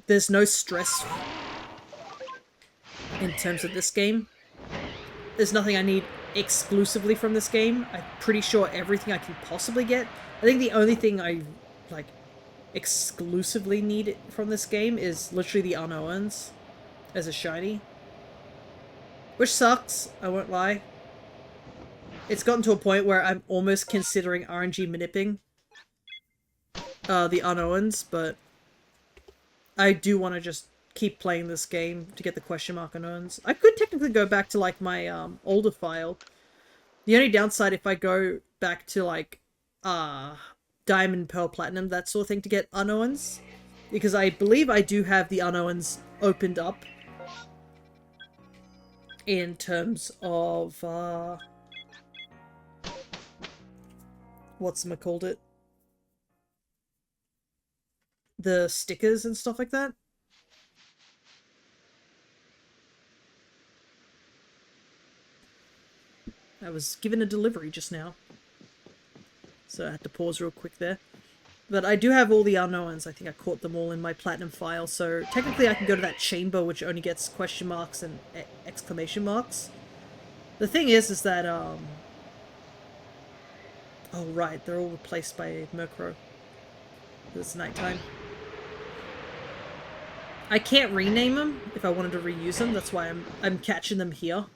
there's no stress in terms of this game. There's nothing I need exclusively from this game. I'm pretty sure everything I can possibly get. I think the only thing I, like, exclusively need from this game is literally the unknowns as a shiny. Which sucks, I won't lie. It's gotten to a point where I'm almost considering RNG manipping the unknowns, but I do want to just keep playing this game to get the question mark unknowns. I could technically go back to, like, my older file. The only downside if I go back to, like, Diamond, Pearl, Platinum, that sort of thing to get unknowns, because I believe I do have the unknowns opened up in terms of, whatchamacallit? The stickers and stuff like that. I was given a delivery just now, so I had to pause real quick there. But I do have all the unknowns. I think I caught them all in my platinum file, so technically I can go to that chamber which only gets question marks and exclamation marks. The thing is that, oh right, they're all replaced by Murkrow. It's nighttime. I can't rename them if I wanted to reuse them, that's why I'm catching them here.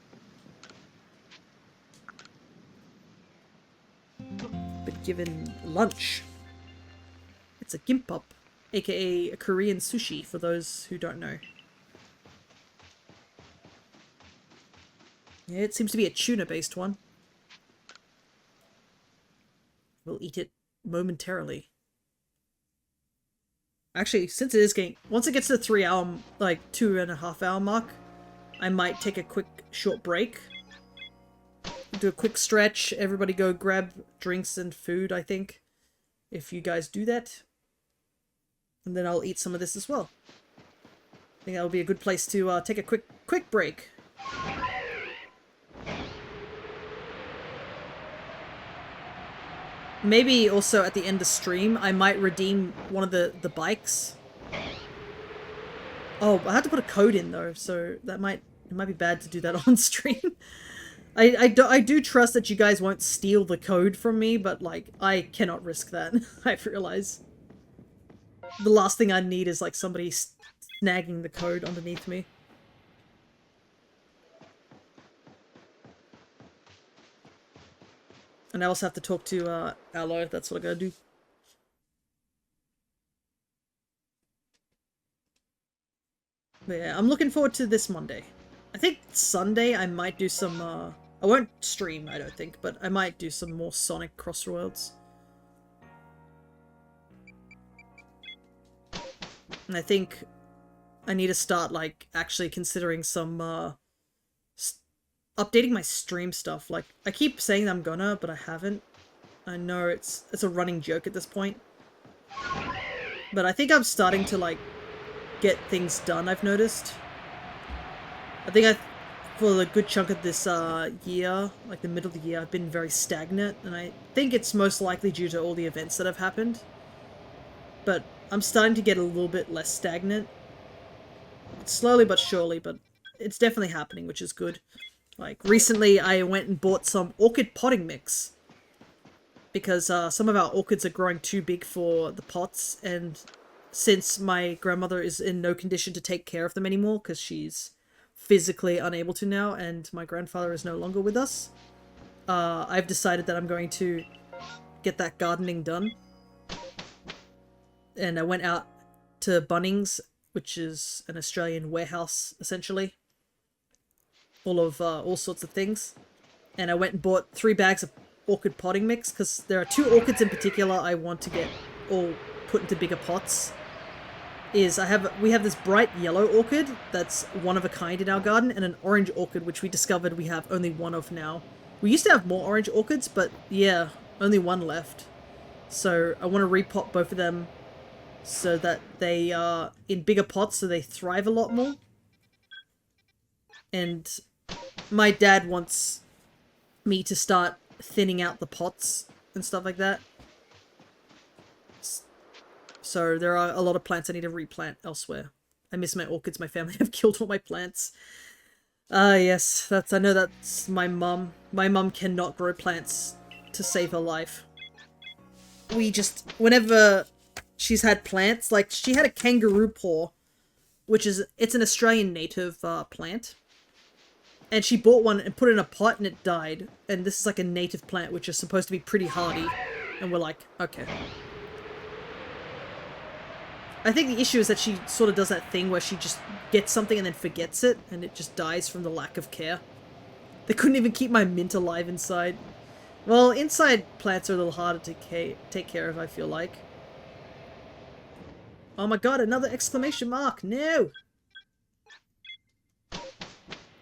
But given lunch. It's a gimbap, aka a Korean sushi, for those who don't know. Yeah, it seems to be a tuna-based one. We'll eat it momentarily. Actually, since it is getting... once it gets to the 3 hour, like 2.5 hour mark, I might take a quick short break. Do a quick stretch, everybody go grab drinks and food, I think. If you guys do that. And then I'll eat some of this as well. I think that would be a good place to take a quick break. Maybe also at the end of stream, I might redeem one of the bikes. Oh, I had to put a code in though, so that it might be bad to do that on stream. I do trust that you guys won't steal the code from me, but like, I cannot risk that, I realize. The last thing I need is like somebody snagging the code underneath me. And I also have to talk to Aloe, that's what I gotta do. But yeah, I'm looking forward to this Monday. I think Sunday I might do some, I won't stream, I don't think, but I might do some more Sonic Crossroads. And I think I need to start, like, actually considering some, updating my stream stuff. Like, I keep saying I'm gonna, but I haven't. I know it's a running joke at this point. But I think I'm starting to, like, get things done, I've noticed. I think for a good chunk of this year, like the middle of the year, I've been very stagnant, and I think it's most likely due to all the events that have happened. But I'm starting to get a little bit less stagnant. Slowly but surely, but it's definitely happening, which is good. Like, recently I went and bought some orchid potting mix. Because some of our orchids are growing too big for the pots, and since my grandmother is in no condition to take care of them anymore, because she's physically unable to now, and my grandfather is no longer with us, I've decided that I'm going to get that gardening done. And I went out to Bunnings, which is an Australian warehouse, essentially. Full of all sorts of things. And I went and bought 3 bags of orchid potting mix, because there are 2 orchids in particular I want to get all put into bigger pots. We have this bright yellow orchid that's one of a kind in our garden, and an orange orchid which we discovered we have only 1 of now. We used to have more orange orchids, but yeah, only 1 left. So I want to repot both of them so that they are in bigger pots so they thrive a lot more. And my dad wants me to start thinning out the pots and stuff like that. So there are a lot of plants I need to replant elsewhere. I miss my orchids. My family have killed all my plants. Yes, I know that's my mum. My mum cannot grow plants to save her life. Whenever she's had plants, like, she had a kangaroo paw, it's an Australian native plant. And she bought one and put it in a pot and it died. And this is like a native plant which is supposed to be pretty hardy. And we're like, okay. I think the issue is that she sort of does that thing where she just gets something and then forgets it. And it just dies from the lack of care. They couldn't even keep my mint alive inside. Well, inside plants are a little harder to take care of, I feel like. Oh my god, another exclamation mark! No!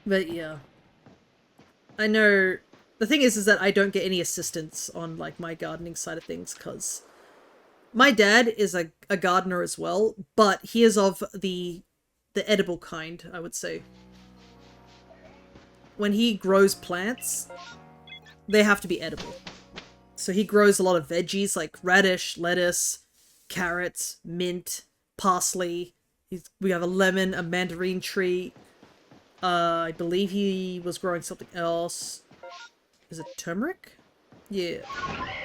But yeah. I know... The thing is that I don't get any assistance on, like, my gardening side of things, because my dad is a gardener as well, but he is of the edible kind, I would say. When he grows plants, they have to be edible. So he grows a lot of veggies, like radish, lettuce, carrots, mint, parsley. We have a lemon, a mandarin tree. I believe he was growing something else. Is it turmeric? Yeah.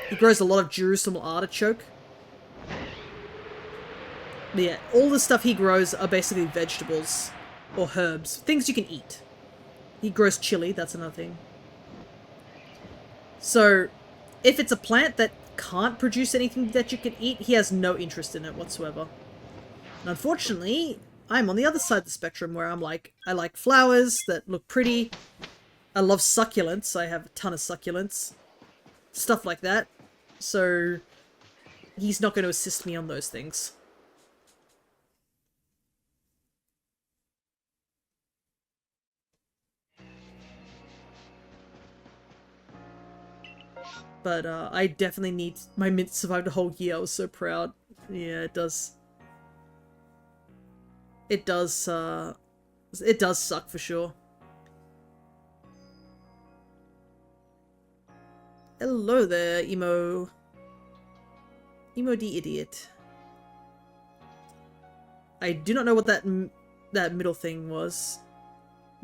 He grows a lot of Jerusalem artichoke. But yeah, all the stuff he grows are basically vegetables or herbs. Things you can eat. He grows chili, that's another thing. So, if it's a plant that can't produce anything that you can eat, he has no interest in it whatsoever. And unfortunately, I'm on the other side of the spectrum where I'm like, I like flowers that look pretty. I love succulents. I have a ton of succulents. Stuff like that. So, he's not going to assist me on those things. But I definitely need... My mint survived a whole year. I was so proud. Yeah, it does. It does suck for sure. Hello there, Emo. Emo the idiot. I do not know what that middle thing was,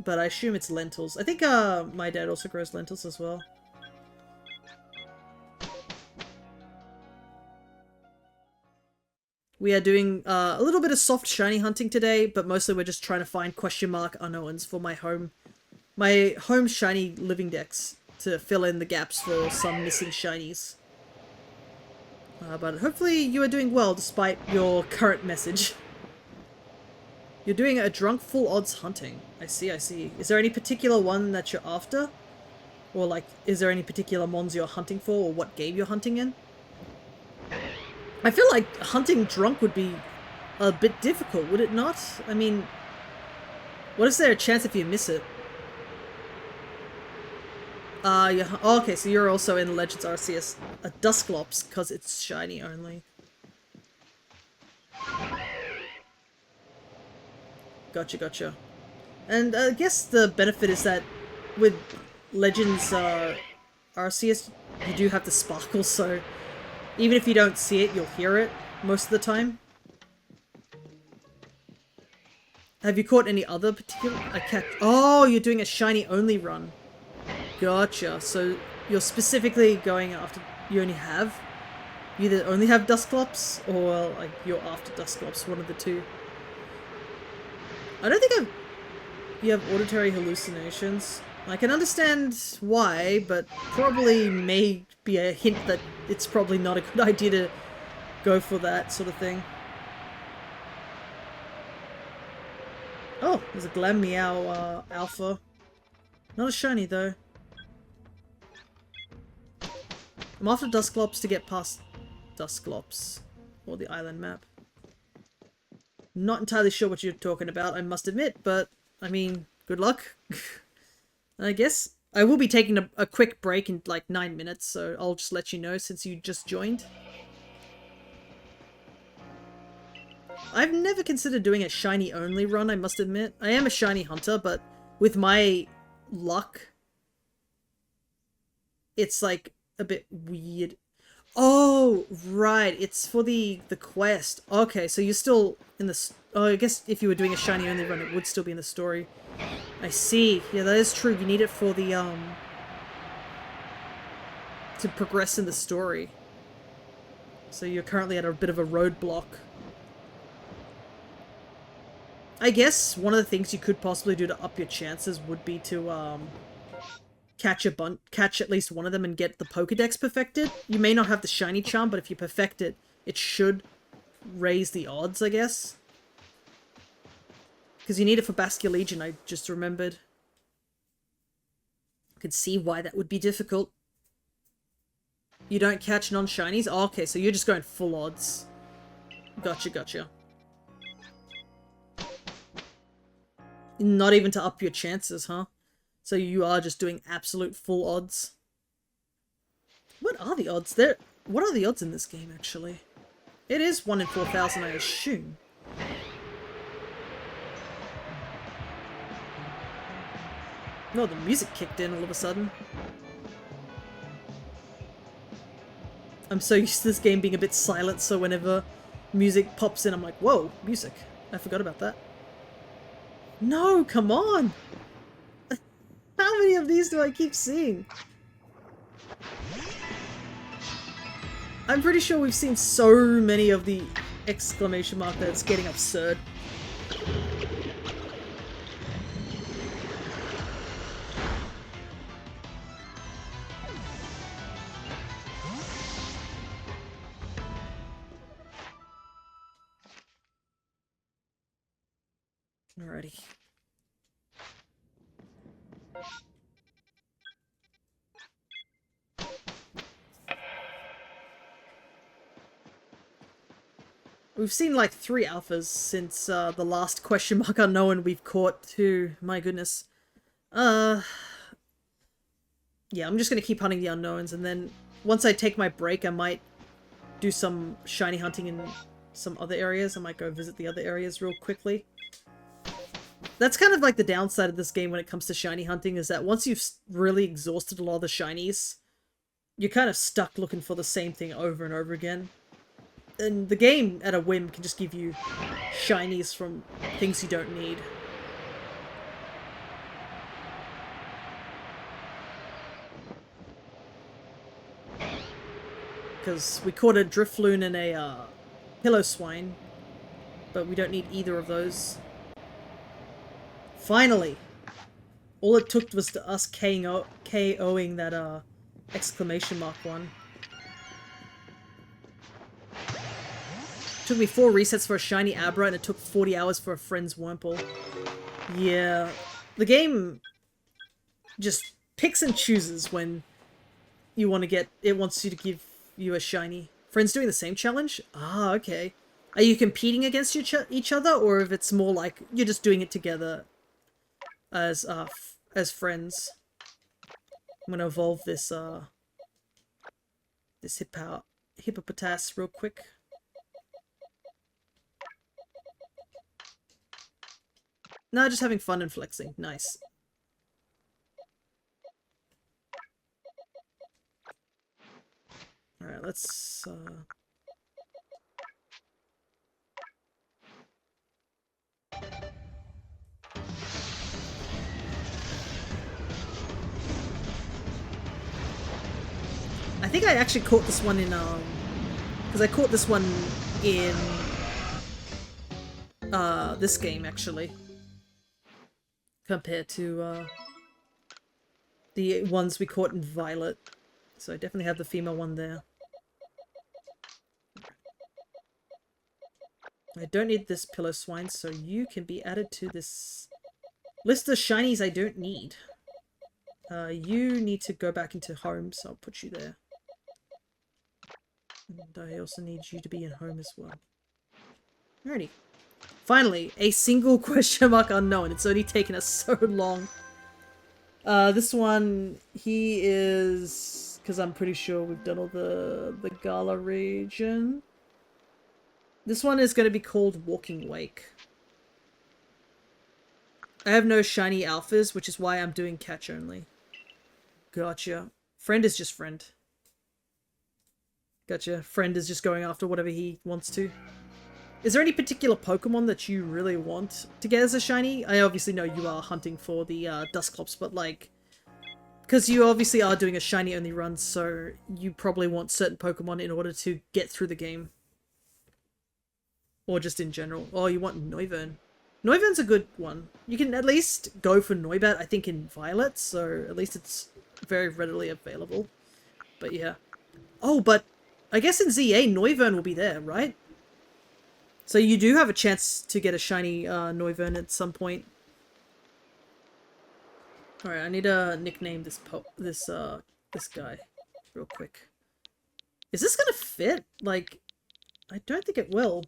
but I assume it's lentils. I think my dad also grows lentils as well. We are doing a little bit of soft shiny hunting today, but mostly we're just trying to find question mark unknowns for my home shiny living decks. to fill in the gaps for some missing shinies. But hopefully you are doing well despite your current message. You're doing a drunk full odds hunting. I see, I see. Is there any particular one that you're after? Or like, is there any particular mons you're hunting for, or what game you're hunting in? I feel like hunting drunk would be a bit difficult, would it not? I mean, what is there a chance if you miss it? Yeah. Oh, okay, so you're also in Legends Arceus. A Dusclops, because it's shiny only. Gotcha, gotcha. And I guess the benefit is that with Legends Arceus, you do have the sparkle, so even if you don't see it, you'll hear it most of the time. Have you caught any other particular... Oh, you're doing a shiny only run. Gotcha. So you're specifically going after... You only have... You either only have Dusclops, or like you're after Dusclops, one of the two. I don't think you have auditory hallucinations. I can understand why, but probably may be a hint that it's probably not a good idea to go for that sort of thing. Oh, there's a Glam-Meow Alpha. Not a shiny though. I'm after Dusclops to get past Dusclops, or the island map. Not entirely sure what you're talking about, I must admit, but, I mean, good luck. I guess. I will be taking a quick break in like 9 minutes, so I'll just let you know since you just joined. I've never considered doing a shiny only run, I must admit. I am a shiny hunter, but with my luck, it's like a bit weird. Oh, right, it's for the quest. Okay, so you're still in the... Oh, I guess if you were doing a shiny only run, it would still be in the story. I see. Yeah, that is true. You need it for the, to progress in the story. So you're currently at a bit of a roadblock. I guess one of the things you could possibly do to up your chances would be to, catch at least one of them and get the Pokedex perfected. You may not have the shiny charm, but if you perfect it, it should raise the odds, I guess. Because you need it for Bascullegion, Legion, I just remembered. I could see why that would be difficult. You don't catch non-shinies? Oh, okay, so you're just going full odds. Gotcha, gotcha. Not even to up your chances, huh? So you are just doing absolute full odds. What are the odds there? What are the odds in this game, actually? It is 1 in 4,000, I assume. No, the music kicked in all of a sudden. I'm so used to this game being a bit silent, so whenever music pops in, I'm like, whoa, music. I forgot about that. No, come on! How many of these do I keep seeing? I'm pretty sure we've seen so many of the exclamation mark that it's getting absurd. Alrighty. We've seen like 3 alphas since the last question mark unknown we've caught too. My goodness. Yeah, I'm just gonna keep hunting the unknowns, and then once I take my break, I might do some shiny hunting in some other areas. I might go visit the other areas real quickly. That's kind of like the downside of this game when it comes to shiny hunting, is that once you've really exhausted a lot of the shinies, you're kind of stuck looking for the same thing over and over again. And the game, at a whim, can just give you shinies from things you don't need. Because we caught a Drifloon and a Pillow-Swine, but we don't need either of those. Finally! All it took was to us KOing that exclamation mark one. Took me 4 resets for a shiny Abra, and it took 40 hours for a friend's Wurmple. Yeah, the game just picks and chooses when you want to get. It wants you to give you a shiny. Friends doing the same challenge? Ah, okay. Are you competing against each other, or if it's more like you're just doing it together as friends? I'm gonna evolve this this hippopotas real quick. No, just having fun and flexing. Nice. Alright, let's I think I actually caught this one in because I caught this one in this game actually, compared to the ones we caught in Violet. So I definitely have the female one there. I don't need this Pillow Swine, so you can be added to this list of shinies I don't need. You need to go back into home, so I'll put you there. And I also need you to be in home as well. Alrighty. Finally, a single question mark unknown. It's only taken us so long. This one, he is... because I'm pretty sure we've done all the Gala region. This one is going to be called Walking Wake. I have no shiny alphas, which is why I'm doing catch only. Gotcha. Friend is just friend. Gotcha. Friend is just going after whatever he wants to. Is there any particular Pokemon that you really want to get as a shiny? I obviously know you are hunting for the Dusclops, but like... because you obviously are doing a shiny only run, so you probably want certain Pokemon in order to get through the game. Or just in general. Oh, you want Noivern. Noivern's a good one. You can at least go for Noibat, I think, in Violet, so at least it's very readily available. But yeah. Oh, but I guess in ZA, Noivern will be there, right? So you do have a chance to get a shiny Noivern at some point. Alright, I need to nickname this this guy real quick. Is this gonna fit? Like, I don't think it will.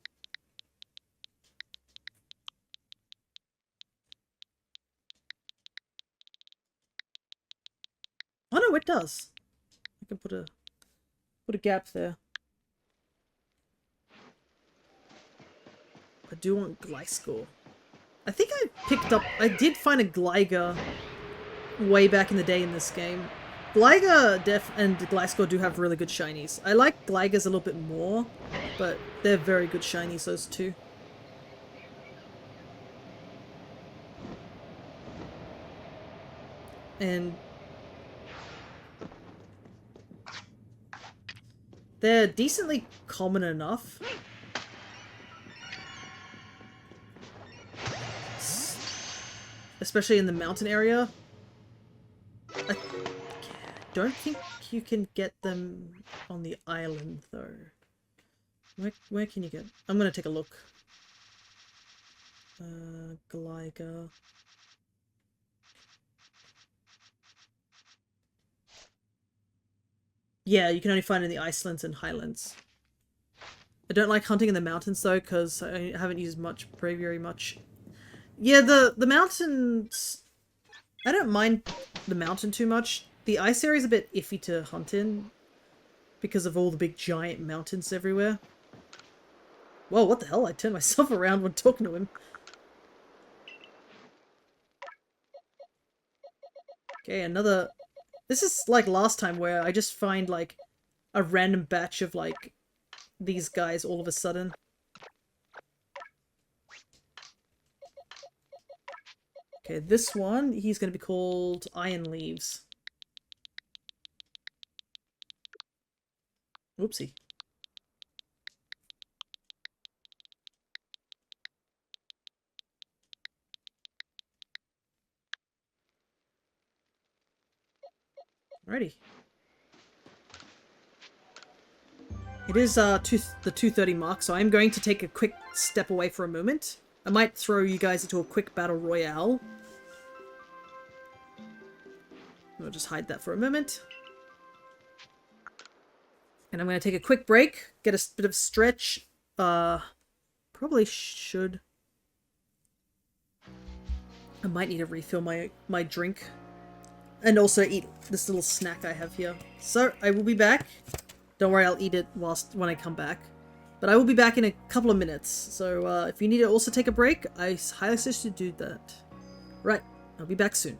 Oh no, it does. I can put a gap there. I do want Gliscor. I think I did find a Gligar way back in the day in this game. Gligar and Gliscor do have really good shinies. I like Gligar's a little bit more, but they're very good shinies, those two. And they're decently common enough. Especially in the mountain area. I don't think you can get them on the island, though. Where can you get... I'm gonna take a look. Gligar. Yeah, you can only find it in the Icelands and Highlands. I don't like hunting in the mountains, though, because I haven't used Braviary much. Yeah, the mountains... I don't mind the mountain too much. The ice area is a bit iffy to hunt in because of all the big giant mountains everywhere. Whoa, what the hell? I turned myself around when talking to him. Okay, another... This is like last time where I just find like a random batch of like these guys all of a sudden. Okay, this one, he's going to be called Iron Leaves. Oopsie. It is the 2:30 mark, so I'm going to take a quick step away for a moment. I might throw you guys into a quick battle royale. I'll just hide that for a moment. And I'm going to take a quick break, get a bit of stretch. Probably should. I might need to refill my drink. And also eat this little snack I have here. So, I will be back. Don't worry, I'll eat it when I come back. But I will be back in a couple of minutes. So, if you need to also take a break, I highly suggest you do that. Right, I'll be back soon.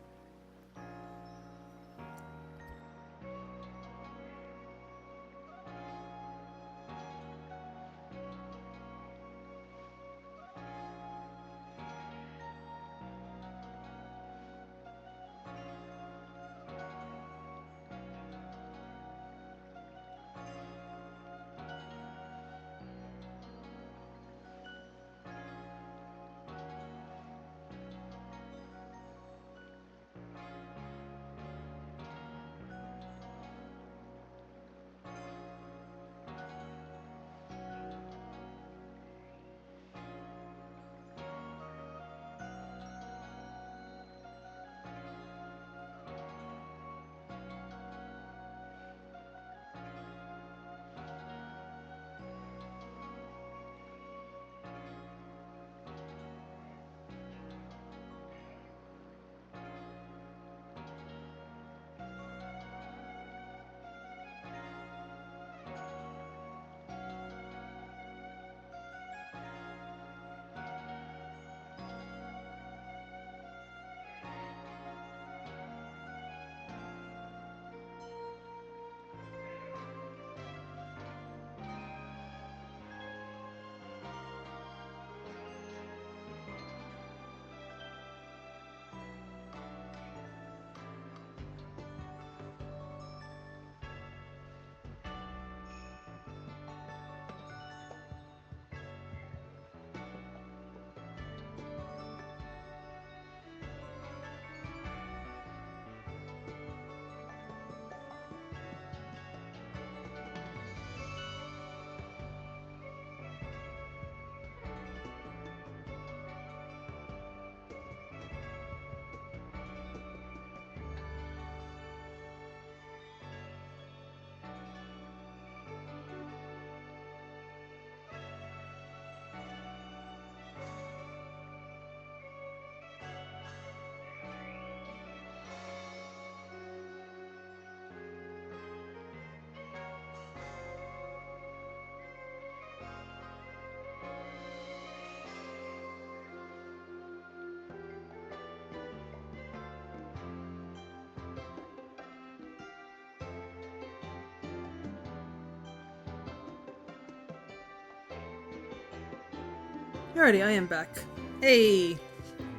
Alrighty, I am back. Hey!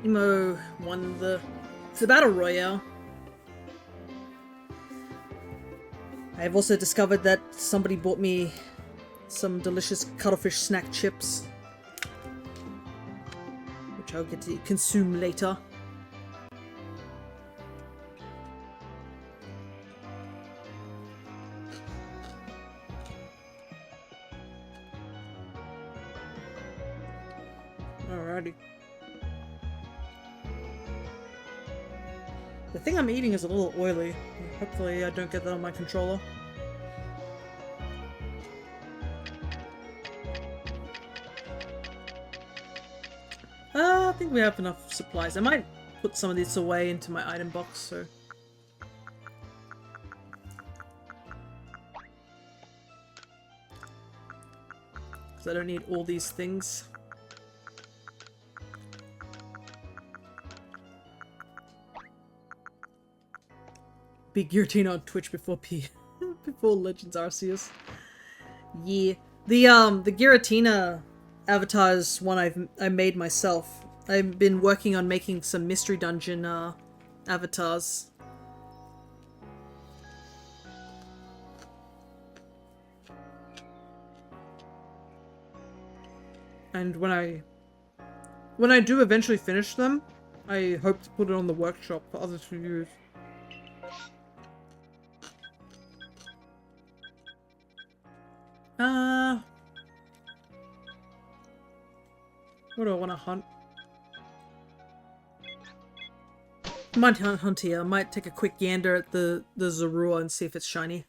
Emo won the Battle Royale. I have also discovered that somebody bought me some delicious cuttlefish snack chips, which I'll get to consume later. Alrighty. The thing I'm eating is a little oily. Hopefully I don't get that on my controller. I think we have enough supplies. I might put some of this away into my item box, so... because I don't need all these things. Big Giratina on Twitch before before Legends Arceus. Yeah. The Giratina avatar is one I made myself. I've been working on making some Mystery Dungeon avatars. And when I do eventually finish them, I hope to put it on the workshop for others to use. What do I want to hunt? I might hunt here. I might take a quick gander at the Zorua and see if it's shiny.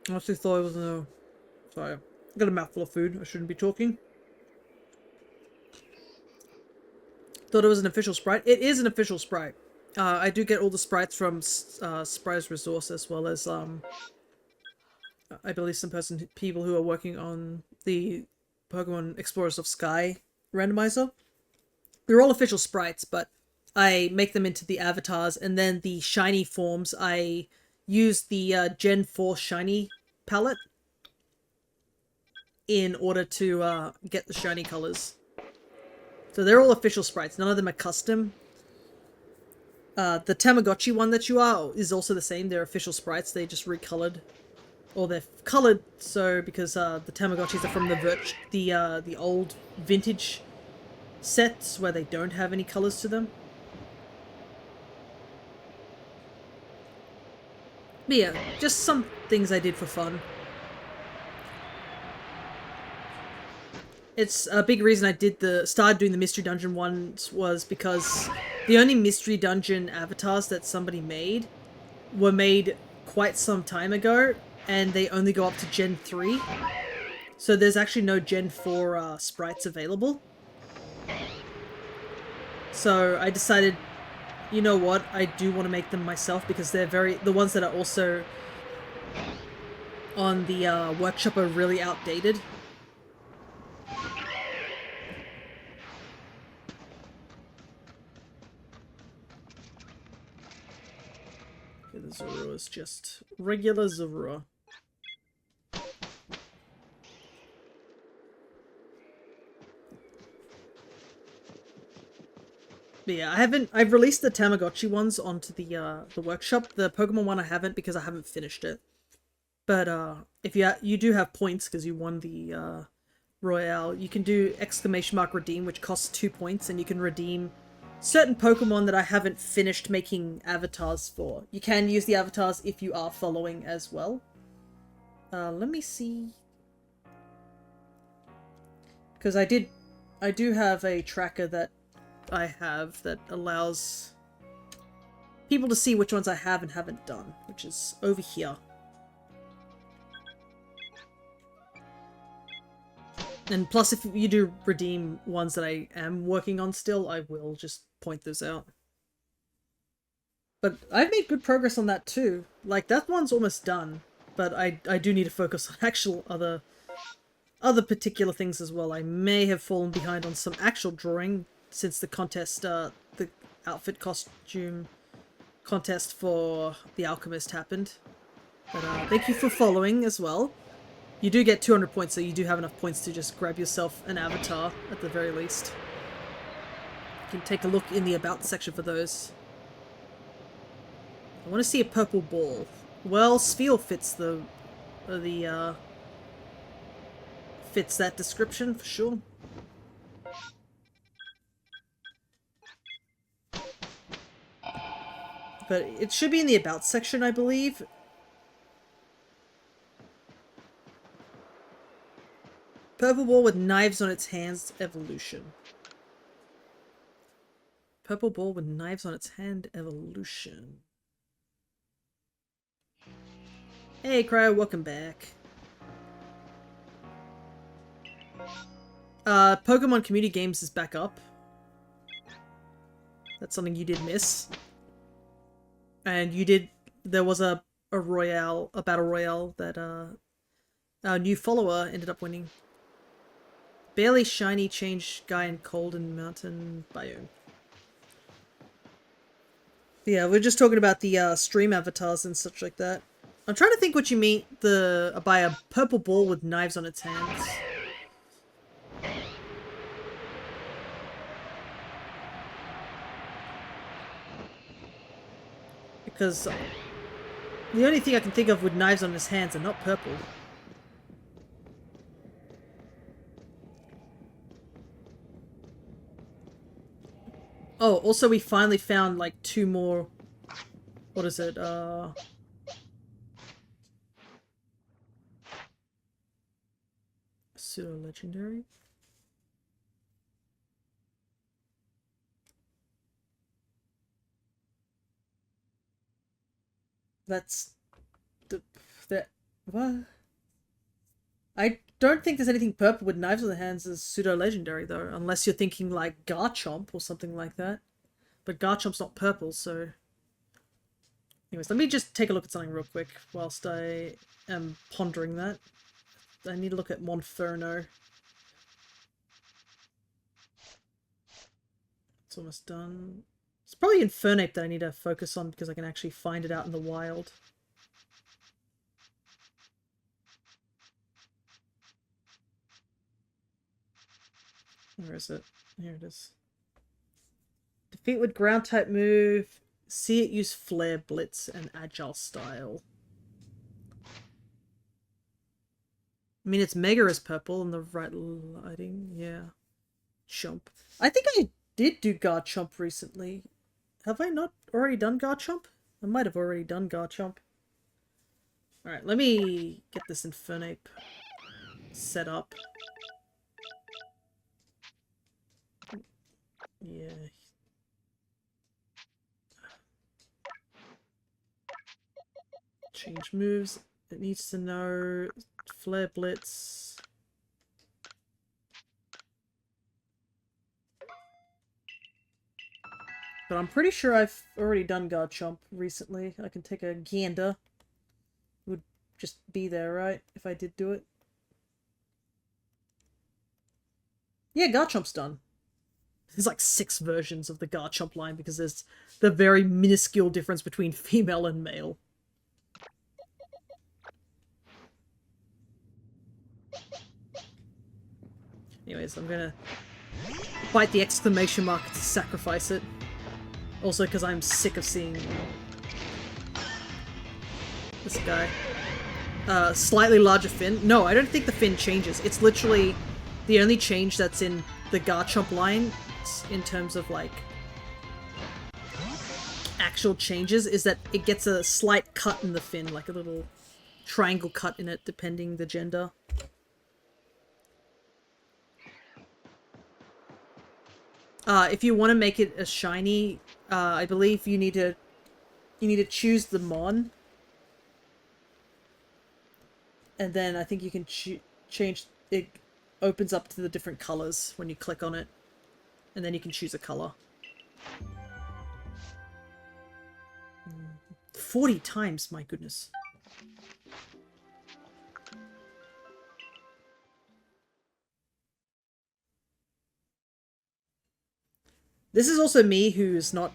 I honestly thought it was no. Sorry. I got a mouthful of food. I shouldn't be talking. Thought it was an official sprite. It is an official sprite. I do get all the sprites from Sprite's Resource, as well as I believe some people who are working on the Pokemon Explorers of Sky randomizer. They're all official sprites, but I make them into the avatars, and then the shiny forms, I use the Gen 4 shiny palette in order to get the shiny colors. So they're all official sprites. None of them are custom. The Tamagotchi one that you are is also the same. They're official sprites. They just recolored, or they're colored so because the Tamagotchis are from the old vintage sets where they don't have any colors to them. But yeah, just some things I did for fun. It's a big reason I started doing the Mystery Dungeon ones was because the only Mystery Dungeon avatars that somebody made were made quite some time ago, and they only go up to Gen 3. So there's actually no Gen 4 sprites available. So I decided, you know what, I do want to make them myself because they're the ones that are also on the workshop are really outdated. The Zorua is just regular Zorua. But yeah, I've released the Tamagotchi ones onto the workshop. The Pokemon one I haven't because I haven't finished it. But if you do have points because you won the Royale, you can do ! redeem, which costs 2 points, and you can redeem certain Pokemon that I haven't finished making avatars for. You can use the avatars if you are following as well. Let me see. Because I do have a tracker that I have that allows people to see which ones I have and haven't done, which is over here. And plus, if you do redeem ones that I am working on still, I will just point those out. But I've made good progress on that too. Like, that one's almost done, but I do need to focus on actual other particular things as well. I may have fallen behind on some actual drawing since the contest, the outfit costume contest for the Alchemist happened. But thank you for following as well. You do get 200 points, so you do have enough points to just grab yourself an avatar, at the very least. You can take a look in the About section for those. I want to see a purple ball. Well, Sphere fits fits that description, for sure. But it should be in the About section, I believe. Purple ball with knives on its hands, evolution. Purple ball with knives on its hand, evolution. Hey, Cryo, welcome back. Pokemon Community Games is back up. That's something you did miss. And there was a battle royale that our new follower ended up winning. Barely shiny change guy in cold and mountain biome. Yeah, we're just talking about the stream avatars and such like that. I'm trying to think what you mean by a purple ball with knives on its hands. Because the only thing I can think of with knives on his hands are not purple. Oh, also we finally found like 2 more... What is it? Pseudo-legendary? That's... That... What? I don't think there's anything purple with knives in the hands as pseudo-legendary, though. Unless you're thinking like Garchomp or something like that. But Garchomp's not purple, so... Anyways, let me just take a look at something real quick whilst I am pondering that. I need to look at Monferno. It's almost done. It's probably Infernape that I need to focus on because I can actually find it out in the wild. Where is it? Here it is. Defeat with ground type move. See it use Flare Blitz and Agile Style. I mean, its Mega is purple in the right lighting. Yeah. Chomp. I think I did do Garchomp recently. Have I not already done Garchomp? I might have already done Garchomp. Alright, let me get this Infernape set up. Yeah. Change moves. It needs to know Flare Blitz. But I'm pretty sure I've already done Garchomp recently. I can take a gander. It would just be there, right? If I did do it. Yeah, Garchomp's done. There's like 6 versions of the Garchomp line because there's the very minuscule difference between female and male. Anyways, I'm gonna bite the exclamation mark to sacrifice it. Also because I'm sick of seeing this guy. Slightly larger fin. No, I don't think the fin changes. It's literally the only change that's in the Garchomp line in terms of like actual changes is that it gets a slight cut in the fin, like a little triangle cut in it depending the gender. If you want to make it a shiny, I believe you need to choose the Mon, and then I think you can change. It opens up to the different colors when you click on it, and then you can choose a color. 40 times, my goodness. This is also me who's not...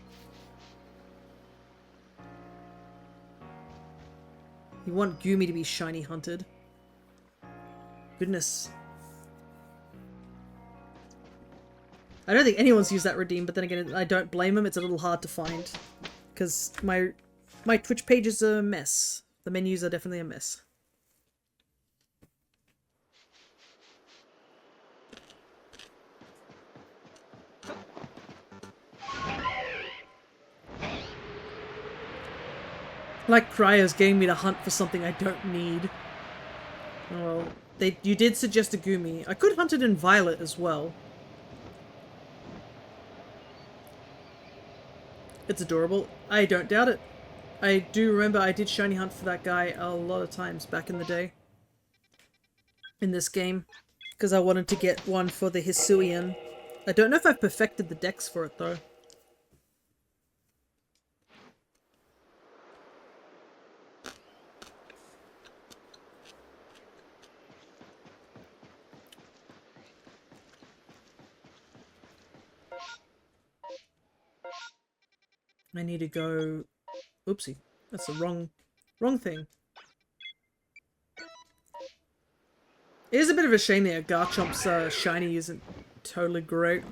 You want Gumi to be shiny hunted. Goodness. I don't think anyone's used that redeem, but then again, I don't blame them. It's a little hard to find. Because my Twitch page is a mess. The menus are definitely a mess. Like Cryo's getting me to hunt for something I don't need. Oh, well, you did suggest a Gumi. I could hunt it in Violet as well. It's adorable. I don't doubt it. I do remember I did shiny hunt for that guy a lot of times back in the day. In this game. Because I wanted to get one for the Hisuian. I don't know if I've perfected the dex for it though. I need to go... Oopsie. That's the wrong thing. It is a bit of a shame that Garchomp's shiny isn't totally great.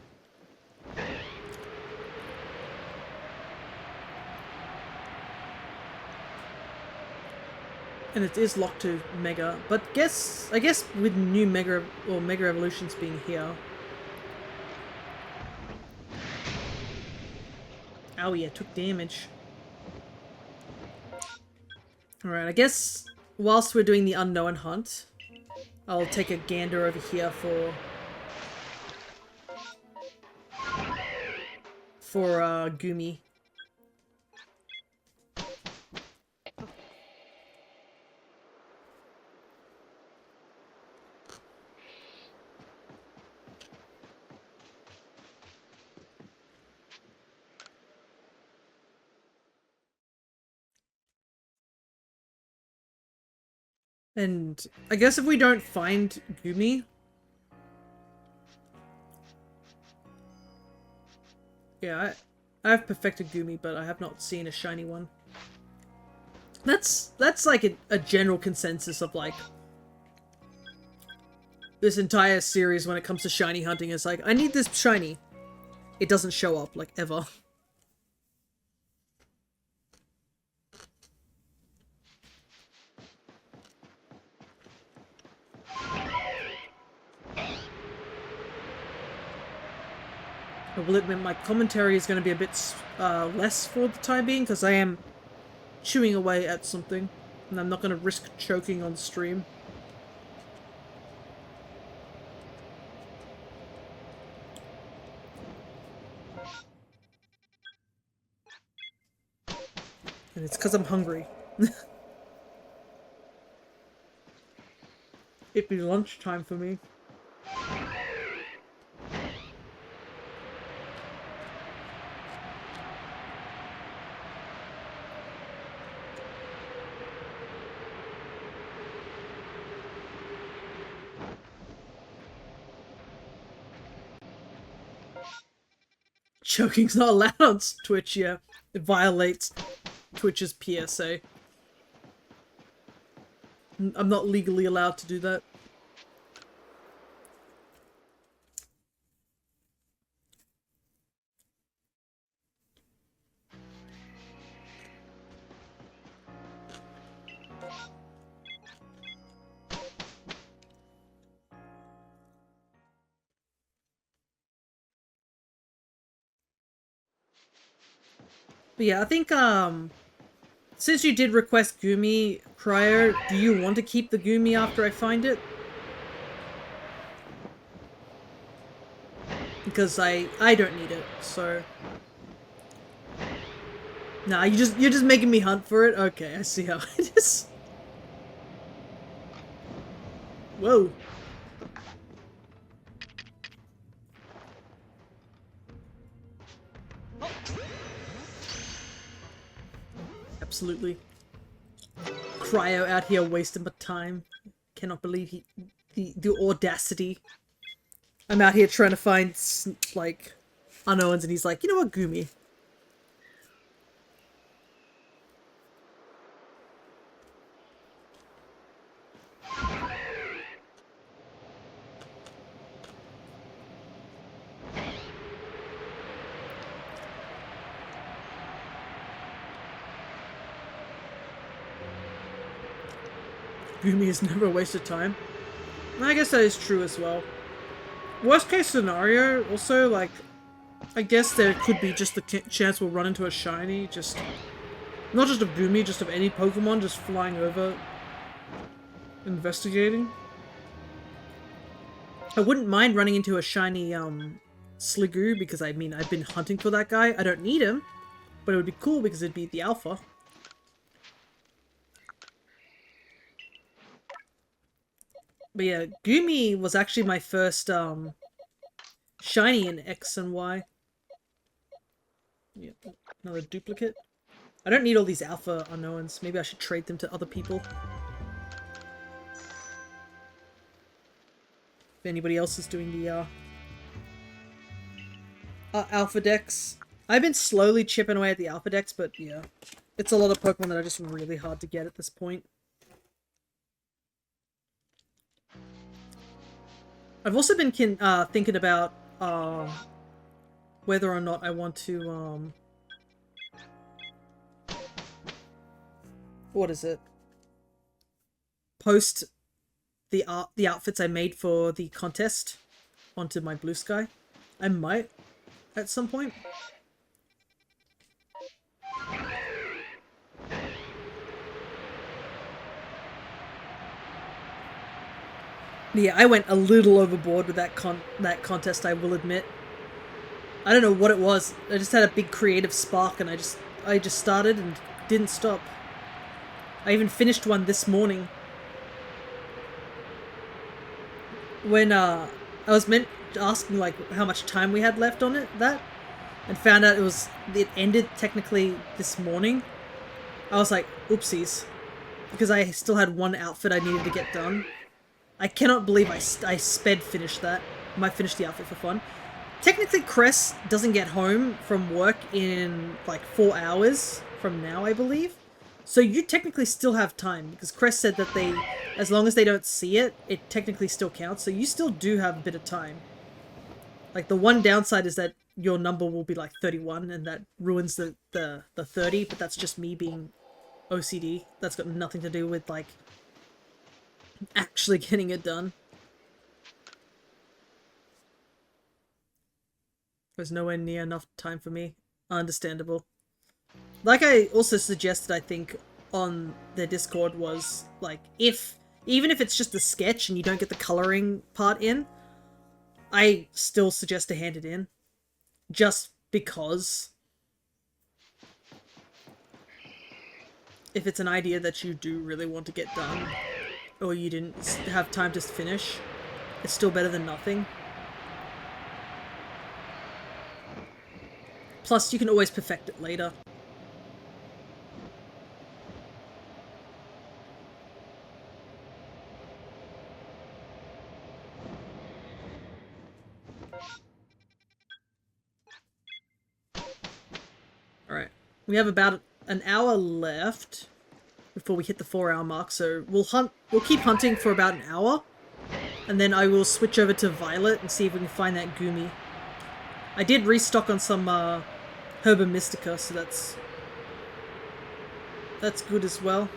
And it is locked to Mega, but I guess with new Mega or Mega Evolutions being here, Owie, I took damage. Alright, I guess whilst we're doing the unknown hunt, I'll take a gander over here for Gumi. And I guess if we don't find Gumi... Yeah, I've perfected Gumi, but I have not seen a shiny one. That's like a general consensus of like... this entire series when it comes to shiny hunting is like, I need this shiny. It doesn't show up, like, ever. I will admit my commentary is going to be a bit less for the time being, because I am chewing away at something, and I'm not going to risk choking on stream. And it's because I'm hungry. It'd be lunchtime for me. Choking's not allowed on Twitch, yeah. It violates Twitch's PSA. I'm not legally allowed to do that. But yeah, I think, since you did request Gumi prior, do you want to keep the Gumi after I find it? Because I don't need it, so... Nah, you're just making me hunt for it? Okay, I see how it is. Whoa. Absolutely. Cryo out here wasting my time. Cannot believe the audacity. I'm out here trying to find, like, unknowns, and he's like, you know what, Gumi? Gumi is never a waste of time. I guess that is true as well. Worst case scenario, also, like, I guess there could be just the chance we'll run into a shiny, just... Not just of Gumi, just of any Pokemon just flying over, investigating. I wouldn't mind running into a shiny, Sliggoo, because I mean, I've been hunting for that guy. I don't need him, but it would be cool because it'd be the alpha. But yeah, Gumi was actually my first, shiny in X and Y. Yeah, another duplicate. I don't need all these alpha unknowns. Maybe I should trade them to other people. If anybody else is doing the, alpha decks. I've been slowly chipping away at the alpha decks, but yeah. It's a lot of Pokemon that are just really hard to get at this point. I've also been thinking about whether or not I want to what is it? Post the outfits I made for the contest onto my Blue Sky. I might at some point. Yeah, I went a little overboard with that contest, I will admit. I don't know what it was. I just had a big creative spark and I just started and didn't stop. I even finished one this morning. When I was asking like how much time we had left on that and found out it ended technically this morning. I was like, oopsies, because I still had one outfit I needed to get done. I cannot believe I sped finished that. I might finish the outfit for fun. Technically, Cress doesn't get home from work in like 4 hours from now, I believe. So you technically still have time, because Cress said that as long as they don't see it, it technically still counts. So you still do have a bit of time. Like, the one downside is that your number will be like 31, and that ruins the 30, but that's just me being OCD. That's got nothing to do with, like, actually getting it done. There's nowhere near enough time for me. Understandable. Like I also suggested, I think, on their Discord was, like, even if it's just a sketch and you don't get the coloring part in, I still suggest to hand it in. Just because if it's an idea that you do really want to get done, or you didn't have time to finish, it's still better than nothing. Plus, you can always perfect it later. Alright. We have about an hour left before we hit the 4-hour mark, so we'll keep hunting for about an hour, and then I will switch over to Violet and see if we can find that Goomy. I did restock on some Herba Mystica, so that's good as well.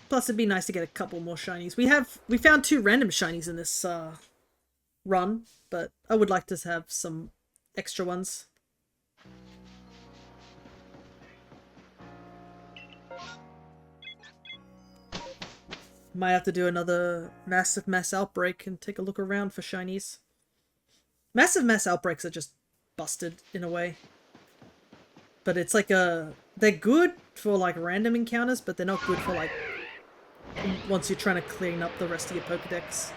Plus, it'd be nice to get a couple more shinies. We found 2 random shinies in this run, but I would like to have some extra ones. Might have to do another massive mass outbreak and take a look around for shinies. Massive mass outbreaks are just busted in a way. But it's like they're good for like random encounters, but they're not good for like once you're trying to clean up the rest of your Pokedex.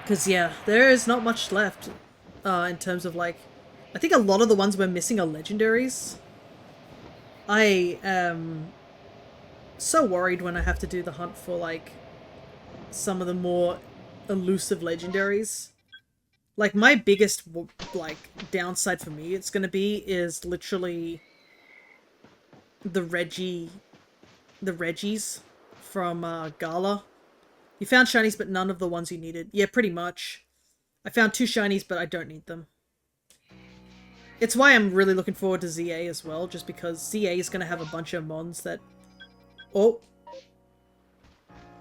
Because yeah, there is not much left in terms of like, I think a lot of the ones we're missing are legendaries. I am so worried when I have to do the hunt for like some of the more elusive legendaries. Like my biggest like downside for me it's gonna be is literally the Reggies from Gala. You found shinies but none of the ones you needed. Yeah, pretty much. I found 2 shinies but I don't need them. It's why I'm really looking forward to ZA as well, just because ZA is going to have a bunch of mons that... Oh!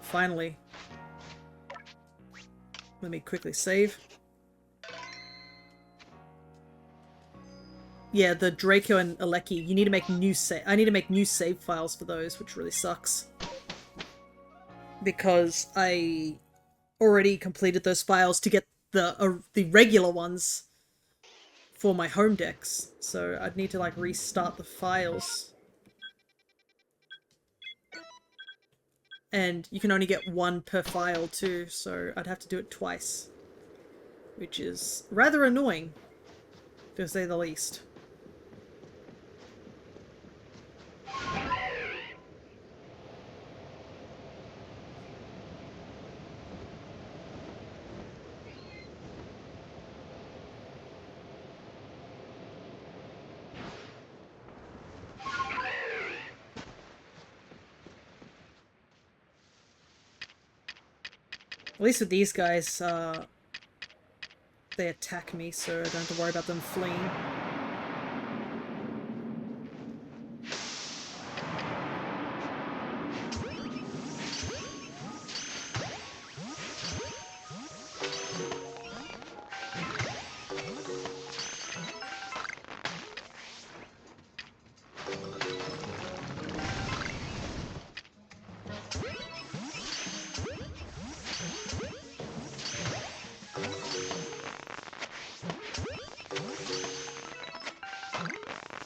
Finally. Let me quickly save. Yeah, the Draco and Aleki, you need to make new I need to make new save files for those, which really sucks. Because I already completed those files to get the regular ones for my home decks, so I'd need to like restart the files. And you can only get 1 per file too, so I'd have to do it twice. Which is rather annoying, to say the least. At least with these guys, they attack me, so I don't have to worry about them fleeing.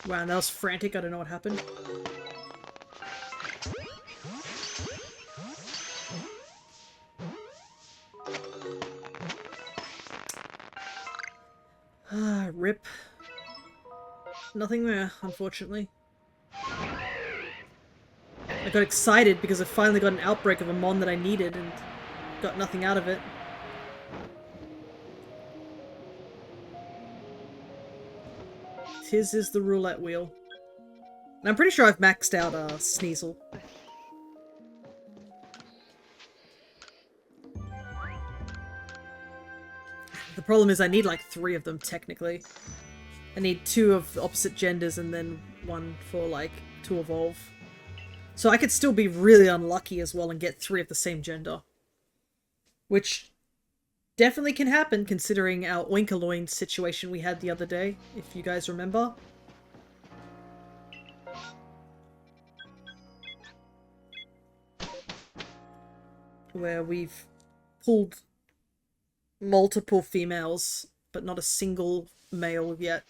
Wow, that was frantic. I don't know what happened. Ah, rip. Nothing there, unfortunately. I got excited because I finally got an outbreak of a mon that I needed and got nothing out of it. His is the roulette wheel. And I'm pretty sure I've maxed out Sneasel. The problem is I need like 3 of them, technically. I need 2 of opposite genders and then 1 for, like, to evolve. So I could still be really unlucky as well and get 3 of the same gender. Which definitely can happen, considering our Oinkoloin situation we had the other day, if you guys remember. Where we've pulled multiple females, but not a single male yet.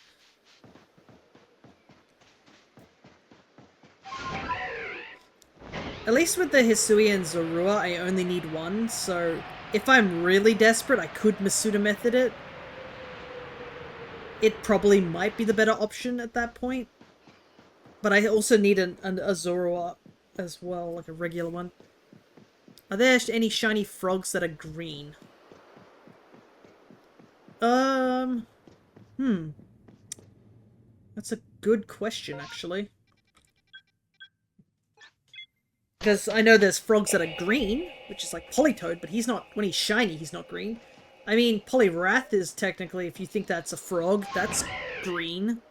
At least with the Hisui and Zorua, I only need 1, so if I'm really desperate, I could Masuda method it. It probably might be the better option at that point. But I also need a Zorua as well, like a regular one. Are there any shiny frogs that are green? That's a good question, actually. Because I know there's frogs that are green, which is like Politoed, but he's not, when he's shiny, he's not green. I mean, Poliwrath is technically, if you think that's a frog, that's green.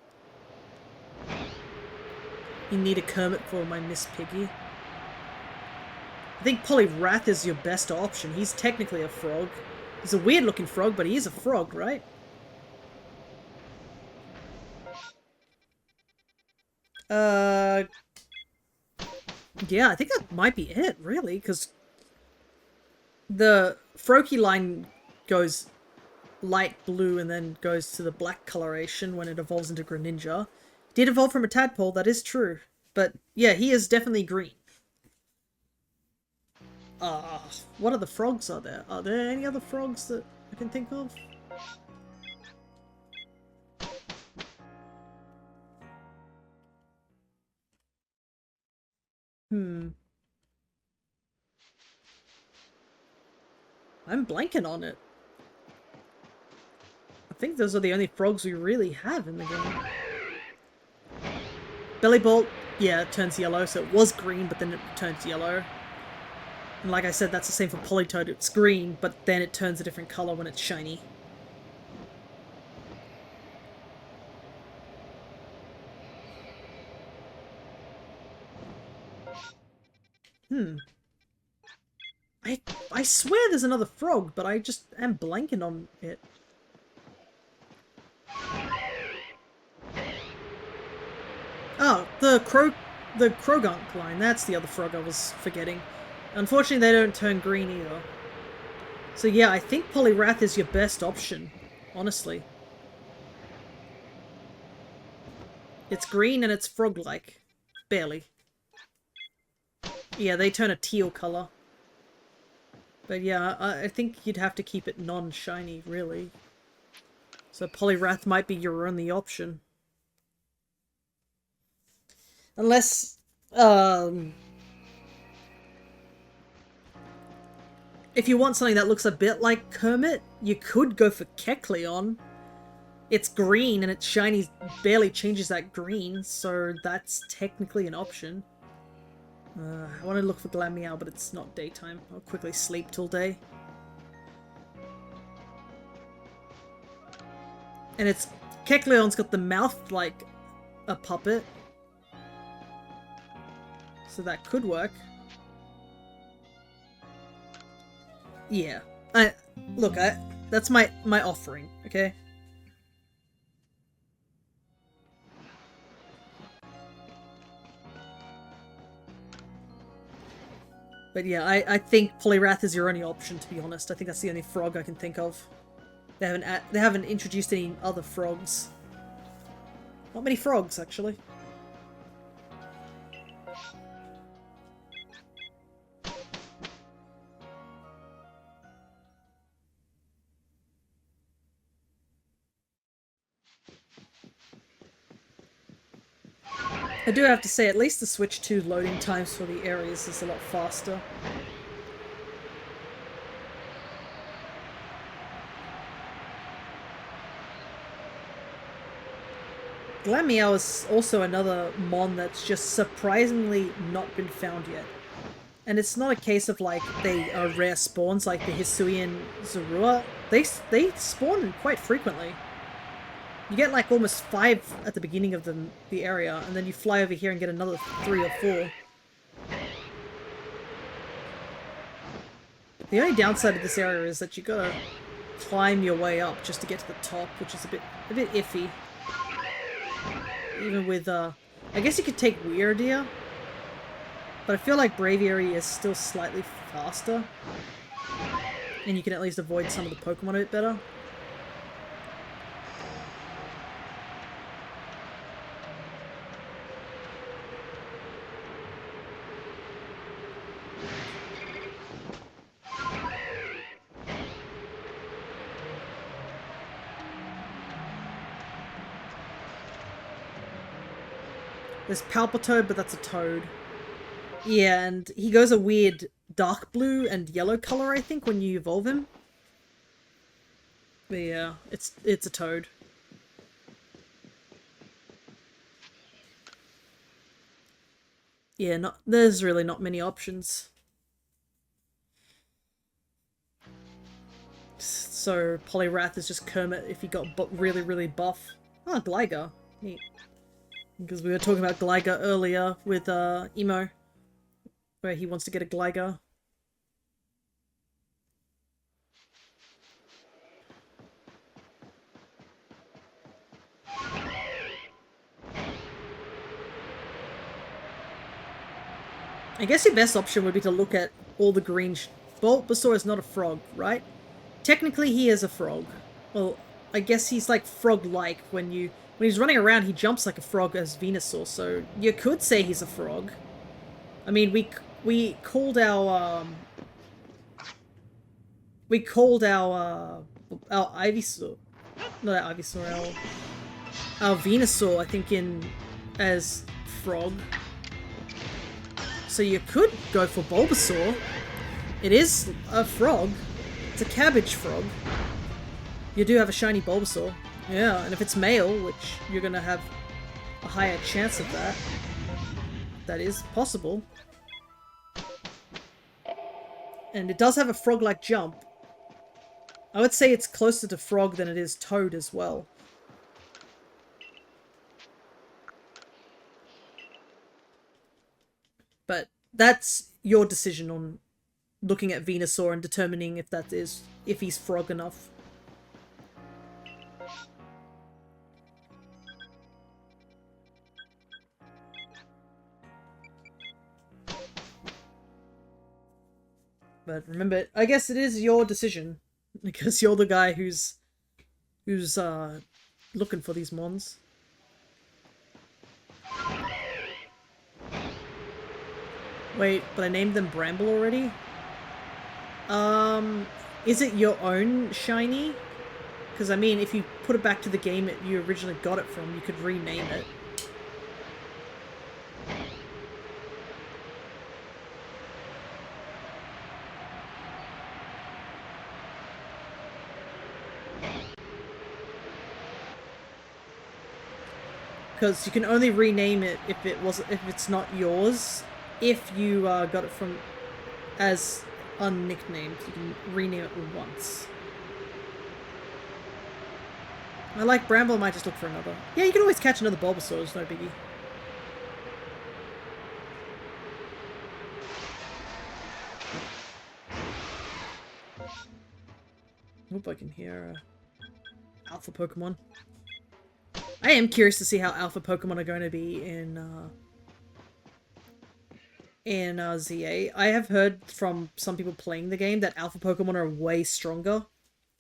You need a Kermit for my Miss Piggy. I think Poliwrath is your best option. He's technically a frog. He's a weird looking frog, but he is a frog, right? Yeah, I think that might be it, really, because the Froakie line goes light blue and then goes to the black coloration when it evolves into Greninja. Did evolve from a tadpole, that is true. But yeah, he is definitely green. What other frogs are there? Are there any other frogs that I can think of? I'm blanking on it. I think those are the only frogs we really have in the game. Bellybolt, yeah, it turns yellow, so it was green, but then it turns yellow. And like I said, that's the same for Politoed. It's green, but then it turns a different color when it's shiny. I swear there's another frog, but I just am blanking on it. Oh, the Krogunk line. That's the other frog I was forgetting. Unfortunately, they don't turn green either. So yeah, I think Poliwrath is your best option, honestly. It's green and it's frog-like. Barely. Yeah, they turn a teal color. But yeah, I think you'd have to keep it non-shiny, really. So Poliwrath might be your only option. Unless, if you want something that looks a bit like Kermit, you could go for Kecleon. It's green and its shiny barely changes that green, so that's technically an option. I want to look for Glameow, but it's not daytime. I'll quickly sleep till day. And it's... Kecleon's got the mouth like a puppet. So that could work. Yeah. Look, that's my offering, okay? But yeah, I think Poliwrath is your only option, to be honest. I think that's the only frog I can think of. They haven't introduced any other frogs. Not many frogs, actually. I do have to say, at least the Switch 2 loading times for the areas is a lot faster. Glameow is also another mon that's just surprisingly not been found yet. And it's not a case of like they are rare spawns like the Hisuian Zorua. They spawn quite frequently. You get like almost 5 at the beginning of the area, and then you fly over here and get another 3 or 4. The only downside of this area is that you gotta climb your way up just to get to the top, which is a bit iffy. Even with, I guess you could take Weirdeer, but I feel like Braviary is still slightly faster, and you can at least avoid some of the Pokemon a bit better. There's Palpitoad, but that's a toad. Yeah, and he goes a weird dark blue and yellow color, I think, when you evolve him. But yeah, it's a toad. Yeah, there's really not many options. So Poliwrath is just Kermit if he got really, really buff. Oh, Gligar. Neat. Because we were talking about Gligar earlier with Emo, where he wants to get a Gligar. I guess your best option would be to look at all the green... Bulbasaur is not a frog, right? Technically he is a frog. Well, I guess he's like frog-like. When he's running around, he jumps like a frog as Venusaur, so you could say he's a frog. I mean, we called our Ivysaur, not our Ivysaur, our Venusaur, I think, as frog. So you could go for Bulbasaur. It is a frog. It's a cabbage frog. You do have a shiny Bulbasaur. Yeah, and if it's male, which you're gonna have a higher chance of that is possible. And it does have a frog-like jump. I would say it's closer to frog than it is toad as well. But that's your decision on looking at Venusaur and determining if he's frog enough. But remember, I guess it is your decision, because you're the guy who's looking for these mons. Wait, but I named them Bramble already? Is it your own shiny? Because, I mean, if you put it back to the game that you originally got it from, you could rename it. Because you can only rename it if it's not yours. If you got it from as unnicknamed, you can rename it once. I like Bramble. I might just look for another. Yeah, you can always catch another Bulbasaur. It's no biggie. Hope I can hear Alpha Pokemon. I am curious to see how Alpha Pokemon are going to be in ZA. I have heard from some people playing the game that Alpha Pokemon are way stronger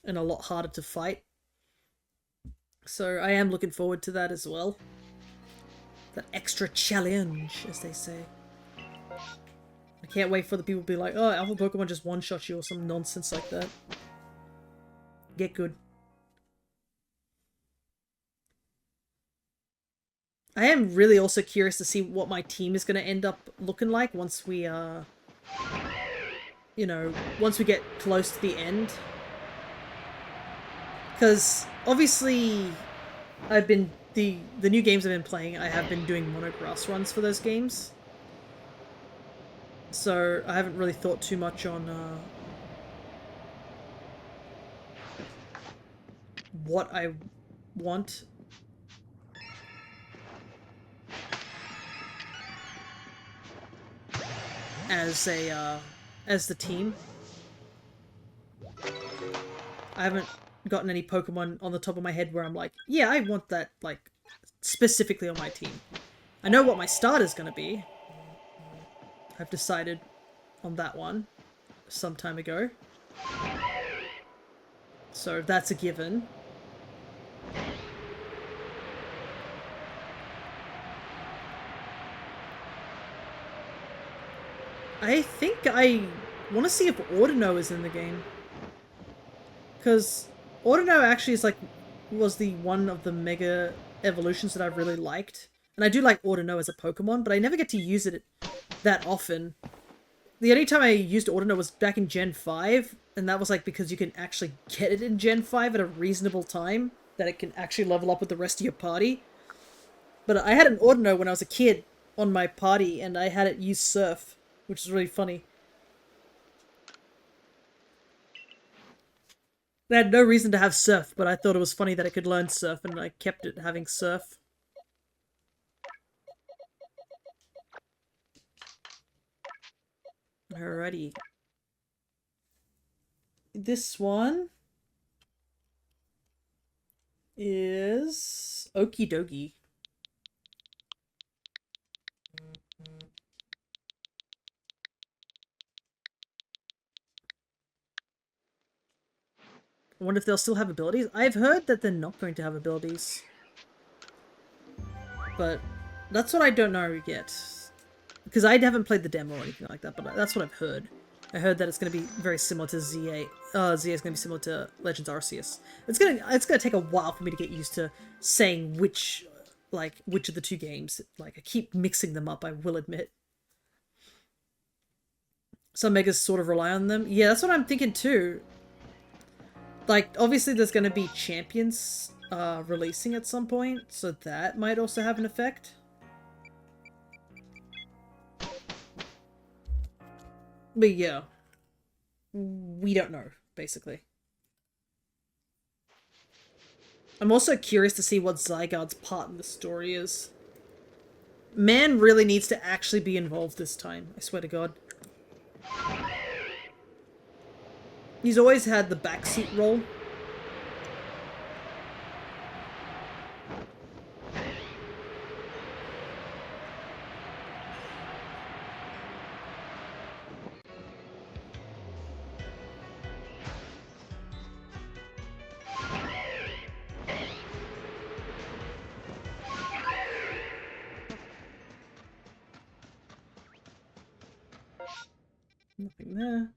and a lot harder to fight. So I am looking forward to that as well. That extra challenge, as they say. I can't wait for the people to be like, oh, Alpha Pokemon just one-shot you or some nonsense like that. Get good. I am really also curious to see what my team is going to end up looking like once we, you know, once we get close to the end. Because, obviously, I've been, the new games I've been playing, I have been doing monograss runs for those games. So, I haven't really thought too much on, what I want. As the team. I haven't gotten any Pokemon on the top of my head where I'm like, yeah, I want that, like, specifically on my team. I know what my starter's gonna be. I've decided on that one some time ago. So that's a given. I think I want to see if Ordino is in the game. Because Ordino actually is like, was the one of the Mega Evolutions that I really liked. And I do like Ordino as a Pokemon, but I never get to use it that often. The only time I used Ordino was back in Gen 5, and that was like because you can actually get it in Gen 5 at a reasonable time, that it can actually level up with the rest of your party. But I had an Ordino when I was a kid on my party, and I had it use Surf, which is really funny. They had no reason to have Surf, but I thought it was funny that it could learn Surf, and I kept it having Surf. Alrighty. This one is Okie Dokie. I wonder if they'll still have abilities. I've heard that they're not going to have abilities. But that's what I don't know yet. Because I haven't played the demo or anything like that, but that's what I've heard. I heard that it's going to be very similar to ZA. ZA is going to be similar to Legends Arceus. It's gonna take a while for me to get used to saying which of the two games. Like, I keep mixing them up, I will admit. Some Megas sort of rely on them. Yeah, that's what I'm thinking too. Like, obviously there's going to be champions releasing at some point, so that might also have an effect. But yeah, we don't know, basically. I'm also curious to see what Zygarde's part in the story is. Man really needs to actually be involved this time, I swear to God. He's always had the backseat role. Nothing there.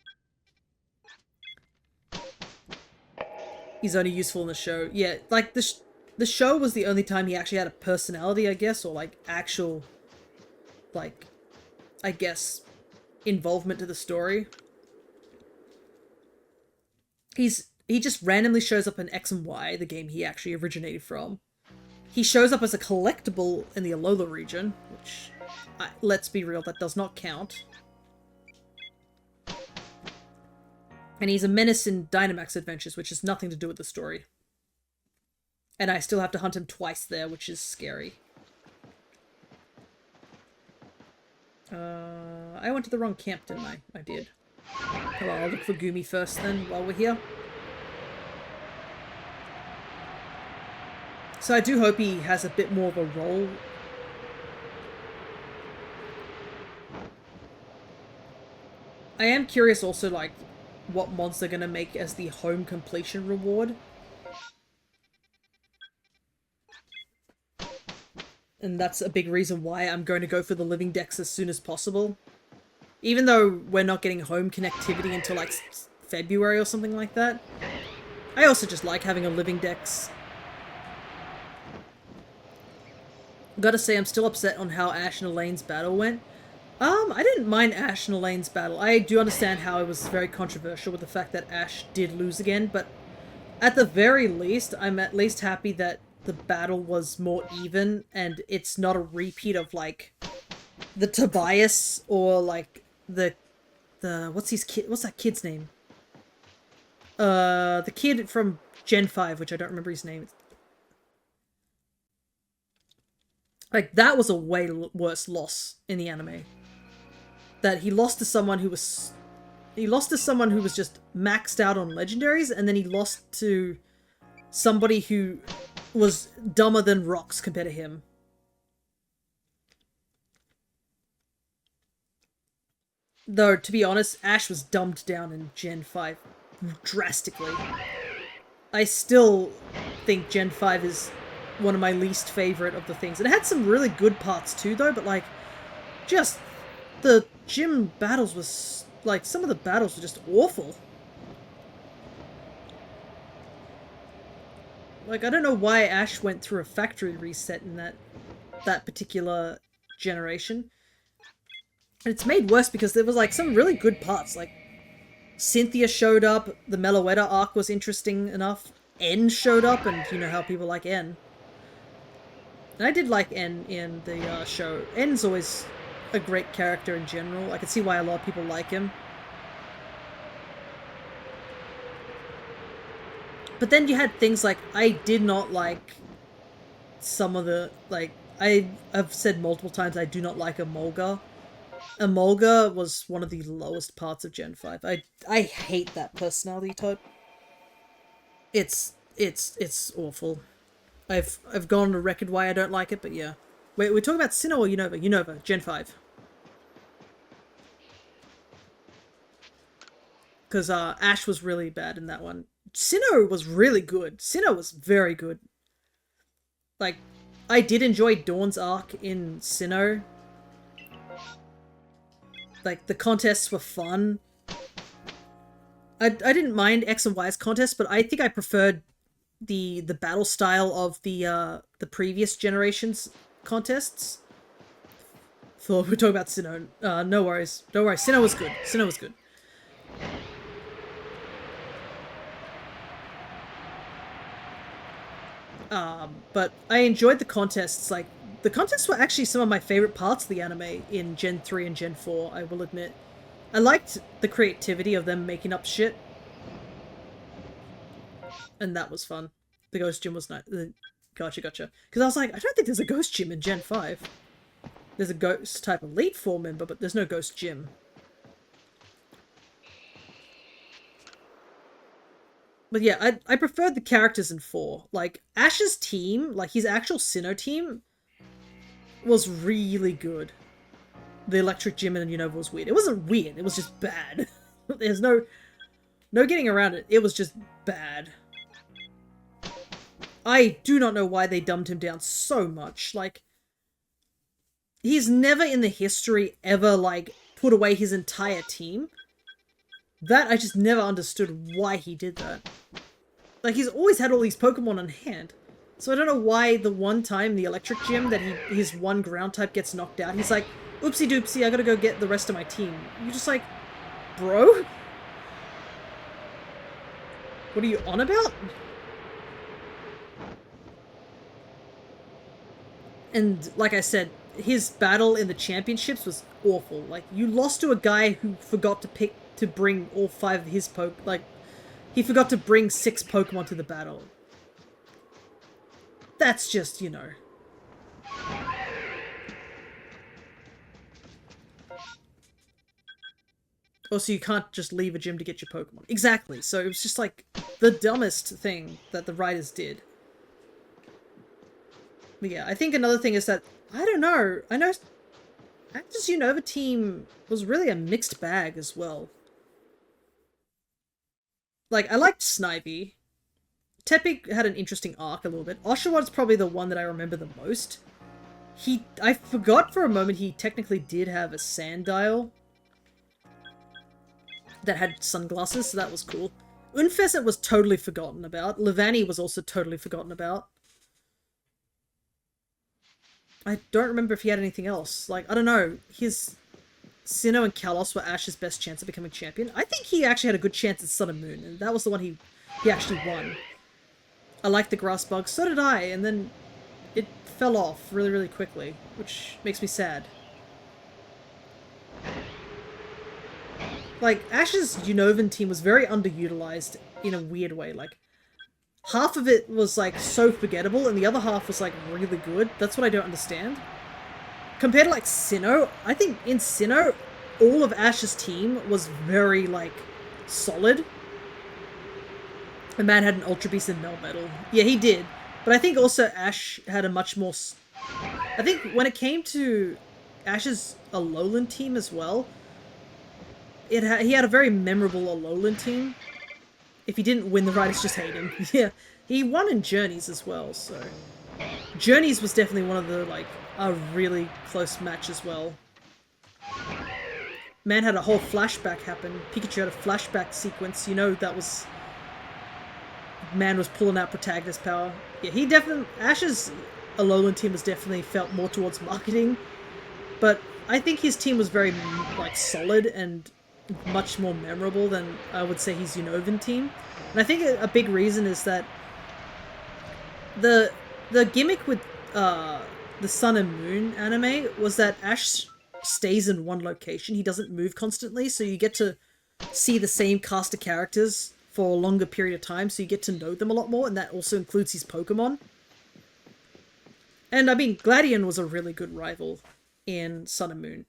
He's only useful in the show. Yeah, like, the show was the only time he actually had a personality, I guess, or, like, actual, like, I guess, involvement to the story. He just randomly shows up in X and Y, the game he actually originated from. He shows up as a collectible in the Alola region, which, let's be real, that does not count. And he's a menace in Dynamax Adventures, which has nothing to do with the story. And I still have to hunt him twice there, which is scary. I went to the wrong camp, didn't I? I did. Well, I'll look for Goomy first then, while we're here. So I do hope he has a bit more of a role. I am curious also, like, what mods they're going to make as the home completion reward. And that's a big reason why I'm going to go for the living decks as soon as possible. Even though we're not getting home connectivity until like February or something like that. I also just like having a living dex. Gotta say, I'm still upset on how Ash and Elaine's battle went. I didn't mind Ash and Elaine's battle. I do understand how it was very controversial with the fact that Ash did lose again, but at the very least, I'm at least happy that the battle was more even and it's not a repeat of like the Tobias or like the what's that kid's name? The kid from Gen 5, which I don't remember his name. Like, that was a way worse loss in the anime. That he lost to someone who was... He lost to someone who was just maxed out on legendaries, and then he lost to somebody who was dumber than rocks compared to him. Though, to be honest, Ash was dumbed down in Gen 5 drastically. I still think Gen 5 is one of my least favorite of the things. It had some really good parts too, though, but like, just the gym battles was like, some of the battles were just awful. Like, I don't know why Ash went through a factory reset in that particular generation. And it's made worse because there was like some really good parts, like Cynthia showed up, the Meloetta arc was interesting enough, N showed up, and you know how people like N. And I did like N in the show. N's always a great character in general. I can see why a lot of people like him. But then you had things like, I did not like some of the, like, I've said multiple times I do not like Emolga. Emolga was one of the lowest parts of Gen 5. I hate that personality type. It's awful. I've gone on a record why I don't like it, but yeah. Wait, we're talking about Sinnoh or Unova? Unova, Gen 5. Because Ash was really bad in that one. Sinnoh was really good. Sinnoh was very good. Like, I did enjoy Dawn's arc in Sinnoh. Like, the contests were fun. I didn't mind X and Y's contests, but I think I preferred the battle style of the previous generation's contests. So we're talking about Sinnoh. No worries. Don't worry. Sinnoh was good. Sinnoh was good. But I enjoyed the contests. Like, the contests were actually some of my favorite parts of the anime in Gen 3 and Gen 4, I will admit. I liked the creativity of them making up shit. And that was fun. The Ghost Gym was nice. Gotcha. Because I was like, I don't think there's a Ghost Gym in Gen 5. There's a Ghost type Elite 4 member, but there's no Ghost Gym. But yeah, I preferred the characters in 4. Like, Ash's team, like his actual Sinnoh team, was really good. The Electric Gym and Unova was weird. It wasn't weird, it was just bad. There's no getting around it. It was just bad. I do not know why they dumbed him down so much. Like, he's never in the history ever, like, put away his entire team. That, I just never understood why he did that. Like, he's always had all these Pokemon on hand. So I don't know why the one time the Electric Gym that his one ground type gets knocked out, he's like, oopsie doopsie, I gotta go get the rest of my team. You're just like, bro? What are you on about? And like I said, his battle in the championships was awful. Like, you lost to a guy who forgot to bring all 5 of his like, he forgot to bring 6 Pokemon to the battle. That's just, you know. Also, you can't just leave a gym to get your Pokemon. Exactly, so it was just like the dumbest thing that the writers did. But yeah, I think another thing is that, I don't know, I know Actors Unova team was really a mixed bag as well. Like, I liked Snivy. Tepic had an interesting arc a little bit. Oshawad's probably the one that I remember the most. I forgot for a moment he technically did have a sand dial that had sunglasses, so that was cool. Unfezant was totally forgotten about. Levani was also totally forgotten about. I don't remember if he had anything else. Like, I don't know. His Sinnoh and Kalos were Ash's best chance of becoming champion. I think he actually had a good chance at Sun and Moon, and that was the one he actually won. I liked the grass bug, so did I, and then it fell off really, really quickly, which makes me sad. Like, Ash's Unovan team was very underutilized in a weird way. Like, half of it was, like, so forgettable, and the other half was, like, really good. That's what I don't understand. Compared to, like, Sinnoh, I think in Sinnoh, all of Ash's team was very, like, solid. The man had an Ultra Beast and Melmetal. Yeah, he did. But I think also Ash had a much more... I think when it came to Ash's Alolan team as well, he had a very memorable Alolan team. If he didn't win, the writers just hate him. Yeah, he won in Journeys as well, so... Journeys was definitely one of the, like, a really close match as well. Man had a whole flashback happen. Pikachu had a flashback sequence. You know that was... Man was pulling out protagonist power. Yeah, he definitely... Ash's Alolan team was definitely felt more towards marketing. But I think his team was very, like, solid and much more memorable than I would say his Unovan team. And I think a big reason is that the gimmick with the Sun and Moon anime was that Ash stays in one location. He doesn't move constantly, so you get to see the same cast of characters for a longer period of time, so you get to know them a lot more, and that also includes his Pokemon. And I mean, Gladion was a really good rival in Sun and Moon.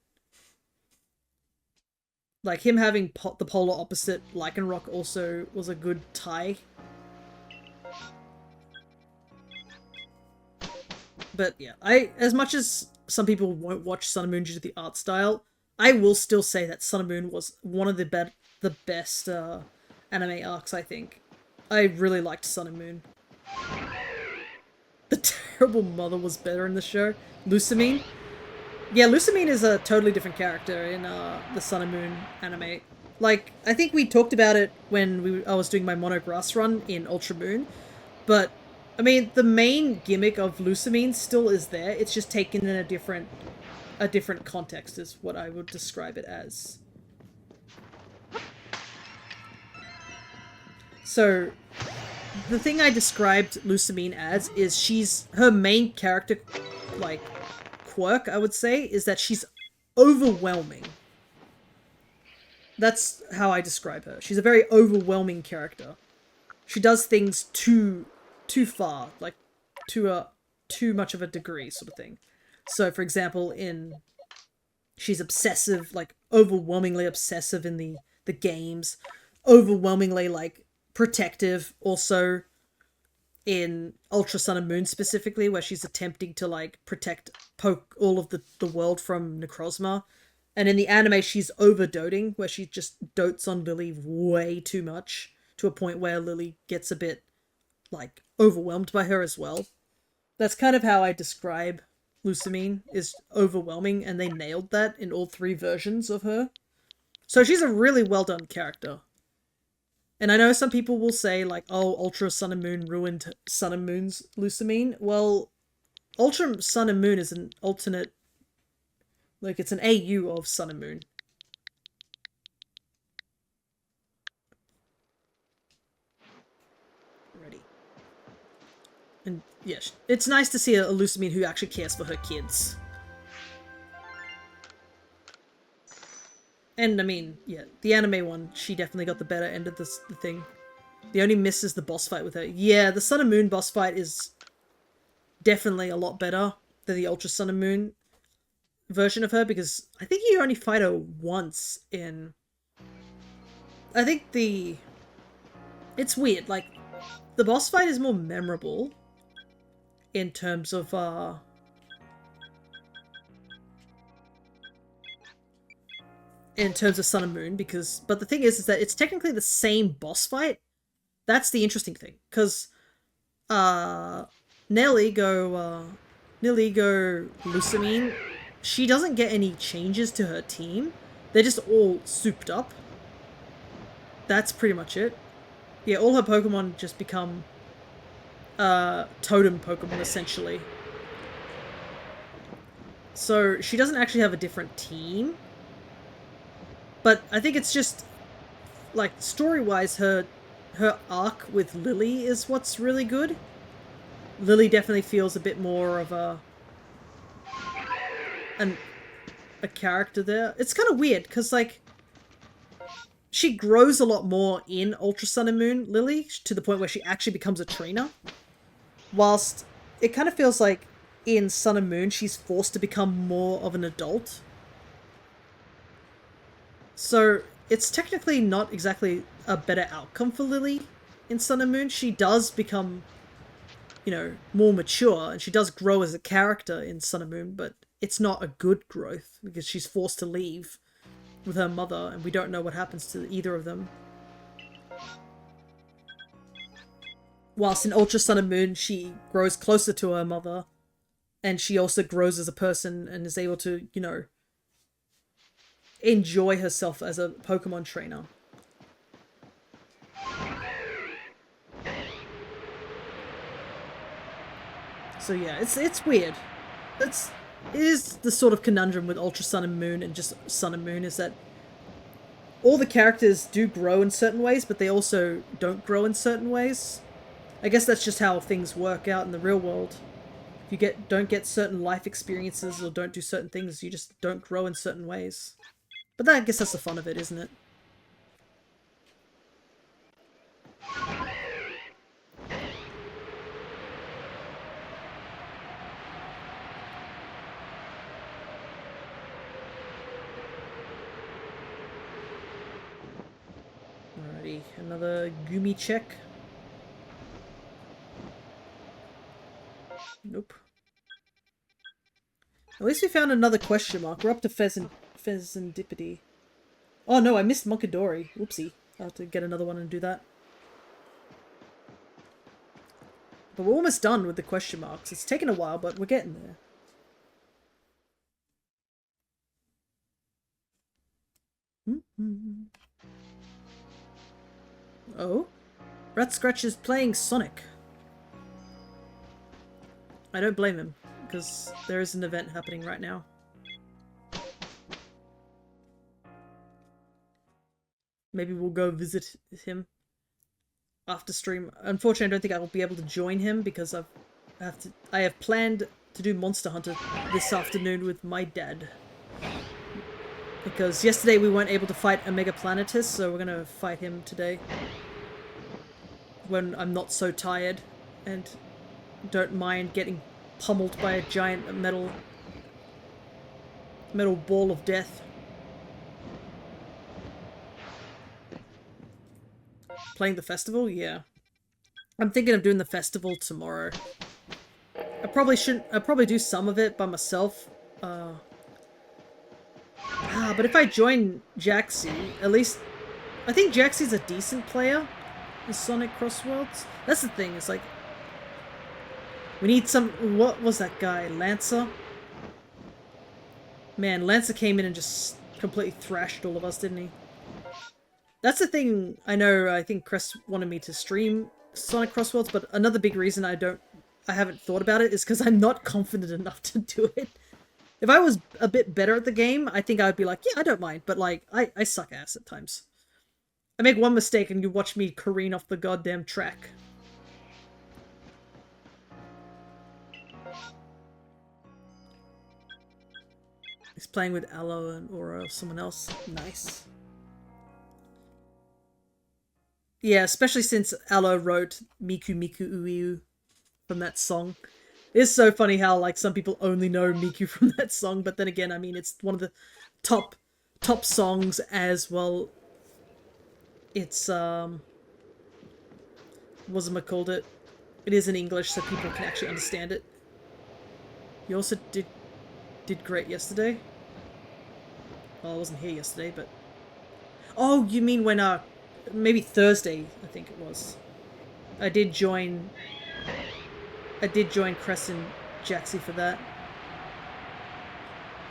Like, him having the polar opposite Lycanroc also was a good tie. But yeah, as much as some people won't watch Sun and Moon due to the art style, I will still say that Sun and Moon was one of the best anime arcs, I think. I really liked Sun and Moon. The terrible mother was better in the show. Lusamine. Yeah, Lusamine is a totally different character in the Sun and Moon anime. Like, I think we talked about it when I was doing my Monograss run in Ultra Moon, but I mean, the main gimmick of Lusamine still is there. It's just taken in a different context, is what I would describe it as. So, the thing I described Lusamine as is her main character, like, quirk, I would say, is that she's overwhelming. That's how I describe her. She's a very overwhelming character. She does things too far, like, to too much of a degree, sort of thing. So, for example, she's obsessive, like, overwhelmingly obsessive in the games, overwhelmingly, like, protective, also in Ultra Sun and Moon specifically, where she's attempting to, like, protect all of the world from Necrozma. And in the anime, she's over-doting, where she just dotes on Lily way too much, to a point where Lily gets a bit, like, overwhelmed by her as well. That's kind of how I describe Lusamine, is overwhelming, and they nailed that in all 3 versions of her. So she's a really well-done character. And I know some people will say, like, oh, Ultra Sun and Moon ruined Sun and Moon's Lusamine. Well, Ultra Sun and Moon is an alternate... Like, it's an AU of Sun and Moon. Ready. And, yes, it's nice to see a Lusamine who actually cares for her kids. And, I mean, yeah, the anime one, she definitely got the better end of the thing. The only miss is the boss fight with her. Yeah, the Sun and Moon boss fight is definitely a lot better than the Ultra Sun and Moon version of her, because I think you only fight her once in... I think it's weird, like, the boss fight is more memorable in terms of, Sun and Moon, but the thing is that it's technically the same boss fight. That's the interesting thing, because Nelly Niligo Lusamine, she doesn't get any changes to her team. They're just all souped up. That's pretty much it. Yeah, all her Pokemon just become totem Pokemon, essentially. So she doesn't actually have a different team. But I think it's just, like, story-wise, her arc with Lily is what's really good. Lily definitely feels a bit more of a character there. It's kind of weird, because, like, she grows a lot more in Ultra Sun and Moon, Lily, to the point where she actually becomes a trainer. Whilst it kind of feels like in Sun and Moon, she's forced to become more of an adult. So it's technically not exactly a better outcome for Lily in Sun and Moon. She does become, you know, more mature, and she does grow as a character in Sun and Moon, but it's not a good growth because she's forced to leave with her mother, and we don't know what happens to either of them. Whilst in Ultra Sun and Moon, she grows closer to her mother, and she also grows as a person and is able to, you know, enjoy herself as a Pokemon trainer. So yeah, it's weird. It is the sort of conundrum with Ultra Sun and Moon and just Sun and Moon, is that all the characters do grow in certain ways, but they also don't grow in certain ways. I guess that's just how things work out in the real world. If you don't get certain life experiences or don't do certain things, you just don't grow in certain ways. But I guess that's the fun of it, isn't it? Alrighty, another Gumi check. Nope. At least we found another question mark. We're up to Pheasantipity. Oh no, I missed Monkadori. Whoopsie. I'll have to get another one and do that. But we're almost done with the question marks. It's taken a while, but we're getting there. Oh? Rat Scratch is playing Sonic. I don't blame him, because there is an event happening right now. Maybe we'll go visit him after stream. Unfortunately, I don't think I will be able to join him because I have planned to do Monster Hunter this afternoon with my dad. Because yesterday we weren't able to fight Omega Planetus, so we're gonna fight him today. When I'm not so tired and don't mind getting pummeled by a giant metal ball of death. Playing the festival? Yeah. I'm thinking of doing the festival tomorrow. I probably shouldn't. I'll probably do some of it by myself. But if I join Jaxie, at least I think Jaxie's a decent player in Sonic Cross Worlds. That's the thing. It's like we need some. What was that guy? Lancer. Man, Lancer came in and just completely thrashed all of us, didn't he? That's the thing. I know. I think Crest wanted me to stream Sonic Cross Worlds, but another big reason I haven't thought about it is because I'm not confident enough to do it. If I was a bit better at the game, I think I would be like, yeah, I don't mind. But, like, I suck ass at times. I make one mistake and you watch me careen off the goddamn track. He's playing with Aloe and Aura or someone else. Nice. Yeah, especially since Aloe wrote Miku Miku Uiu from that song. It's so funny how, like, some people only know Miku from that song, but then again, I mean, it's one of the top songs as well. It's, what's called it? It is in English, so people can actually understand it. You also did great yesterday. Well, I wasn't here yesterday, but... Oh, you mean when, maybe Thursday, I think it was. I did join Crescent Jaxie for that.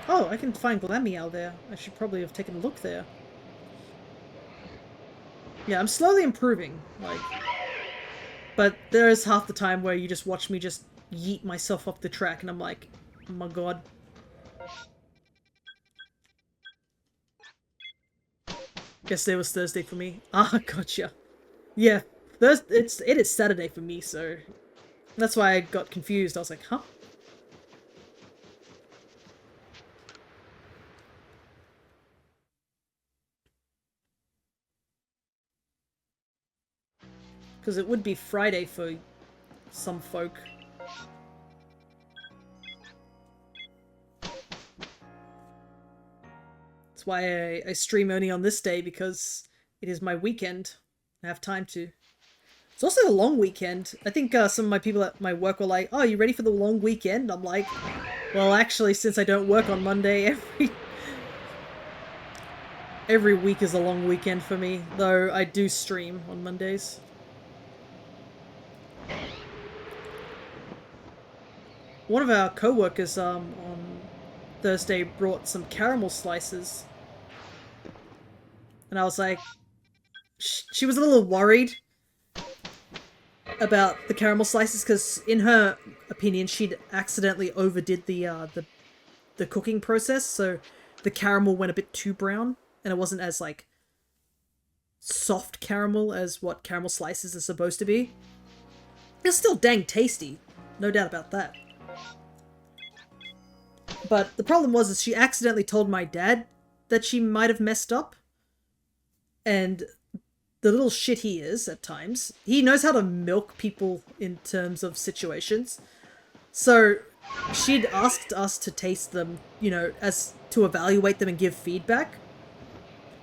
Oh, I can find Glameow there. I should probably have taken a look there. Yeah, I'm slowly improving, like... But there is half the time where you just watch me just yeet myself off the track and I'm like, oh my god. Yesterday was Thursday for me. Ah, gotcha. Yeah, it is Saturday for me, so... That's why I got confused. I was like, huh? Because it would be Friday for some folk. That's why I stream only on this day, because it is my weekend. I have time to. It's also a long weekend. I think some of my people at my work were like, oh, you ready for the long weekend? I'm like, well, actually, since I don't work on Monday, every week is a long weekend for me, though I do stream on Mondays. One of our co-workers on Thursday brought some caramel slices. And I was like... She was a little worried about the caramel slices, because in her opinion, she'd accidentally overdid the cooking process, so the caramel went a bit too brown, and it wasn't as, like, soft caramel as what caramel slices are supposed to be. It's still dang tasty, no doubt about that. But the problem was is she accidentally told my dad that she might have messed up. And the little shit he is at times, he knows how to milk people in terms of situations. So she'd asked us to taste them, you know, as to evaluate them and give feedback.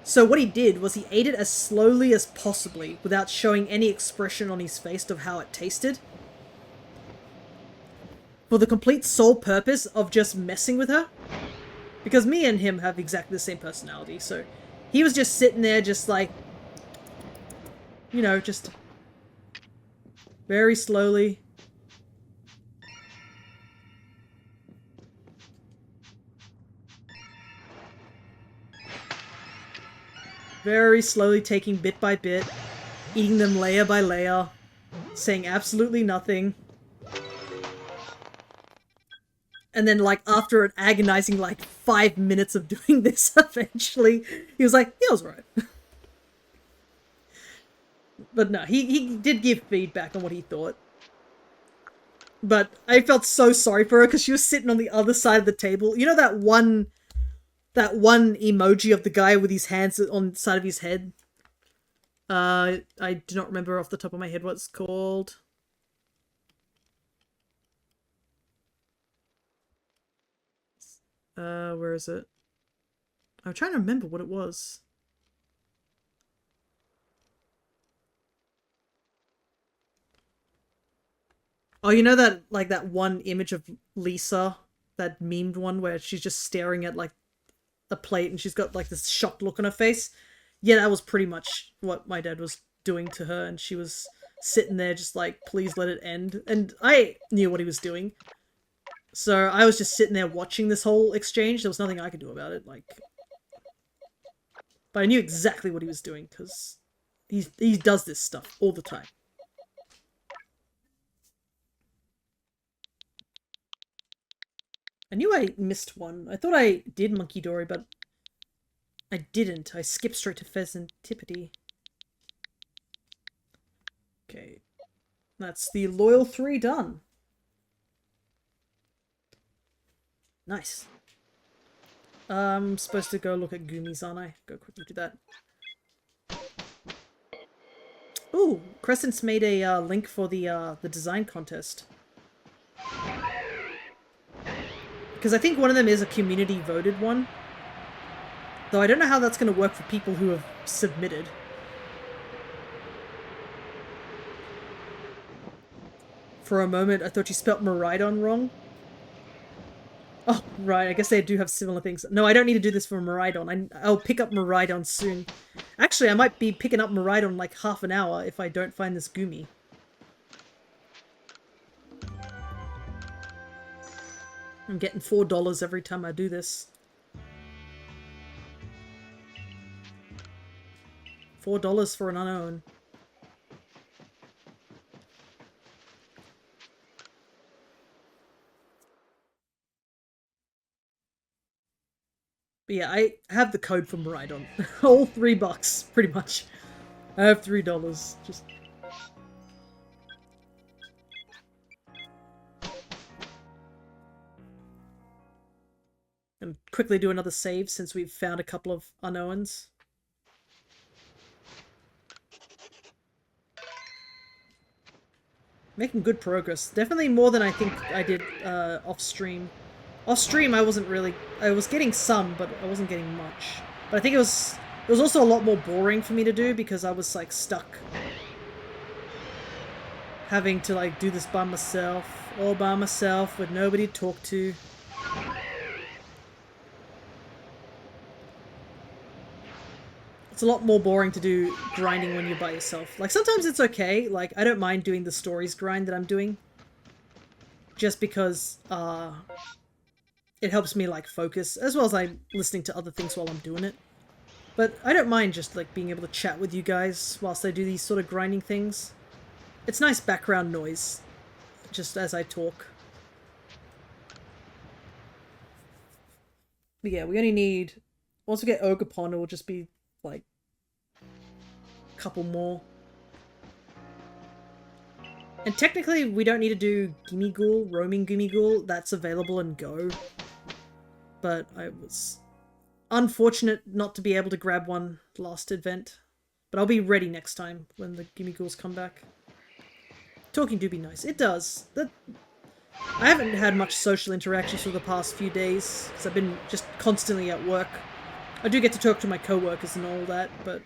So what he did was he ate it as slowly as possibly without showing any expression on his face of how it tasted. For the complete sole purpose of just messing with her. Because me and him have exactly the same personality, so he was just sitting there just like, you know, just very slowly. Very slowly taking bit by bit, eating them layer by layer, saying absolutely nothing. And then, like, after an agonizing, like, 5 minutes of doing this, eventually, he was like, yeah, I was right. But no, he did give feedback on what he thought. But I felt so sorry for her, because she was sitting on the other side of the table. You know that one emoji of the guy with his hands on the side of his head? I do not remember off the top of my head what it's called. Where is it? I'm trying to remember what it was. Oh, you know that, like, that one image of Lisa, that memed one where she's just staring at, like, a plate and she's got, like, this shocked look on her face? Yeah, that was pretty much what my dad was doing to her, and she was sitting there just like, please let it end. And I knew what he was doing. So I was just sitting there watching this whole exchange. There was nothing I could do about it, like... But I knew exactly what he was doing, because he does this stuff all the time. I knew I missed one. I thought I did Monkey Dory, but I didn't. I skipped straight to Pheasantipity. Okay. That's the Loyal 3 done. Nice. I'm supposed to go look at Goomies, aren't I? Go quickly do that. Ooh, Crescent's made a link for the design contest. Because I think one of them is a community voted one. Though I don't know how that's going to work for people who have submitted. For a moment, I thought you spelt Miraidon wrong. Oh, right, I guess they do have similar things. No, I don't need to do this for Miraidon. I'll pick up Miraidon soon. Actually, I might be picking up Miraidon in like half an hour if I don't find this Goomy. I'm getting $4 every time I do this. $4 for an unknown. But yeah, I have the code from Rhydon. All $3, pretty much. I have $3. Just... And quickly do another save since we've found a couple of unknowns. Making good progress. Definitely more than I think I did off stream. Off stream I wasn't really... I was getting some, but I wasn't getting much. But I think it was also a lot more boring for me to do because I was like stuck. Having to like do this by myself. All by myself with nobody to talk to. It's a lot more boring to do grinding when you're by yourself. Like, sometimes it's okay. Like, I don't mind doing the stories grind that I'm doing. Just because, it helps me, like, focus. As well as I'm listening to other things while I'm doing it. But I don't mind just, like, being able to chat with you guys whilst I do these sort of grinding things. It's nice background noise. Just as I talk. But yeah, we only need... Once we get Ogerpon, it will just be like a couple more. And technically we don't need to do Gimmighoul, roaming Gimmighoul. That's available in Go. But I was unfortunate not to be able to grab one last event. But I'll be ready next time when the Gimmighouls come back. Talking do be nice. It does. I haven't had much social interactions for the past few days because I've been just constantly at work. I do get to talk to my co-workers and all that, but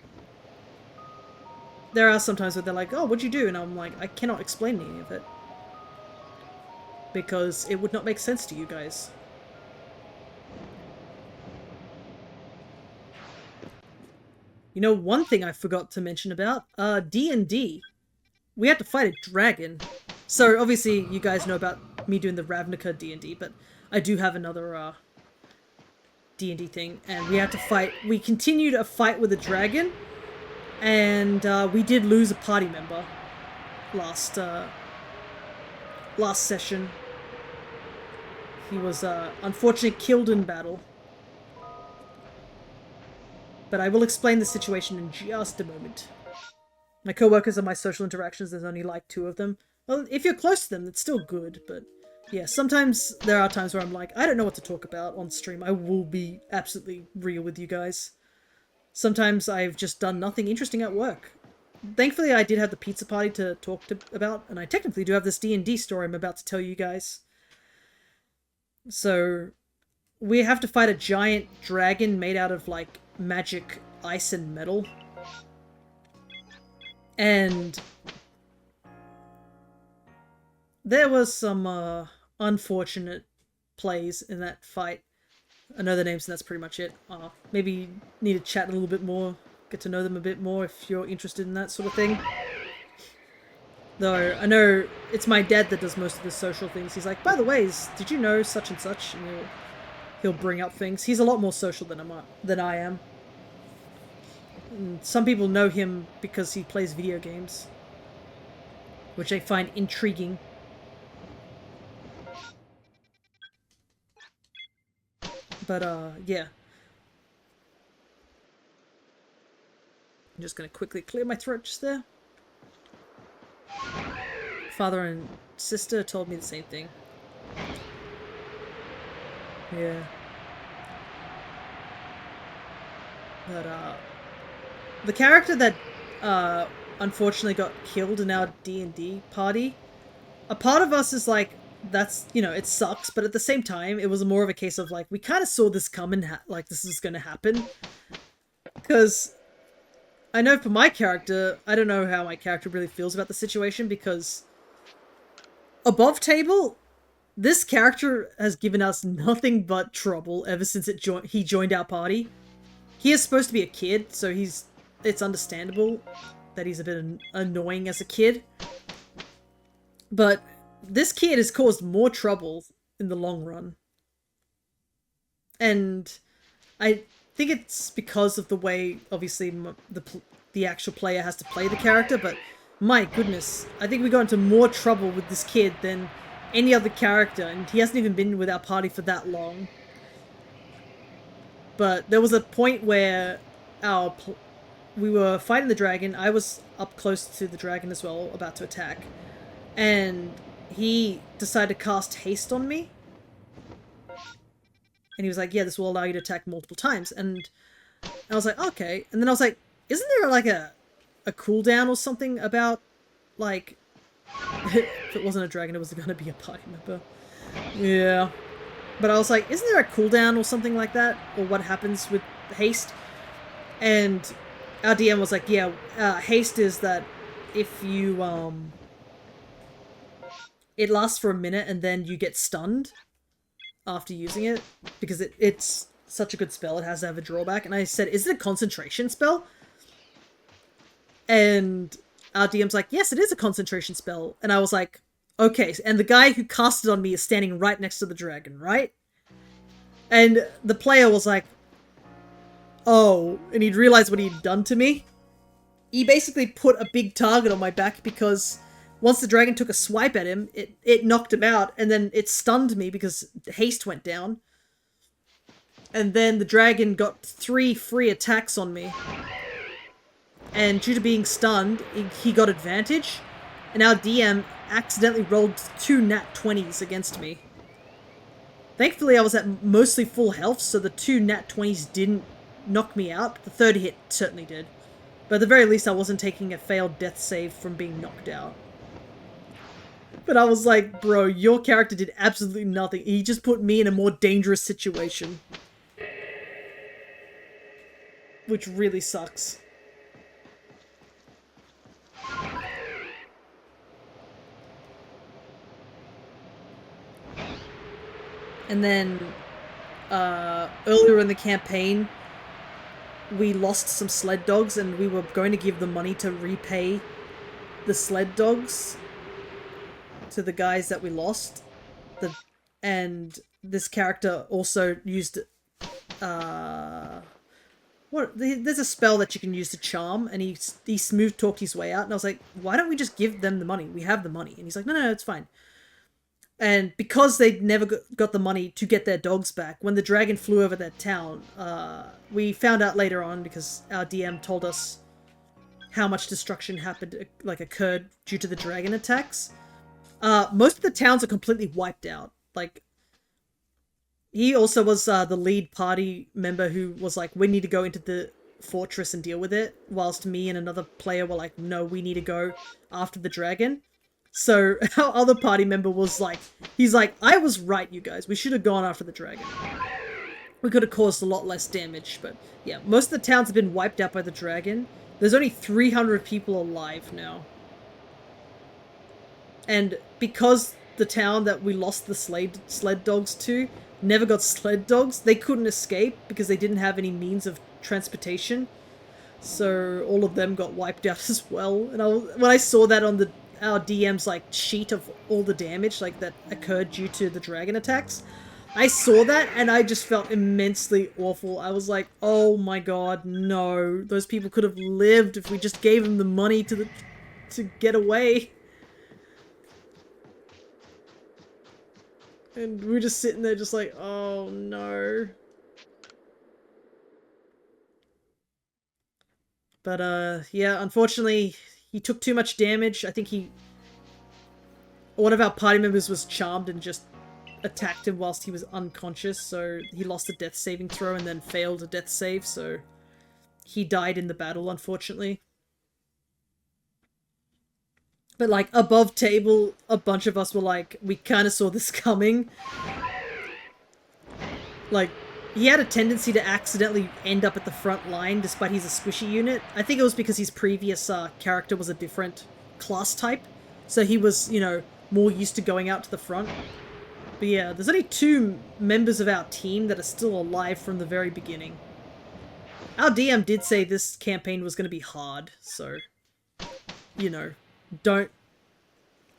there are some times where they're like, oh, what'd you do? And I'm like, I cannot explain any of it. Because it would not make sense to you guys. You know, one thing I forgot to mention about, D&D. We had to fight a dragon. So, obviously, you guys know about me doing the Ravnica D&D, but I do have another, D&D thing, and we had to fight. We continued a fight with a dragon, and we did lose a party member last session. He was unfortunately killed in battle. But I will explain the situation in just a moment. My co-workers and my social interactions, there's only like 2 of them. Well, if you're close to them, that's still good, but yeah, sometimes there are times where I'm like, I don't know what to talk about on stream. I will be absolutely real with you guys. Sometimes I've just done nothing interesting at work. Thankfully, I did have the pizza party to talk about, and I technically do have this D&D story I'm about to tell you guys. So, we have to fight a giant dragon made out of, like, magic ice and metal. And there was some, unfortunate plays in that fight. I know the names and that's pretty much it. Maybe need to chat a little bit more, get to know them a bit more if you're interested in that sort of thing. Though, I know it's my dad that does most of the social things. He's like, by the way, did you know such and such? And he'll bring up things. He's a lot more social than I am. And some people know him because he plays video games, which I find intriguing. But, yeah. I'm just gonna quickly clear my throat just there. Father and sister told me the same thing. Yeah. But, the character that, unfortunately got killed in our D&D party, a part of us is like, that's, you know, it sucks, but at the same time, it was more of a case of, like, we kind of saw this coming, like, this is gonna happen. Because I know for my character, I don't know how my character really feels about the situation, because above table, this character has given us nothing but trouble ever since he joined our party. He is supposed to be a kid, so it's understandable that he's a bit annoying as a kid. But this kid has caused more trouble in the long run. And I think it's because of the way, obviously, the actual player has to play the character, but my goodness, I think we got into more trouble with this kid than any other character, and he hasn't even been with our party for that long. But there was a point where we were fighting the dragon. I was up close to the dragon as well, about to attack, and he decided to cast haste on me. And he was like, yeah, this will allow you to attack multiple times. And I was like, okay. And then I was like, isn't there like a cooldown or something about, like, if it wasn't a dragon, it was going to be a party member. Yeah. But I was like, isn't there a cooldown or something like that? Or what happens with haste? And our DM was like, yeah, haste is that if you, it lasts for a minute and then you get stunned after using it, because it's such a good spell, it has to have a drawback. And I said, is it a concentration spell? And our DM's like, yes, it is a concentration spell. And I was like, okay. And the guy who cast it on me is standing right next to the dragon, right? And the player was like, oh, and he'd realized what he'd done to me. He basically put a big target on my back because once the dragon took a swipe at him, it knocked him out, and then it stunned me because haste went down. And then the dragon got 3 free attacks on me. And due to being stunned, he got advantage. And our DM accidentally rolled 2 nat 20s against me. Thankfully, I was at mostly full health, so the 2 nat 20s didn't knock me out. The third hit certainly did. But at the very least, I wasn't taking a failed death save from being knocked out. But I was like, bro, your character did absolutely nothing. He just put me in a more dangerous situation. Which really sucks. And then, earlier in the campaign, we lost some sled dogs, and we were going to give the money to repay the sled dogs to the guys that we lost. And this character also used there's a spell that you can use to charm, and he smooth talked his way out, and I was like, why don't we just give them the money? We have the money. And he's like, no, it's fine. And because they never got the money to get their dogs back, when the dragon flew over that town, we found out later on, because our DM told us how much destruction occurred due to the dragon attacks. Most of the towns are completely wiped out. Like, he also was the lead party member who was like, we need to go into the fortress and deal with it, whilst me and another player were like, no, we need to go after the dragon. So our other party member was like, he's like, I was right, you guys. We should have gone after the dragon. We could have caused a lot less damage, but yeah, most of the towns have been wiped out by the dragon. There's only 300 people alive now. And because the town that we lost the sled dogs to never got sled dogs, they couldn't escape because they didn't have any means of transportation. So all of them got wiped out as well. And when I saw that on our DM's like sheet of all the damage like that occurred due to the dragon attacks, I saw that and I just felt immensely awful. I was like, oh my god, no. Those people could have lived if we just gave them the money to get away. And we were just sitting there just like, oh no. But yeah, unfortunately, he took too much damage. I think one of our party members was charmed and just attacked him whilst he was unconscious, so he lost a death saving throw and then failed a death save, so he died in the battle, unfortunately. But like, above table, a bunch of us were like, we kind of saw this coming. Like, he had a tendency to accidentally end up at the front line despite he's a squishy unit. I think it was because his previous character was a different class type, so he was, you know, more used to going out to the front. But yeah, there's only 2 members of our team that are still alive from the very beginning. Our DM did say this campaign was going to be hard, so, you know, don't...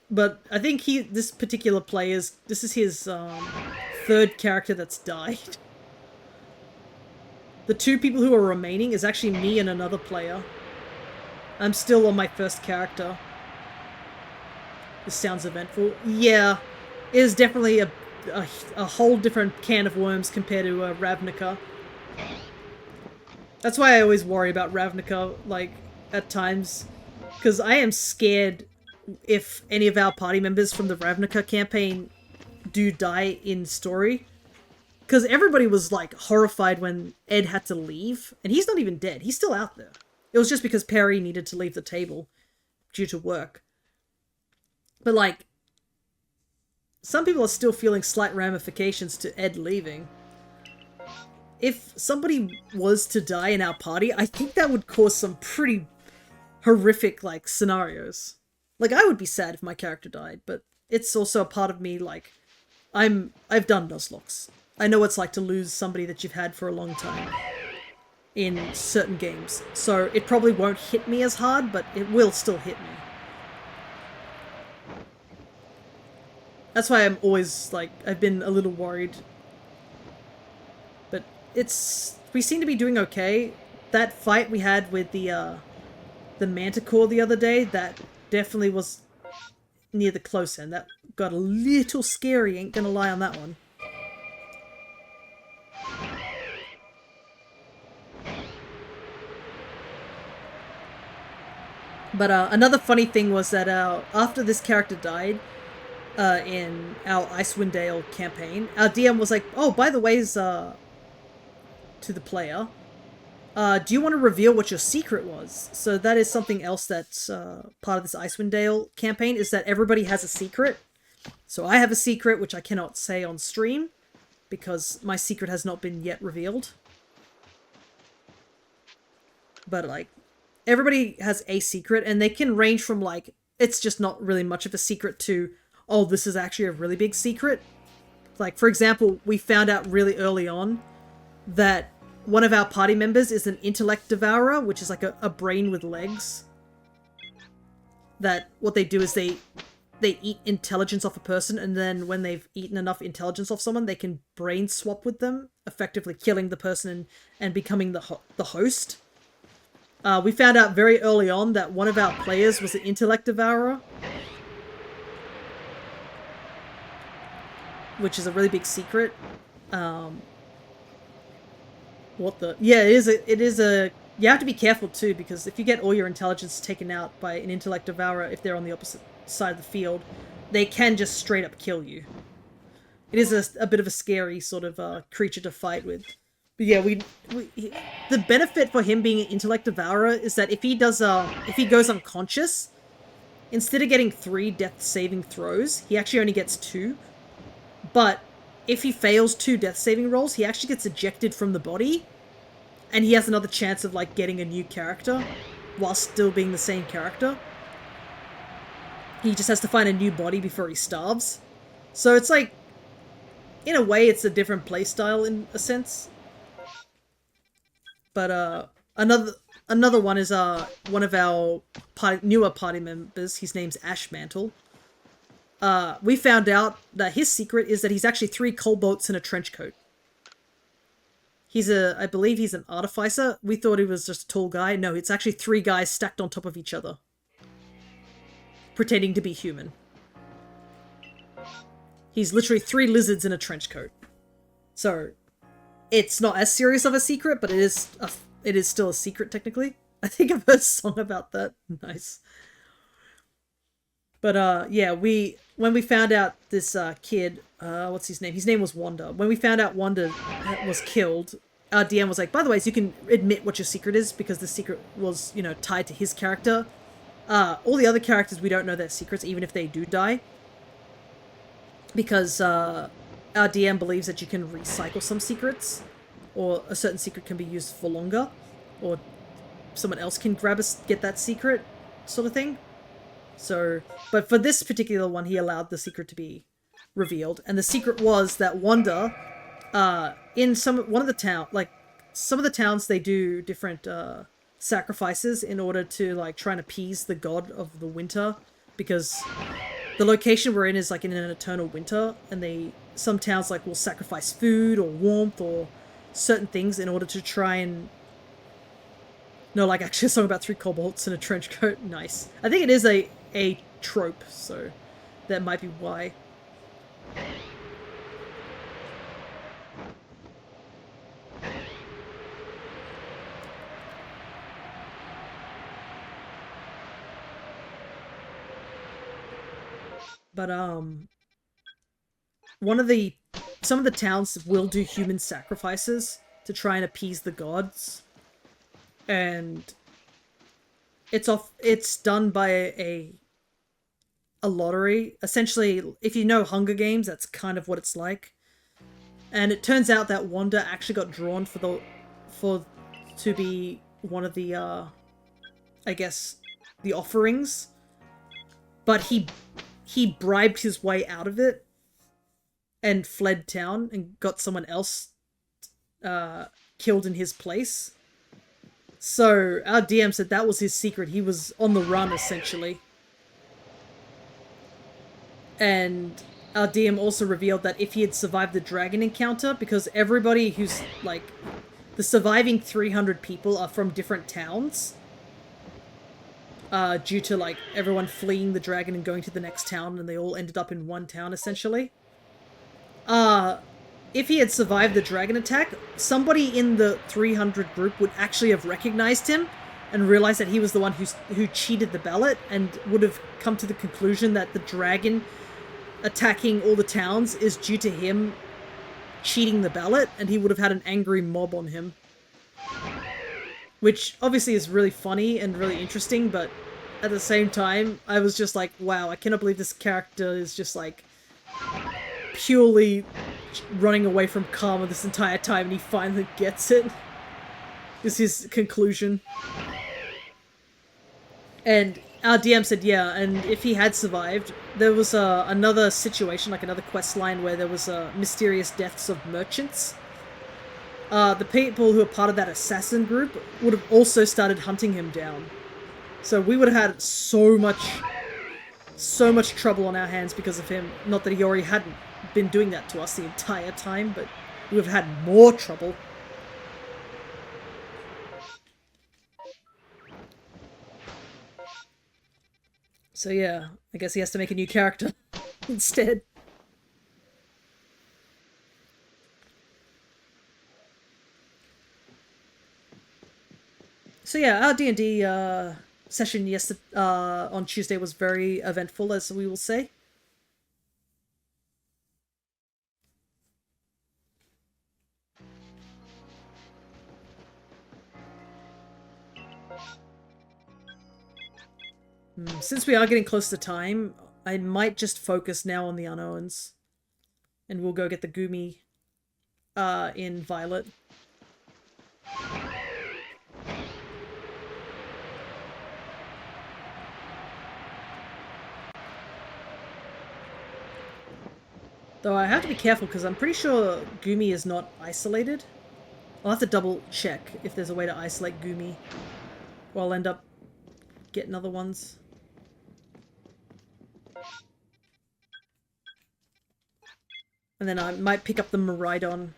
But I think this particular player's... This is his 3rd character that's died. the two people who are remaining is actually me and another player. I'm still on my first character. This sounds eventful. Yeah, it is definitely a whole different can of worms compared to Ravnica. That's why I always worry about Ravnica, like, at times. Because I am scared if any of our party members from the Ravnica campaign do die in story. Because everybody was, like, horrified when Ed had to leave. And he's not even dead. He's still out there. It was just because Perry needed to leave the table due to work. But, like, some people are still feeling slight ramifications to Ed leaving. If somebody was to die in our party, I think that would cause some pretty horrific, like, scenarios. Like, I would be sad if my character died, but it's also a part of me, like, I've done Nuzlocke. I know what it's like to lose somebody that you've had for a long time in certain games. So it probably won't hit me as hard, but it will still hit me. That's why I'm always, like, I've been a little worried. But we seem to be doing okay. That fight we had with the Manticore the other day, that definitely was near the close end. That got a little scary, ain't gonna lie on that one. But another funny thing was that after this character died, in our Icewind Dale campaign, our DM was like, oh, by the way, to the player, do you want to reveal what your secret was? So that is something else that's part of this Icewind Dale campaign, is that everybody has a secret. So I have a secret, which I cannot say on stream, because my secret has not been yet revealed. But, like, everybody has a secret, and they can range from, like, it's just not really much of a secret to, oh, this is actually a really big secret. Like, for example, we found out really early on that one of our party members is an intellect devourer, which is like a brain with legs. That what they do is they eat intelligence off a person, and then when they've eaten enough intelligence off someone, they can brain swap with them, effectively killing the person and becoming the host. We found out very early on that one of our players was an intellect devourer, which is a really big secret. Yeah, it is a... You have to be careful too, because if you get all your intelligence taken out by an intellect devourer, if they're on the opposite side of the field, they can just straight up kill you. It is a bit of a scary sort of creature to fight with. But yeah, the benefit for him being an intellect devourer is that if he goes unconscious, instead of getting 3 death saving throws, he actually only gets 2. But if he fails 2 death saving rolls, he actually gets ejected from the body, and he has another chance of, like, getting a new character while still being the same character. He just has to find a new body before he starves. So it's like, in a way, it's a different playstyle in a sense. But another one is one of our newer party members. His name's Ashmantle. We found out that his secret is that he's actually 3 kobolds in a trench coat. I believe he's an artificer. We thought he was just a tall guy. No, it's actually 3 guys stacked on top of each other, pretending to be human. He's literally 3 lizards in a trench coat. So, it's not as serious of a secret, but it is still a secret technically. I think I've heard a song about that. Nice. But yeah, when we found out this kid, what's his name? His name was Wanda. When we found out Wanda was killed, our DM was like, by the way, so you can admit what your secret is, because the secret was, you know, tied to his character. All the other characters, we don't know their secrets, even if they do die. Because our DM believes that you can recycle some secrets, or a certain secret can be used for longer, or someone else can get that secret, sort of thing. So, but for this particular one, he allowed the secret to be revealed, and the secret was that Wanda, in some of the towns, they do different sacrifices in order to, like, try and appease the god of the winter, because the location we're in is, like, in an eternal winter, and some towns, like, will sacrifice food or warmth or certain things in order to try and... No, like actually a song about 3 kobolds in a trench coat. Nice. I think it is a trope, so that might be why. But some of the towns will do human sacrifices to try and appease the gods. And it's done by a lottery. Essentially, if you know Hunger Games, that's kind of what it's like. And it turns out that Wanda actually got drawn to be one of the I guess the offerings. But he bribed his way out of it and fled town and got someone else killed in his place. So our DM said that was his secret. He was on the run, essentially. And our DM also revealed that if he had survived the dragon encounter, because everybody who's, like, the surviving 300 people are from different towns, due to, like, everyone fleeing the dragon and going to the next town, and they all ended up in one town, essentially. If he had survived the dragon attack, somebody in the 300 group would actually have recognized him and realized that he was the one who cheated the ballot, and would have come to the conclusion that the dragon attacking all the towns is due to him cheating the ballot, and he would have had an angry mob on him. Which obviously is really funny and really interesting, but at the same time, I was just like, wow, I cannot believe this character is just like purely running away from karma this entire time, and he finally gets it. This is his conclusion. And our DM said, yeah, and if he had survived, there was another situation, like another quest line, where there was mysterious deaths of merchants. The people who are part of that assassin group would have also started hunting him down. So we would have had so much trouble on our hands because of him. Not that he already hadn't been doing that to us the entire time, but we would have had more trouble. So yeah, I guess he has to make a new character instead. So yeah, our D&D session yesterday on Tuesday was very eventful, as we will say. Since we are getting close to time, I might just focus now on the unknowns. And we'll go get the Gumi in Violet. Though I have to be careful because I'm pretty sure Gumi is not isolated. I'll have to double check if there's a way to isolate Gumi. Or I'll end up getting other ones. And then I might pick up the Miraidon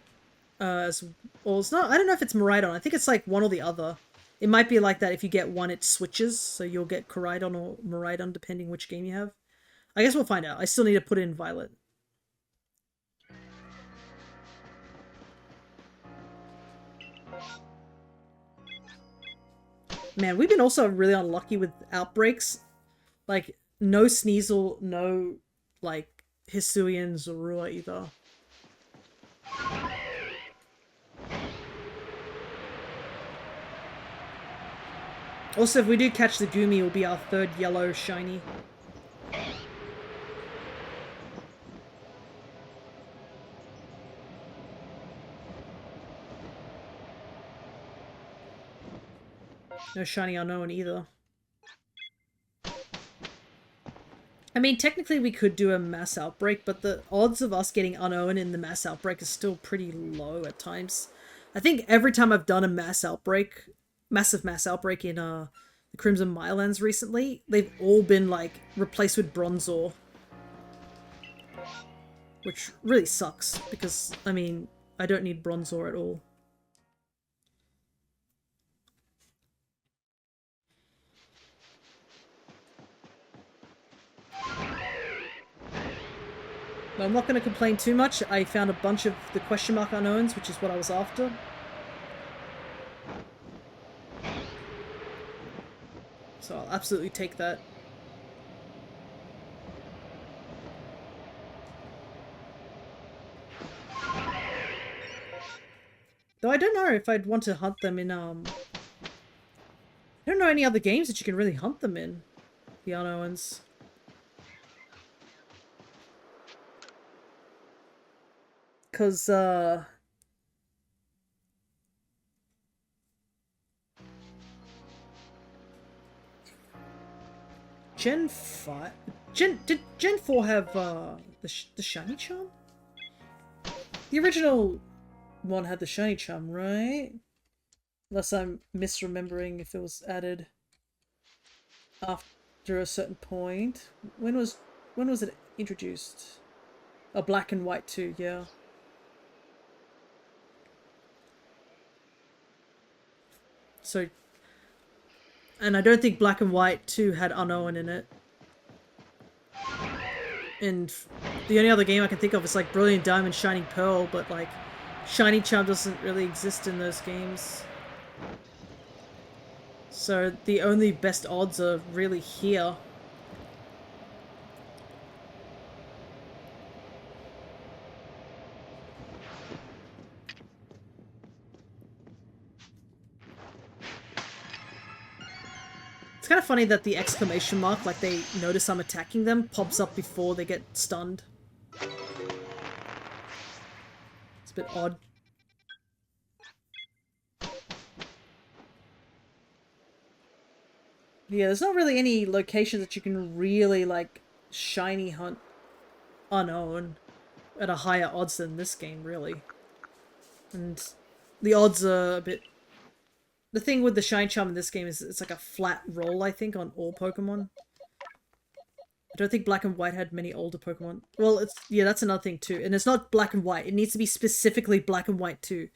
as... Or it's not... I don't know if it's Miraidon. I think it's like one or the other. It might be like that if you get one, it switches. So you'll get Koraidon or Miraidon depending which game you have. I guess we'll find out. I still need to put in Violet. Man, we've been also really unlucky with outbreaks. Like, no Sneasel, no, like, Hisuian Zorua either. Also, if we do catch the Gumi, it'll be our third yellow shiny. No shiny unknown either. I mean, technically we could do a mass outbreak, but the odds of us getting unknown in the mass outbreak is still pretty low at times. I think every time I've done a mass outbreak, massive mass outbreak in the Crimson Mirelands recently, they've all been, like, replaced with Bronzor. Which really sucks, because, I mean, I don't need Bronzor at all. But I'm not going to complain too much. I found a bunch of the question mark unknowns, which is what I was after. So I'll absolutely take that. Though I don't know if I'd want to hunt them in, I don't know any other games that you can really hunt them in. The unknowns. Because, Gen 5... Did Gen 4 have, the shiny charm? The original one had the shiny charm, right? Unless I'm misremembering if it was added after a certain point. When was it introduced? Oh, black and white too, yeah. So, and I don't think black and white 2 had unknown in it. And the only other game I can think of is like Brilliant Diamond, Shining Pearl, but like Shiny Charm doesn't really exist in those games. So the only best odds are really here. It's kind of funny that the exclamation mark, like they notice I'm attacking them, pops up before they get stunned. It's a bit odd. Yeah, there's not really any locations that you can really, like, shiny hunt unknown at a higher odds than this game, really. And the odds are a bit... The thing with the Shine Charm in this game is it's like a flat roll, I think, on all Pokemon. I don't think Black and White had many older Pokemon. Well, it's... Yeah, that's another thing, too. And it's not Black and White. It needs to be specifically Black and White 2.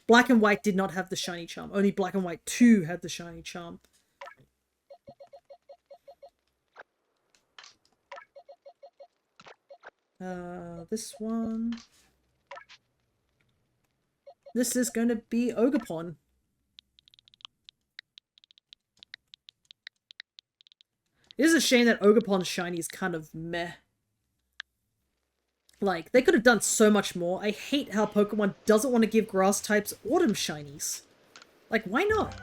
Black and White did not have the Shiny Charm. Only Black and White 2 had the Shiny Charm. This one... This is going to be Ogerpon. It is a shame that Ogerpon's shiny is kind of meh. Like, they could have done so much more. I hate how Pokemon doesn't want to give grass types Autumn shinies. Like, why not?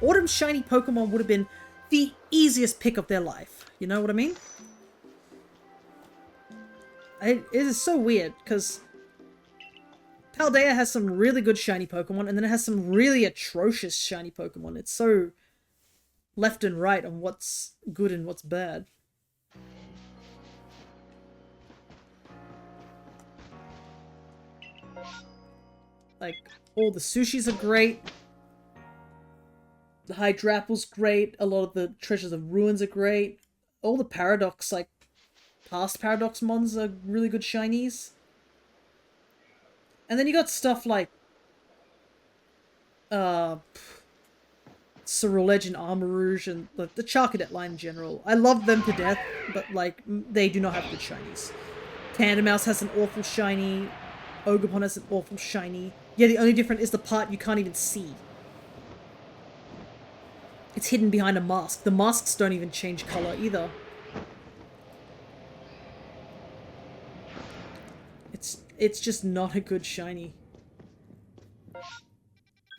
Autumn shiny Pokemon would have been the easiest pick of their life. You know what I mean? It is so weird, because Paldea has some really good shiny Pokemon, and then it has some really atrocious shiny Pokemon. It's so left and right on what's good and what's bad. Like, all the sushis are great. The Hydrapple's great. A lot of the Treasures of Ruins are great. All the Paradox, like, past Paradox mons are really good shinies. And then you got stuff like Ceruledge and Armarouge and the Charcadet line in general. I love them to death, but like they do not have good shinies. Tandemaus has an awful shiny. Ogerpon has an awful shiny. Yeah, the only difference is the part you can't even see. It's hidden behind a mask. The masks don't even change color either. It's just not a good shiny.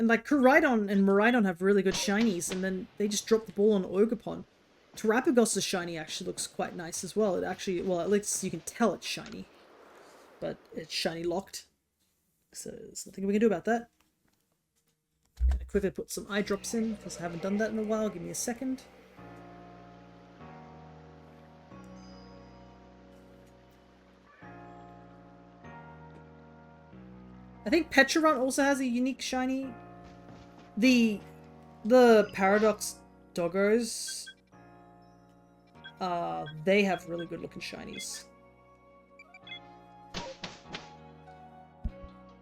And like Koraidon and Miraidon have really good shinies, and then they just drop the ball on Ogerpon. Terapagos' shiny actually looks quite nice as well. It actually, well, at least you can tell it's shiny. But it's shiny locked. So there's nothing we can do about that. I'm gonna quickly put some eye drops in, because I haven't done that in a while. Give me a second. I think Pecharunt also has a unique shiny. The Paradox Doggos, they have really good looking shinies.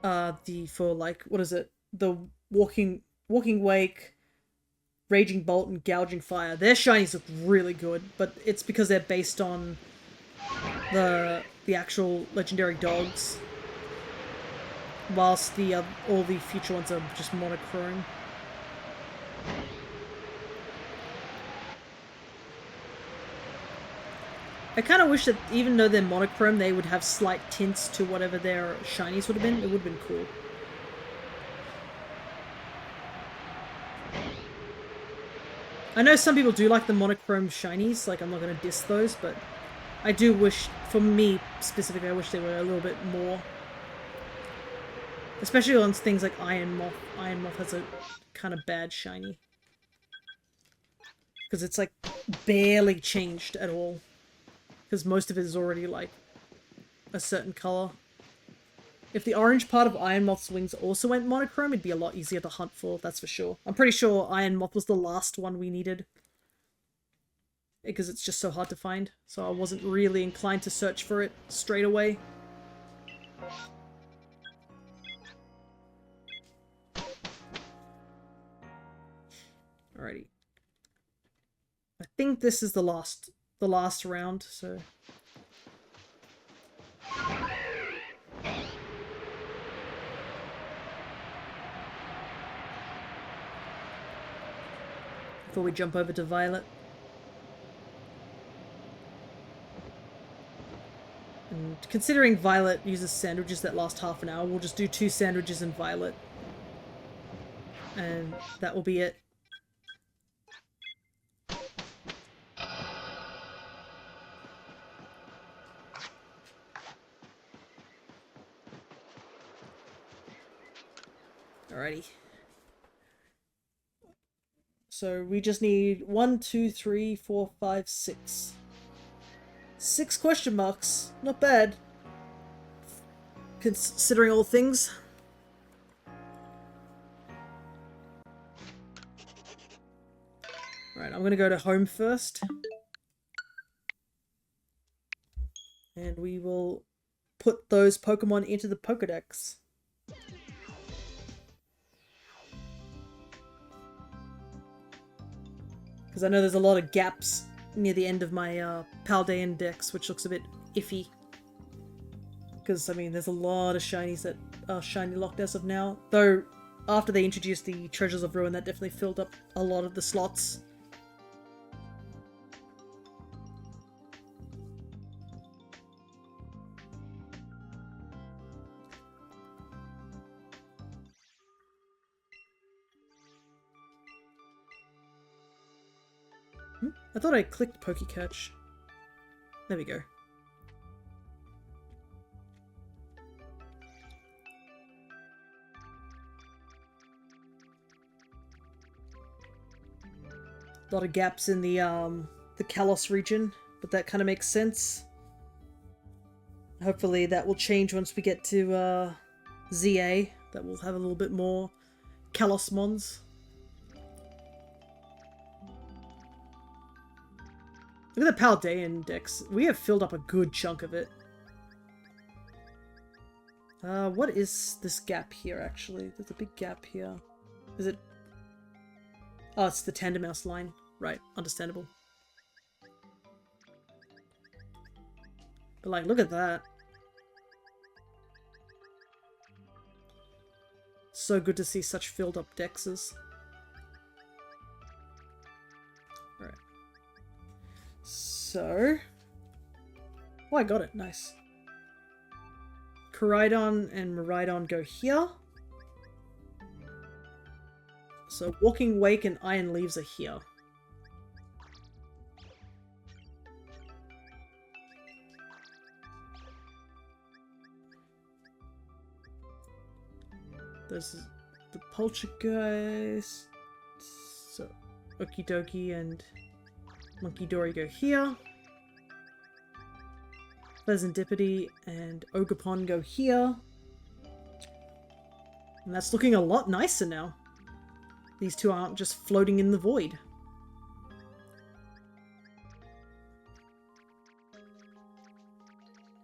For like, what is it? The Walking Wake, Raging Bolt, and Gouging Fire. Their shinies look really good, but it's because they're based on the the actual legendary dogs, whilst the all the future ones are just monochrome. I kind of wish that even though they're monochrome, they would have slight tints to whatever their shinies would have been. It would have been cool. I know some people do like the monochrome shinies, like I'm not going to diss those, but I do wish, for me specifically, I wish they were a little bit more. Especially on things like Iron Moth. Iron Moth has a kind of bad shiny. Because it's like barely changed at all. Because most of it is already like a certain color. If the orange part of Iron Moth's wings also went monochrome, it'd be a lot easier to hunt for, that's for sure. I'm pretty sure Iron Moth was the last one we needed. Because it's just so hard to find. So I wasn't really inclined to search for it straight away. Alrighty. I think this is the last round, so... Before we jump over to Violet. And considering Violet uses sandwiches that last half an hour, we'll just do 2 sandwiches in Violet. And that will be it. Alrighty. So we just need 1, 2, 3, 4, 5, 6. 6 question marks. Not bad. Considering all things. Alright, I'm gonna go to home first. And we will put those Pokemon into the Pokedex. Because I know there's a lot of gaps near the end of my Paldean Dex, which looks a bit iffy. Because, I mean, there's a lot of shinies that are shiny locked as of now. Though, after they introduced the Treasures of Ruin, that definitely filled up a lot of the slots. I thought I clicked Pokecatch. There we go. A lot of gaps in the Kalos region, but that kind of makes sense. Hopefully that will change once we get to ZA. That will have a little bit more Kalos mons. Look at the Paldean Dex. We have filled up a good chunk of it. What is this gap here, actually? There's a big gap here. Is it... Oh, it's the Tandemaus line. Right, understandable. But, like, look at that. So good to see such filled up dexes. Alright. So... Oh, I got it. Nice. Koraidon and Miraidon go here. So Walking Wake and Iron Leaves are here. There's the Poltergeist. So Okidoki and Monkey Dory go here. Pleasantipity and Ogerpon go here. And that's looking a lot nicer now. These two aren't just floating in the void.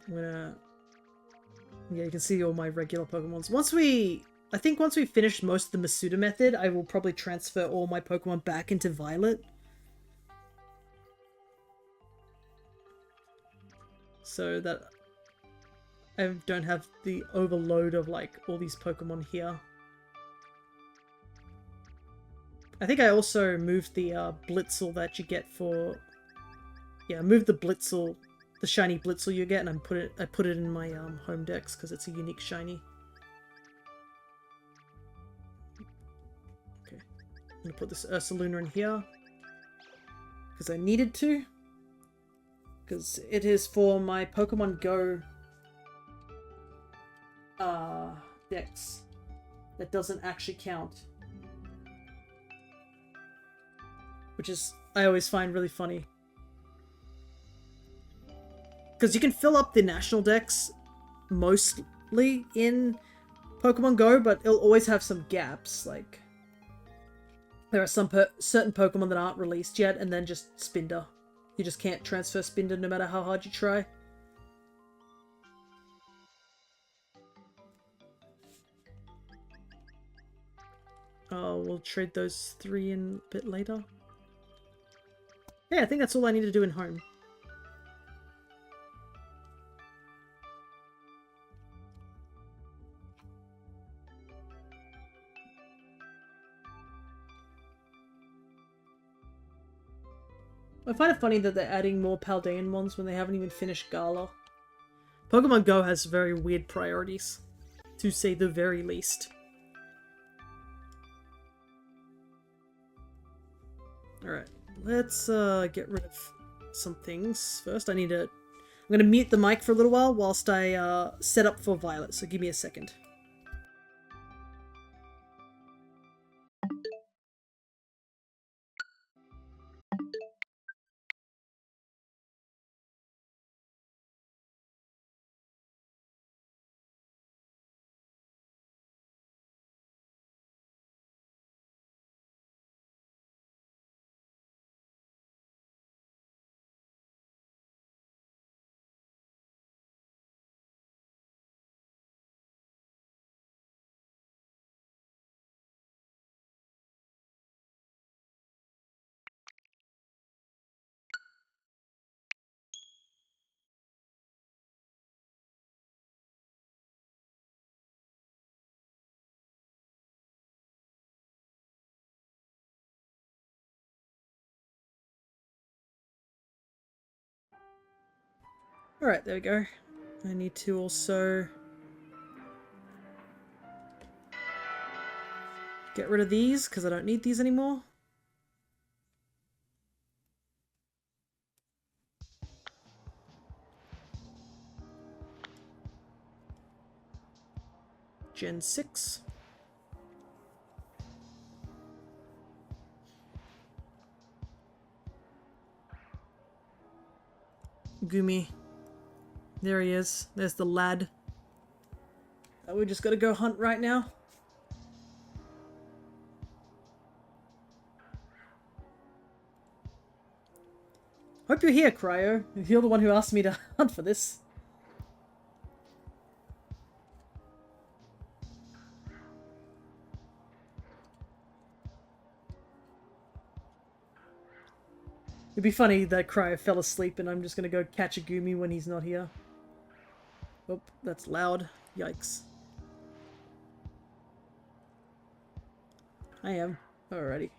I'm gonna... Yeah, you can see all my regular Pokemons. I think once we finish most of the Masuda method, I will probably transfer all my Pokemon back into Violet. So that I don't have the overload of like all these Pokemon here. I think I also moved the Blitzel that you get for... Yeah, I moved the Blitzel, the shiny Blitzel you get, and I put it in my home decks because it's a unique shiny. Okay, I'm gonna put this Ursaluna in here because I needed to. Because it is for my Pokemon Go decks. That doesn't actually count. Which is, I always find really funny. Because you can fill up the national decks mostly in Pokemon Go, but it'll always have some gaps. Like, there are some certain Pokemon that aren't released yet, and then just Spinder. You just can't transfer Spinder no matter how hard you try. Oh, we'll trade those 3 in a bit later. Yeah, I think that's all I need to do in home. I find it funny that they're adding more Paldean ones when they haven't even finished Gala. Pokemon Go has very weird priorities, to say the very least. Alright, let's get rid of some things first. I'm gonna mute the mic for a little while whilst I set up for Violet, so give me a second. Alright, there we go. I need to also get rid of these, because I don't need these anymore. Gen 6. Gumi. There he is. There's the lad. We just gotta go hunt right now. Hope you're here, Cryo. You're the one who asked me to hunt for this. It'd be funny that Cryo fell asleep and I'm just gonna go catch a Gumi when he's not here. Oh, that's loud. Yikes. I am. Alrighty.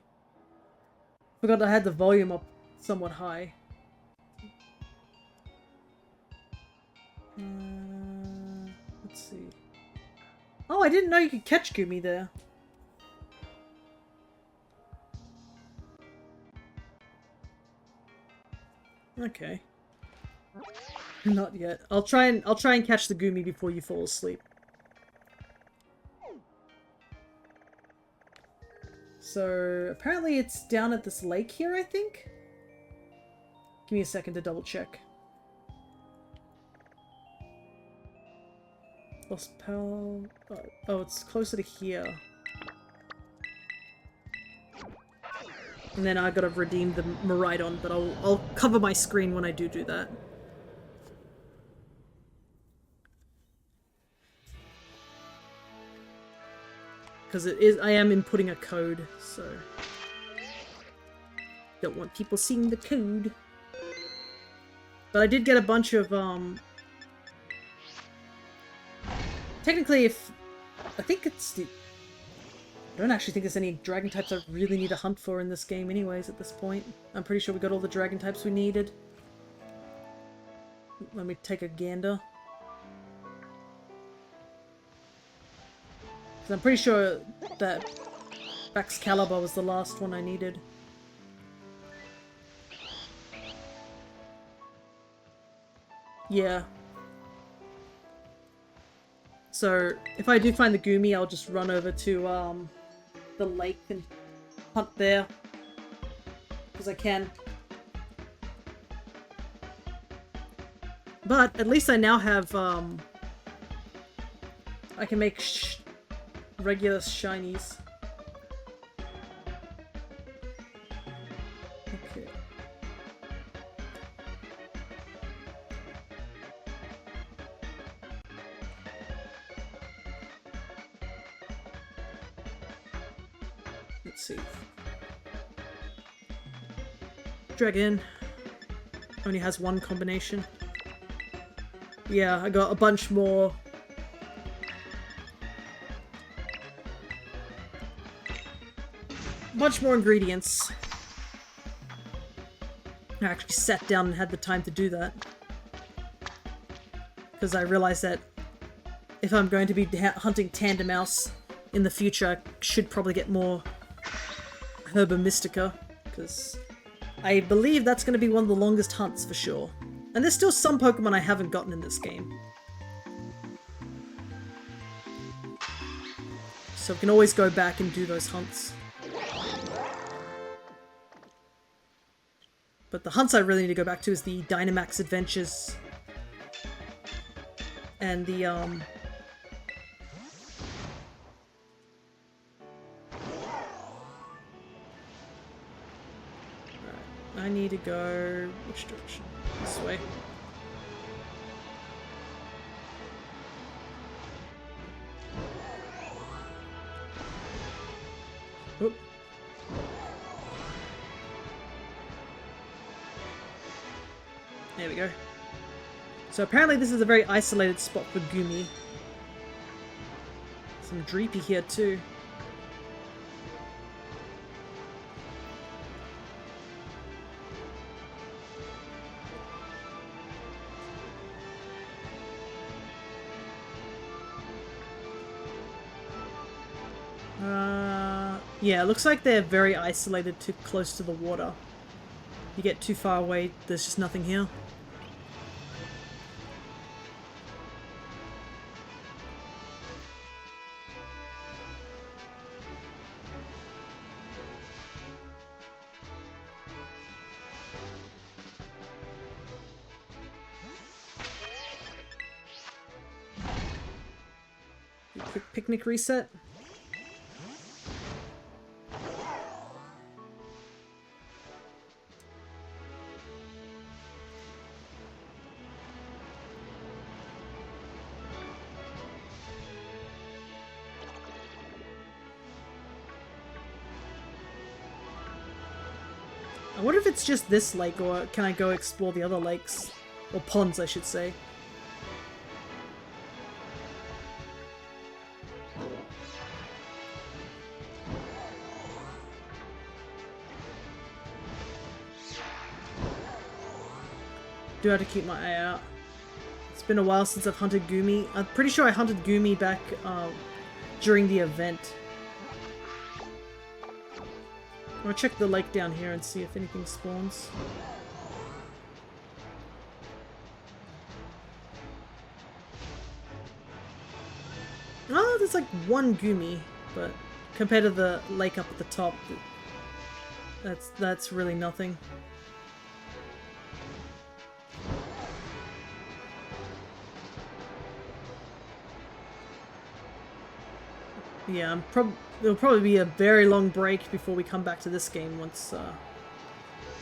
Forgot I had the volume up somewhat high. Let's see. Oh, I didn't know you could catch Gumi there. Okay. Not yet. I'll try and catch the Gumi before you fall asleep. So apparently it's down at this lake here, I think. Give me a second to double check. Lost Pal. Oh, it's closer to here. And then I gotta redeem the Miraidon, but I'll cover my screen when I do that. Because I am inputting a code, so don't want people seeing the code. But I did get a bunch of Technically, if... I think it's the... I don't actually think there's any dragon types I really need to hunt for in this game anyways at this point. I'm pretty sure we got all the dragon types we needed. Let me take a gander. Because I'm pretty sure that Excalibur was the last one I needed. Yeah. So, if I do find the Goomy, I'll just run over to, the lake and hunt there. Because I can. But, at least I now have, I can make regular shinies. Okay. Let's see. Dragon only has one combination. Yeah, I got a bunch more. Much more ingredients. I actually sat down and had the time to do that. Because I realized that if I'm going to be hunting Tandem Mouse in the future, I should probably get more Herba Mystica. Because I believe that's going to be one of the longest hunts for sure. And there's still some Pokemon I haven't gotten in this game. So we can always go back and do those hunts. But the hunts I really need to go back to is the Dynamax Adventures. And the, Right. I need to go... which direction? This way. Oop. There we go. So apparently this is a very isolated spot for Goomy. Some Dreepy here too. Yeah, it looks like they're very isolated to close to the water. You get too far away, there's just nothing here. Quick picnic reset. I wonder if it's just this lake, or can I go explore the other lakes? Or ponds, I should say. Do have to keep my eye out. It's been a while since I've hunted Goomy. I'm pretty sure I hunted Goomy back during the event. I'll check the lake down here and see if anything spawns. Oh, there's like one Goomy, but compared to the lake up at the top, that's really nothing. Yeah, it'll probably be a very long break before we come back to this game once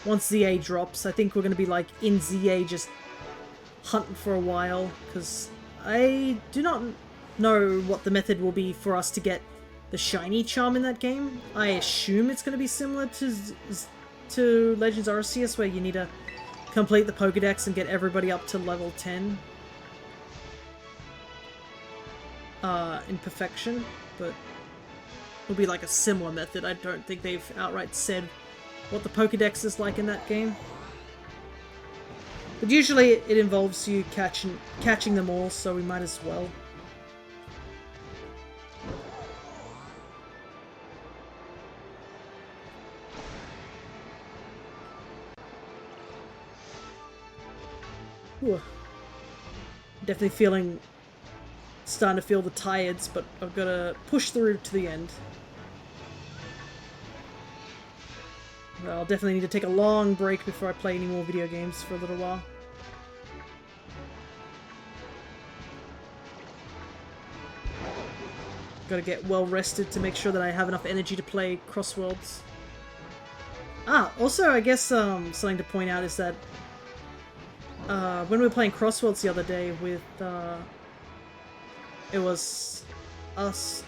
ZA drops. I think we're going to be like in ZA just hunting for a while, because I do not know what the method will be for us to get the shiny charm in that game. I assume it's going to be similar to Legends Arceus, where you need to complete the Pokédex and get everybody up to level 10. in perfection, but it'll be like a similar method. I don't think they've outright said what the Pokédex is like in that game. But usually it involves you catching them all, so we might as well. Ooh. Definitely starting to feel the tired's, but I've got to push through to the end. I'll definitely need to take a long break before I play any more video games for a little while. Gotta get well rested to make sure that I have enough energy to play Crossworlds. Also I guess something to point out is that when we were playing Crossworlds the other day with it was us,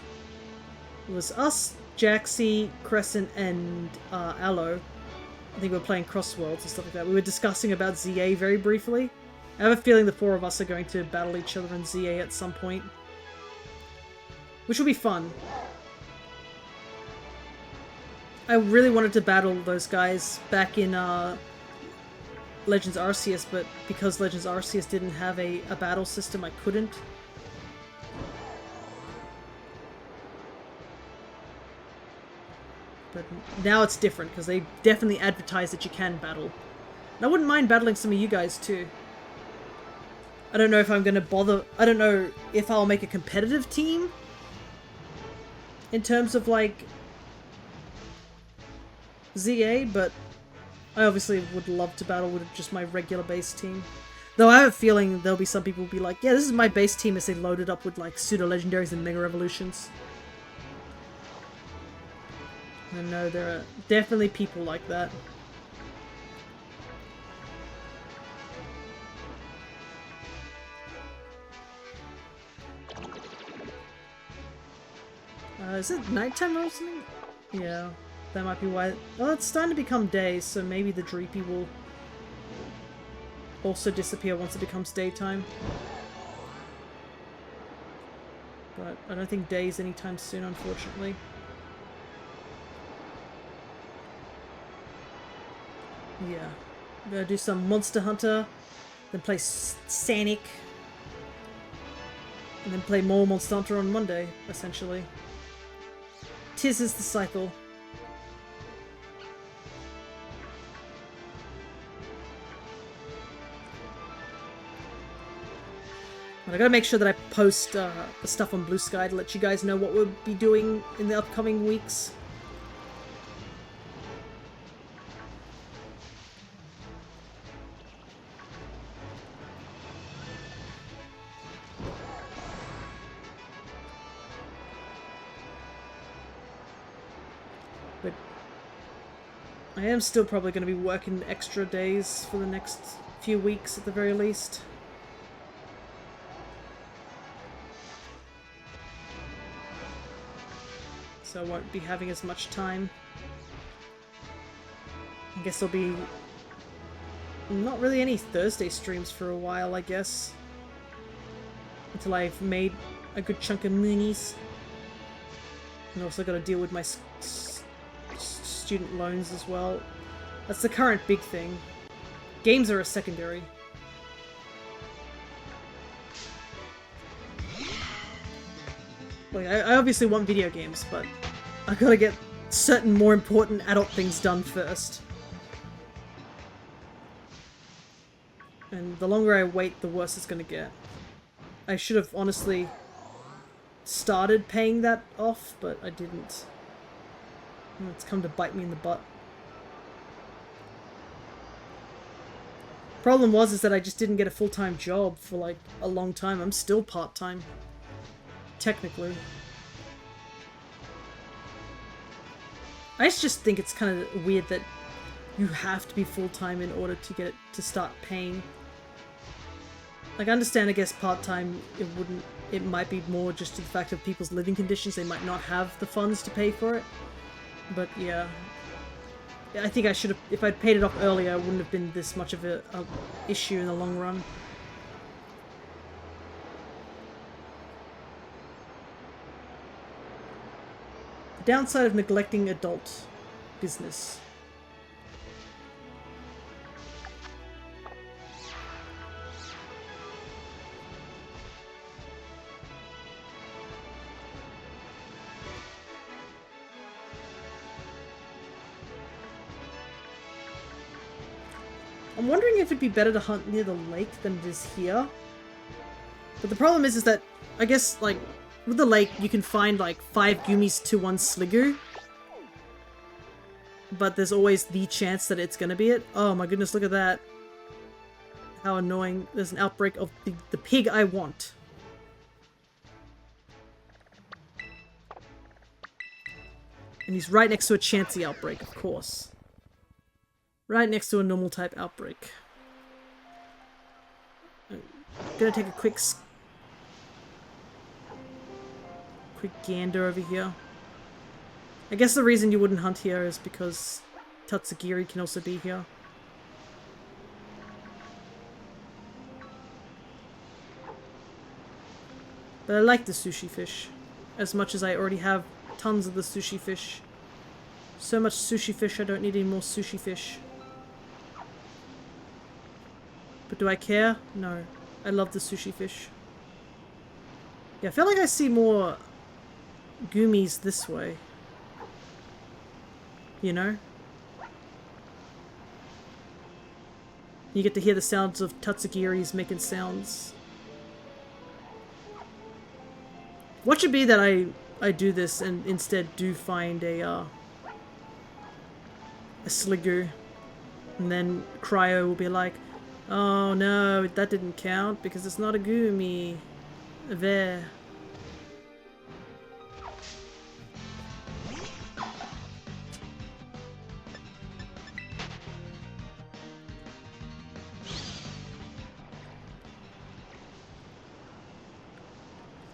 Jaxie, Crescent, and Aloe. I think we were playing Crossworlds and stuff like that. We were discussing about ZA very briefly. I have a feeling the four of us are going to battle each other in ZA at some point, which will be fun. I really wanted to battle those guys back in Legends Arceus, but because Legends Arceus didn't have a battle system, I couldn't. But now it's different, because they definitely advertise that you can battle. And I wouldn't mind battling some of you guys too. I don't know if I'm going to bother... I don't know if I'll make a competitive team in terms of, like, ZA, but I obviously would love to battle with just my regular base team. Though I have a feeling there'll be some people who'll be like, yeah, this is my base team as they load it up with, like, pseudo-legendaries and mega evolutions. I know there are definitely people like that. Is it nighttime or something? Yeah, that might be why. Well, it's starting to become day, so maybe the Dreepy will also disappear once it becomes daytime. But I don't think day's anytime soon, unfortunately. Yeah, I'm gonna do some Monster Hunter, then play Sanic, and then play more Monster Hunter on Monday, essentially. 'Tis is the cycle. And I gotta make sure that I post the stuff on Blue Sky to let you guys know what we'll be doing in the upcoming weeks. But I am still probably going to be working extra days for the next few weeks at the very least. So I won't be having as much time. I guess there'll be not really any Thursday streams for a while, I guess. Until I've made a good chunk of moonies. And also got to deal with my student loans as well. That's the current big thing. Games are a secondary. Like, I obviously want video games, but I gotta get certain more important adult things done first. And the longer I wait, the worse it's gonna get. I should have honestly started paying that off, but I didn't. And it's come to bite me in the butt. Problem is that I just didn't get a full-time job for like a long time. I'm still part-time. Technically. I just think it's kind of weird that you have to be full-time in order to get it to start paying. Like, I understand, I guess, part-time, it might be more just to the fact of people's living conditions. They might not have the funds to pay for it. But, yeah. I think I should have, if I'd paid it off earlier, it wouldn't have been this much of a issue in the long run. downside of neglecting adult business. I'm wondering if it'd be better to hunt near the lake than it is here. But the problem is that, I guess, like, with the lake, you can find, like, 5 Goomies to 1 Sliggoo. But there's always the chance that it's gonna be it. Oh my goodness, look at that. How annoying. There's an outbreak of the pig I want. And he's right next to a Chansey outbreak, of course. Right next to a normal type outbreak. I'm gonna take a quick gander over here. I guess the reason you wouldn't hunt here is because Tatsugiri can also be here. But I like the sushi fish. As much as I already have tons of the sushi fish. So much sushi fish, I don't need any more sushi fish. But do I care? No. I love the sushi fish. Yeah, I feel like I see more Goomies this way. You know? You get to hear the sounds of Tatsugiris making sounds. What should be that I do this and instead do find a Sliggoo. And then Cryo will be like, oh no, that didn't count because it's not a Goomy. There.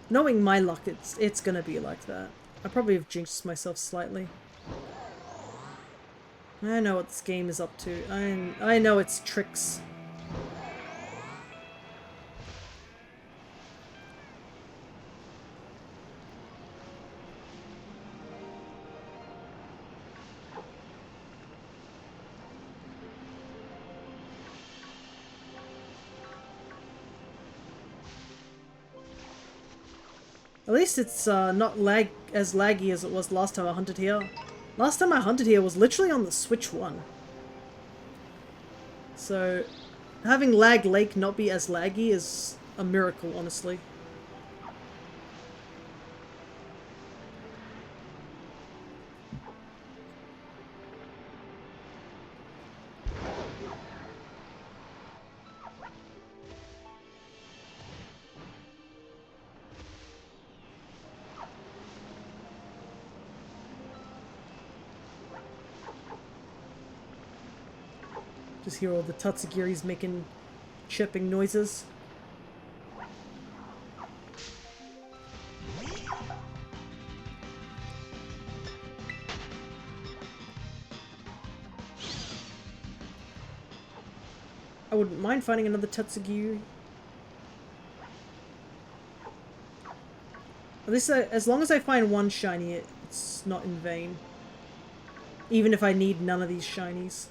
Knowing my luck, it's gonna be like that. I probably have jinxed myself slightly. I know what this game is up to. I know its tricks. At least it's not as laggy as it was last time I hunted here. Last time I hunted here was literally on the Switch 1. So, having Lag Lake not be as laggy is a miracle, honestly. Just hear all the Tatsugiris making chirping noises. I wouldn't mind finding another Tatsugiri. At least as long as I find one shiny, it's not in vain. Even if I need none of these shinies.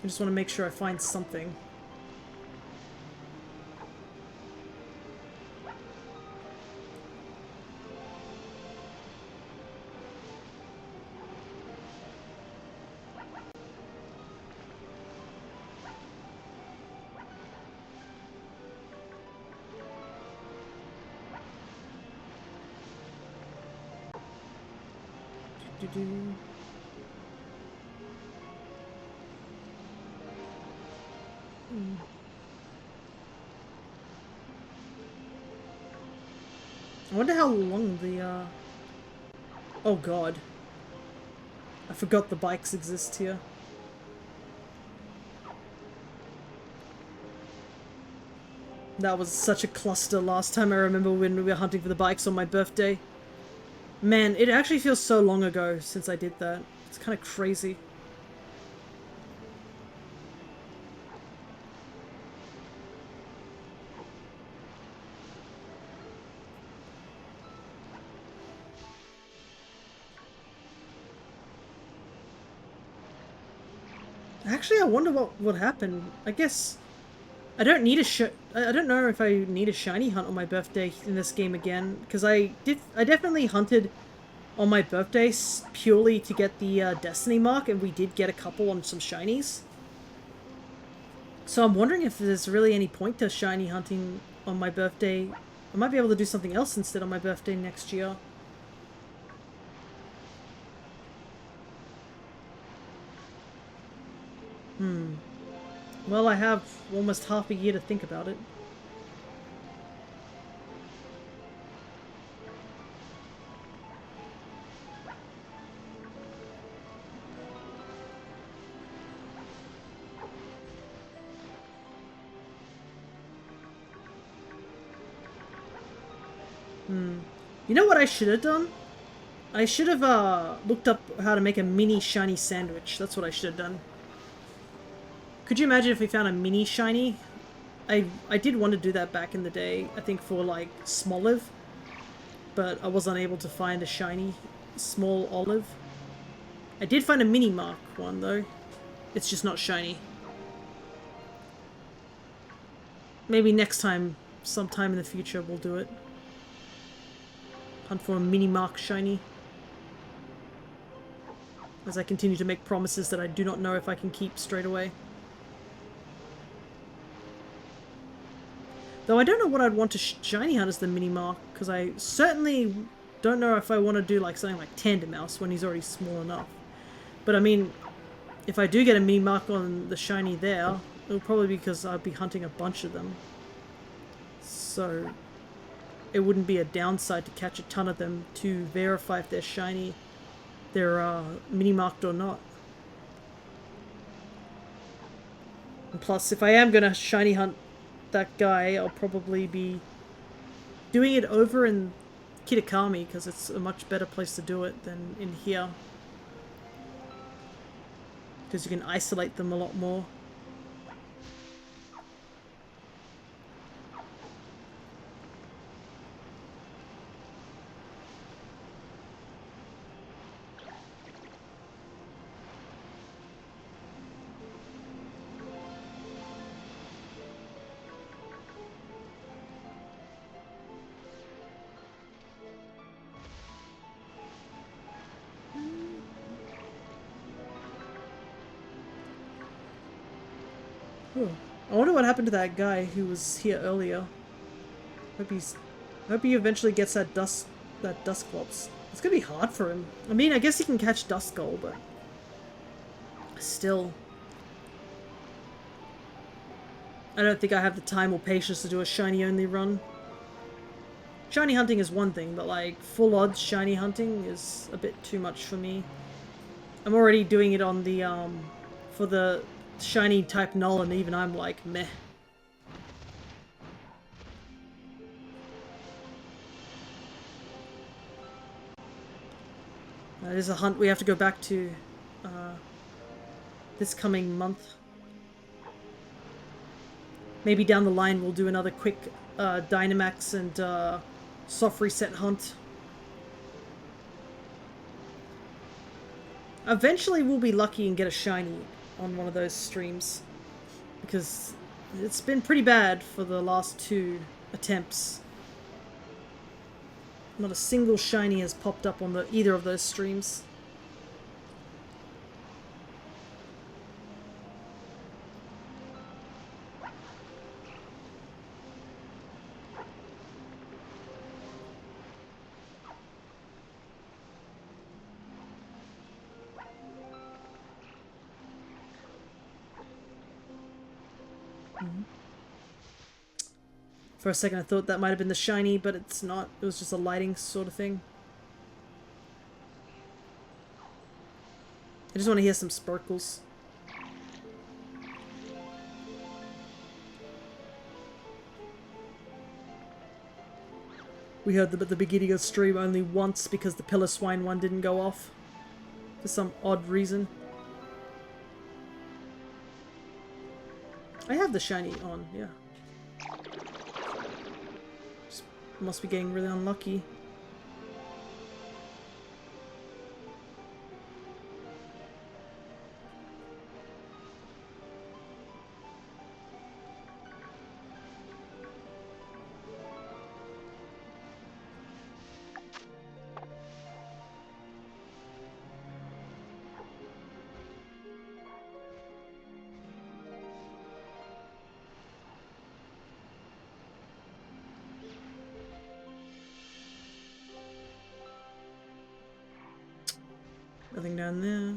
I just want to make sure I find something. Do-do-do. I wonder how long the, Oh god. I forgot the bikes exist here. That was such a cluster last time I remember when we were hunting for the bikes on my birthday. Man, it actually feels so long ago since I did that. It's kind of crazy. Actually, I wonder what happened. I guess I don't need I don't know if I need a shiny hunt on my birthday in this game again, because I definitely hunted on my birthday purely to get the Destiny mark, and we did get a couple on some shinies. So I'm wondering if there's really any point to shiny hunting on my birthday. I might be able to do something else instead on my birthday next year. Well, I have almost half a year to think about it. You know what I should have done? I should have looked up how to make a mini shiny sandwich. That's what I should have done. Could you imagine if we found a mini shiny? I did want to do that back in the day, I think for like Smoliv, but I was unable to find a shiny small olive. I did find a mini mark one though. It's just not shiny. Maybe next time, sometime in the future, we'll do it. Hunt for a mini mark shiny. As I continue to make promises that I do not know if I can keep straight away. Though I don't know what I'd want to shiny hunt as the mini mark, because I certainly don't know if I want to do like something like Tandemaus when he's already small enough. But I mean, if I do get a mini mark on the shiny there, it'll probably be because I'll be hunting a bunch of them. So it wouldn't be a downside to catch a ton of them to verify if they're shiny, they're mini marked or not. And plus, if I am gonna shiny hunt that guy, I'll probably be doing it over in Kitakami because it's a much better place to do it than in here. Because you can isolate them a lot more. Ooh. I wonder what happened to that guy who was here earlier. Hope he eventually gets that Dusclops. It's gonna be hard for him. I mean, I guess he can catch Duskull, but still. I don't think I have the time or patience to do a shiny only run. Shiny hunting is one thing, but like full odds shiny hunting is a bit too much for me. I'm already doing it on the for the shiny type null, and even I'm like meh. There's a hunt we have to go back to this coming month. Maybe down the line we'll do another quick Dynamax and soft reset hunt. Eventually we'll be lucky and get a shiny on one of those streams. Because it's been pretty bad for the last 2 attempts. Not a single shiny has popped up on either of those streams. For a second I thought that might have been the shiny, but it's not. It was just a lighting sort of thing. I just want to hear some sparkles. We heard them at the beginning of the stream only once because the Pillar Swine one didn't go off. For some odd reason. I have the shiny on, yeah. Just must be getting really unlucky. Nothing down there.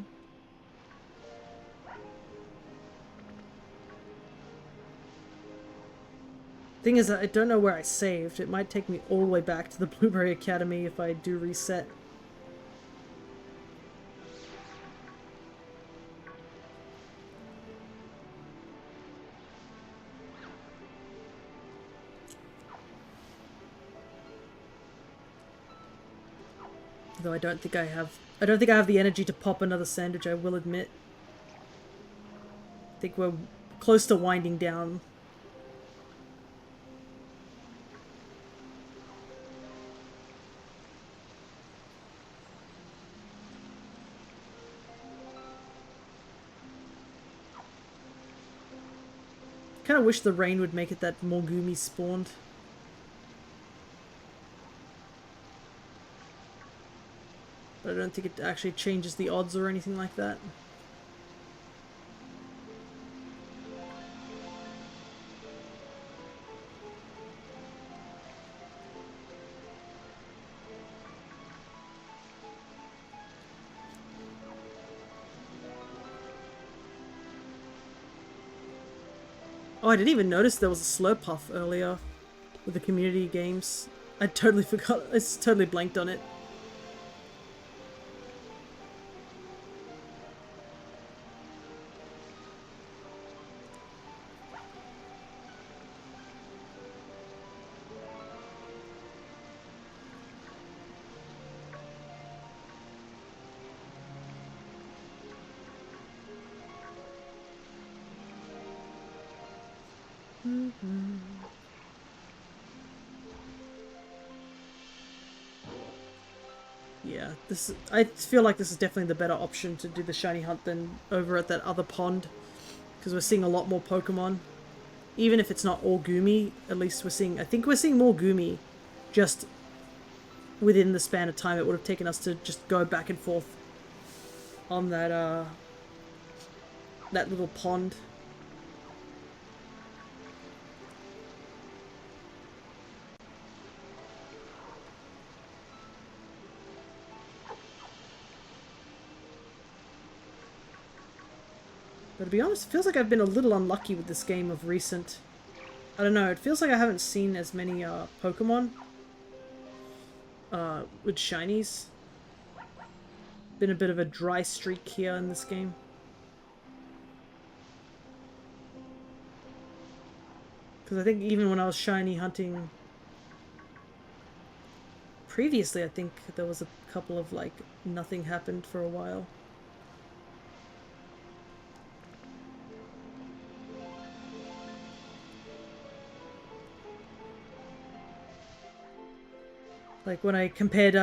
Thing is, I don't know where I saved. It might take me all the way back to the Blueberry Academy if I do reset. Though I don't think I have the energy to pop another sandwich, I will admit. I think we're close to winding down. Kind of wish the rain would make it that more Gumi spawned. But I don't think it actually changes the odds or anything like that. Oh, I didn't even notice there was a Slurpuff earlier with the community games. I totally forgot. I totally blanked on it. Yeah, I feel like this is definitely the better option to do the shiny hunt than over at that other pond. Because we're seeing a lot more Pokemon. Even if it's not all Gumi, at least I think we're seeing more Gumi just within the span of time it would have taken us to just go back and forth on that little pond. But to be honest, it feels like I've been a little unlucky with this game of recent. I don't know, it feels like I haven't seen as many Pokemon with shinies. Been a bit of a dry streak here in this game. Because I think even when I was shiny hunting previously, I think there was a couple of, like, nothing happened for a while. Like when I compared,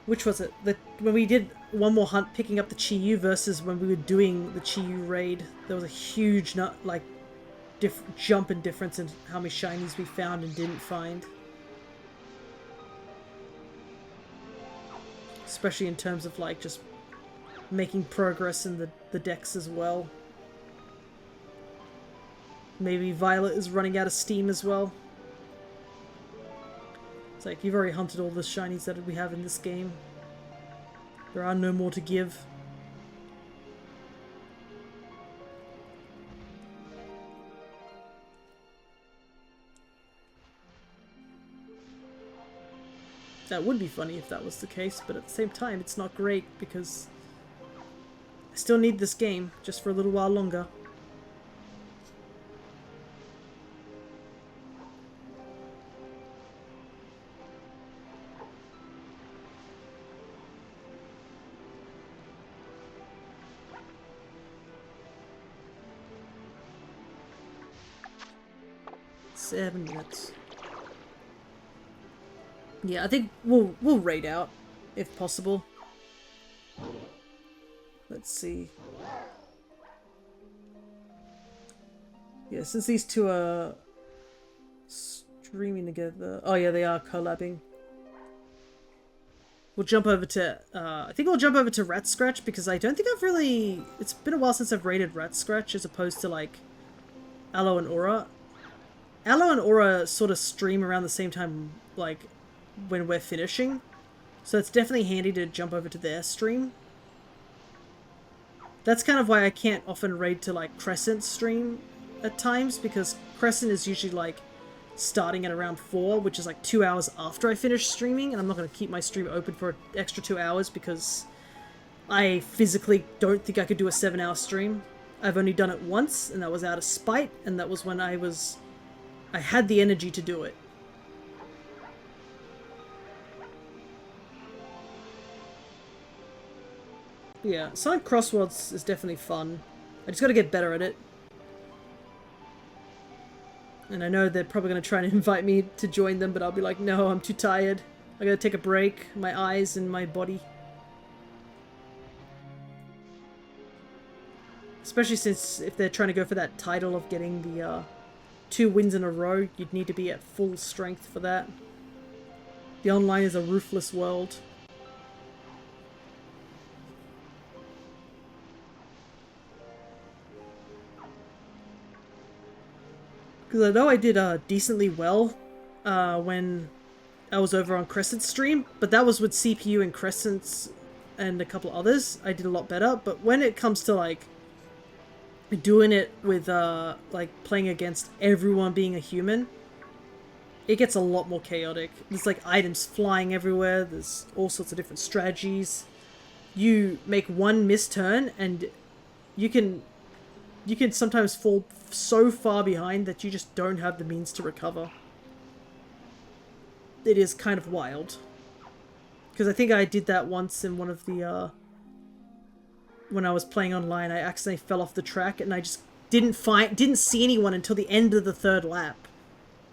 which was it? When we did one more hunt picking up the Chi-Yu versus when we were doing the Chi-Yu raid, there was a huge, jump in difference in how many shinies we found and didn't find. Especially in terms of, like, just making progress in the decks as well. Maybe Violet is running out of steam as well. It's like, you've already hunted all the shinies that we have in this game. There are no more to give. That would be funny if that was the case, but at the same time, it's not great because I still need this game just for a little while longer. Seven minutes. Yeah, I think we'll raid out if possible. Let's see. Yeah, since these two are streaming together. Oh yeah, they are collabing. We'll jump over to, I think we'll jump over to Rat Scratch because I don't think I've really, it's been a while since I've raided Rat Scratch as opposed to, like, Aloe and Aura. Aloe and Aura sort of stream around the same time, like, when we're finishing. So it's definitely handy to jump over to their stream. That's kind of why I can't often raid to like Crescent stream at times, because Crescent is usually like starting at around 4, which is like 2 hours after I finish streaming, and I'm not going to keep my stream open for an extra 2 hours because I physically don't think I could do a 7-hour stream. I've only done it once, and that was out of spite, and that was when I had the energy to do it. Yeah, Sonic Crosswords is definitely fun. I just gotta get better at it. And I know they're probably gonna try and invite me to join them, but I'll be like, no, I'm too tired. I gotta take a break, my eyes and my body. Especially since if they're trying to go for that title of getting the 2 wins in a row, you'd need to be at full strength for that. The online is a ruthless world. Because I know I did decently well when I was over on Crescent's stream, but that was with CPU and Crescent's and a couple others. I did a lot better, but when it comes to like doing it with like playing against everyone being a human, it gets a lot more chaotic. There's like items flying everywhere, there's all sorts of different strategies. You make one misturn and you can sometimes fall so far behind that you just don't have the means to recover. It is kind of wild. Because I think I did that once in one of the, when I was playing online, I accidentally fell off the track and I just didn't see anyone until the end of the 3rd lap.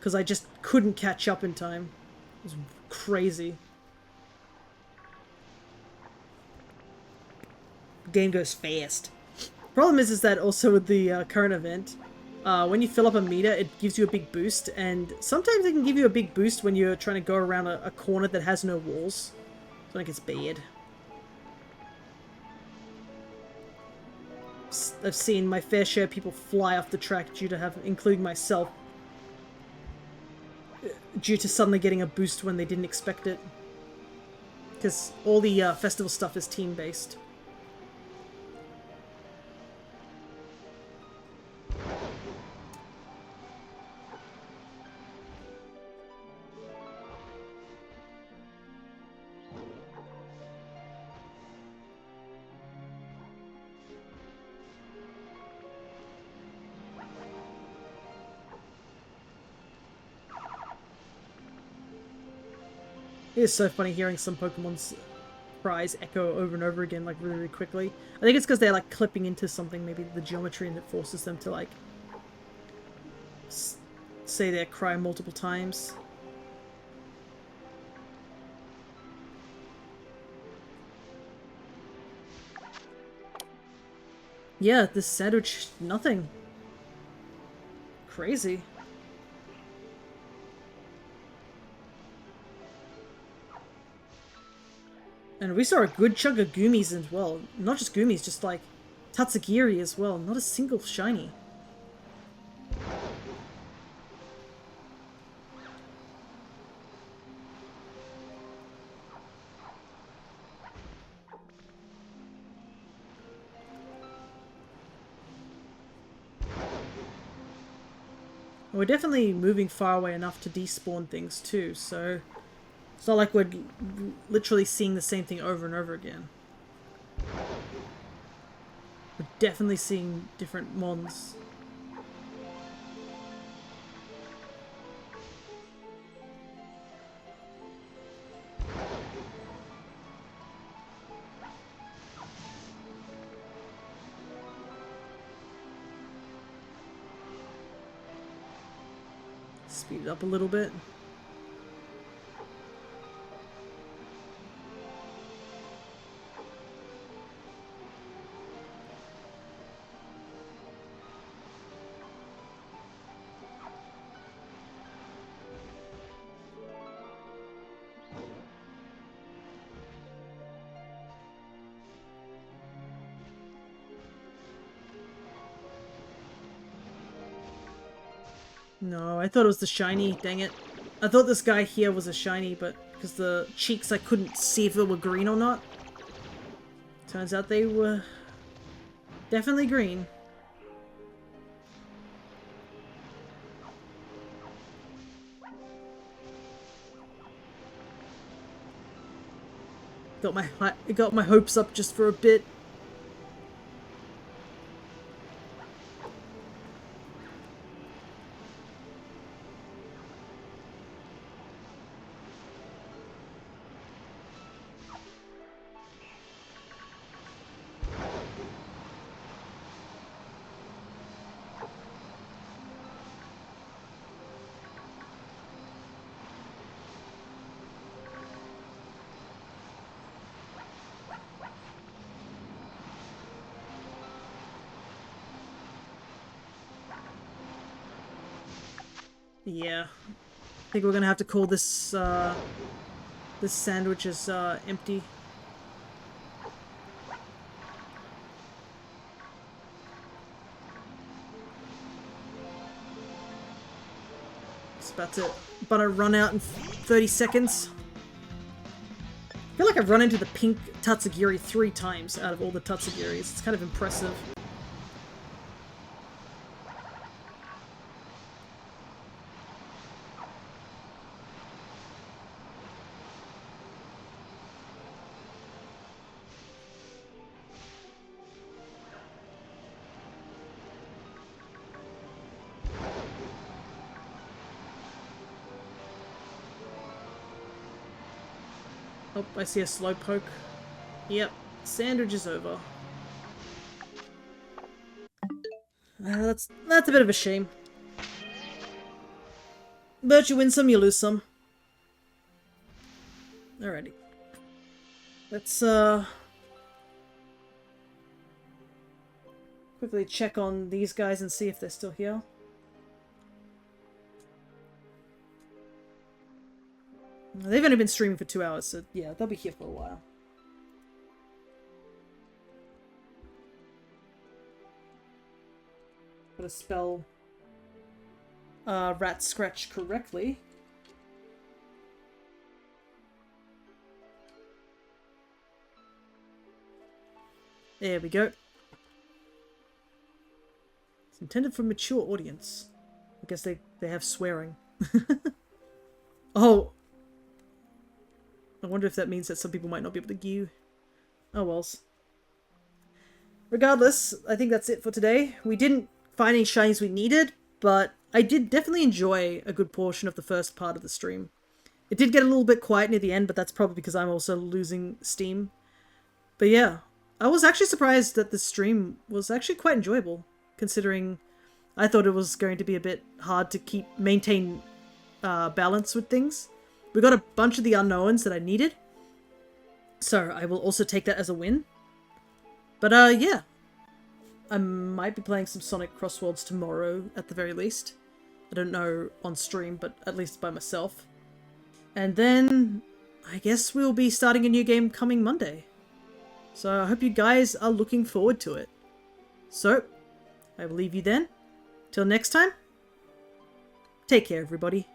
Because I just couldn't catch up in time. It was crazy. The game goes fast. Problem is that also with the current event, when you fill up a meter, it gives you a big boost, and sometimes it can give you a big boost when you're trying to go around a corner that has no walls. So I think it's bad. I've seen my fair share of people fly off the track due to including myself, due to suddenly getting a boost when they didn't expect it. Because all the festival stuff is team-based. It is so funny hearing some Pokemon's cries echo over and over again, like really, really quickly. I think it's because they're like clipping into something, maybe the geometry, and it forces them to like say their cry multiple times. Yeah, this sandwich, nothing. Crazy. And we saw a good chunk of Goomies as well. Not just Goomies, just like Tatsugiri as well. Not a single shiny. We're definitely moving far away enough to despawn things too, so it's not like we're literally seeing the same thing over and over again. We're definitely seeing different mons. Speed it up a little bit. No, I thought it was the shiny, dang it. I thought this guy here was a shiny, but because the cheeks I couldn't see if they were green or not. Turns out they were Definitely green. Got my hopes up just for a bit. Yeah. I think we're gonna have to call this, this sandwich is, empty. It's about to run out in 30 seconds. I feel like I've run into the pink Tatsugiri 3 times out of all the Tatsugiris. It's kind of impressive. Oh, I see a slowpoke. Yep, sandwich is over. That's a bit of a shame. But you win some, you lose some. Alrighty. Let's quickly check on these guys and see if they're still here. They've only been streaming for 2 hours, so yeah, they'll be here for a while. Gotta spell rat scratch correctly. There we go. It's intended for a mature audience. I guess they have swearing. Oh! I wonder if that means that some people might not be able to gear. Oh wells. Regardless, I think that's it for today. We didn't find any shinies we needed, but I did definitely enjoy a good portion of the first part of the stream. It did get a little bit quiet near the end, but that's probably because I'm also losing steam. But yeah, I was actually surprised that the stream was actually quite enjoyable, considering I thought it was going to be a bit hard to maintain balance with things. We got a bunch of the unknowns that I needed, so I will also take that as a win. But yeah, I might be playing some Sonic Crossworlds tomorrow at the very least. I don't know on stream, but at least by myself. And then I guess we'll be starting a new game coming Monday. So I hope you guys are looking forward to it. So, I will leave you then. Till next time, take care everybody.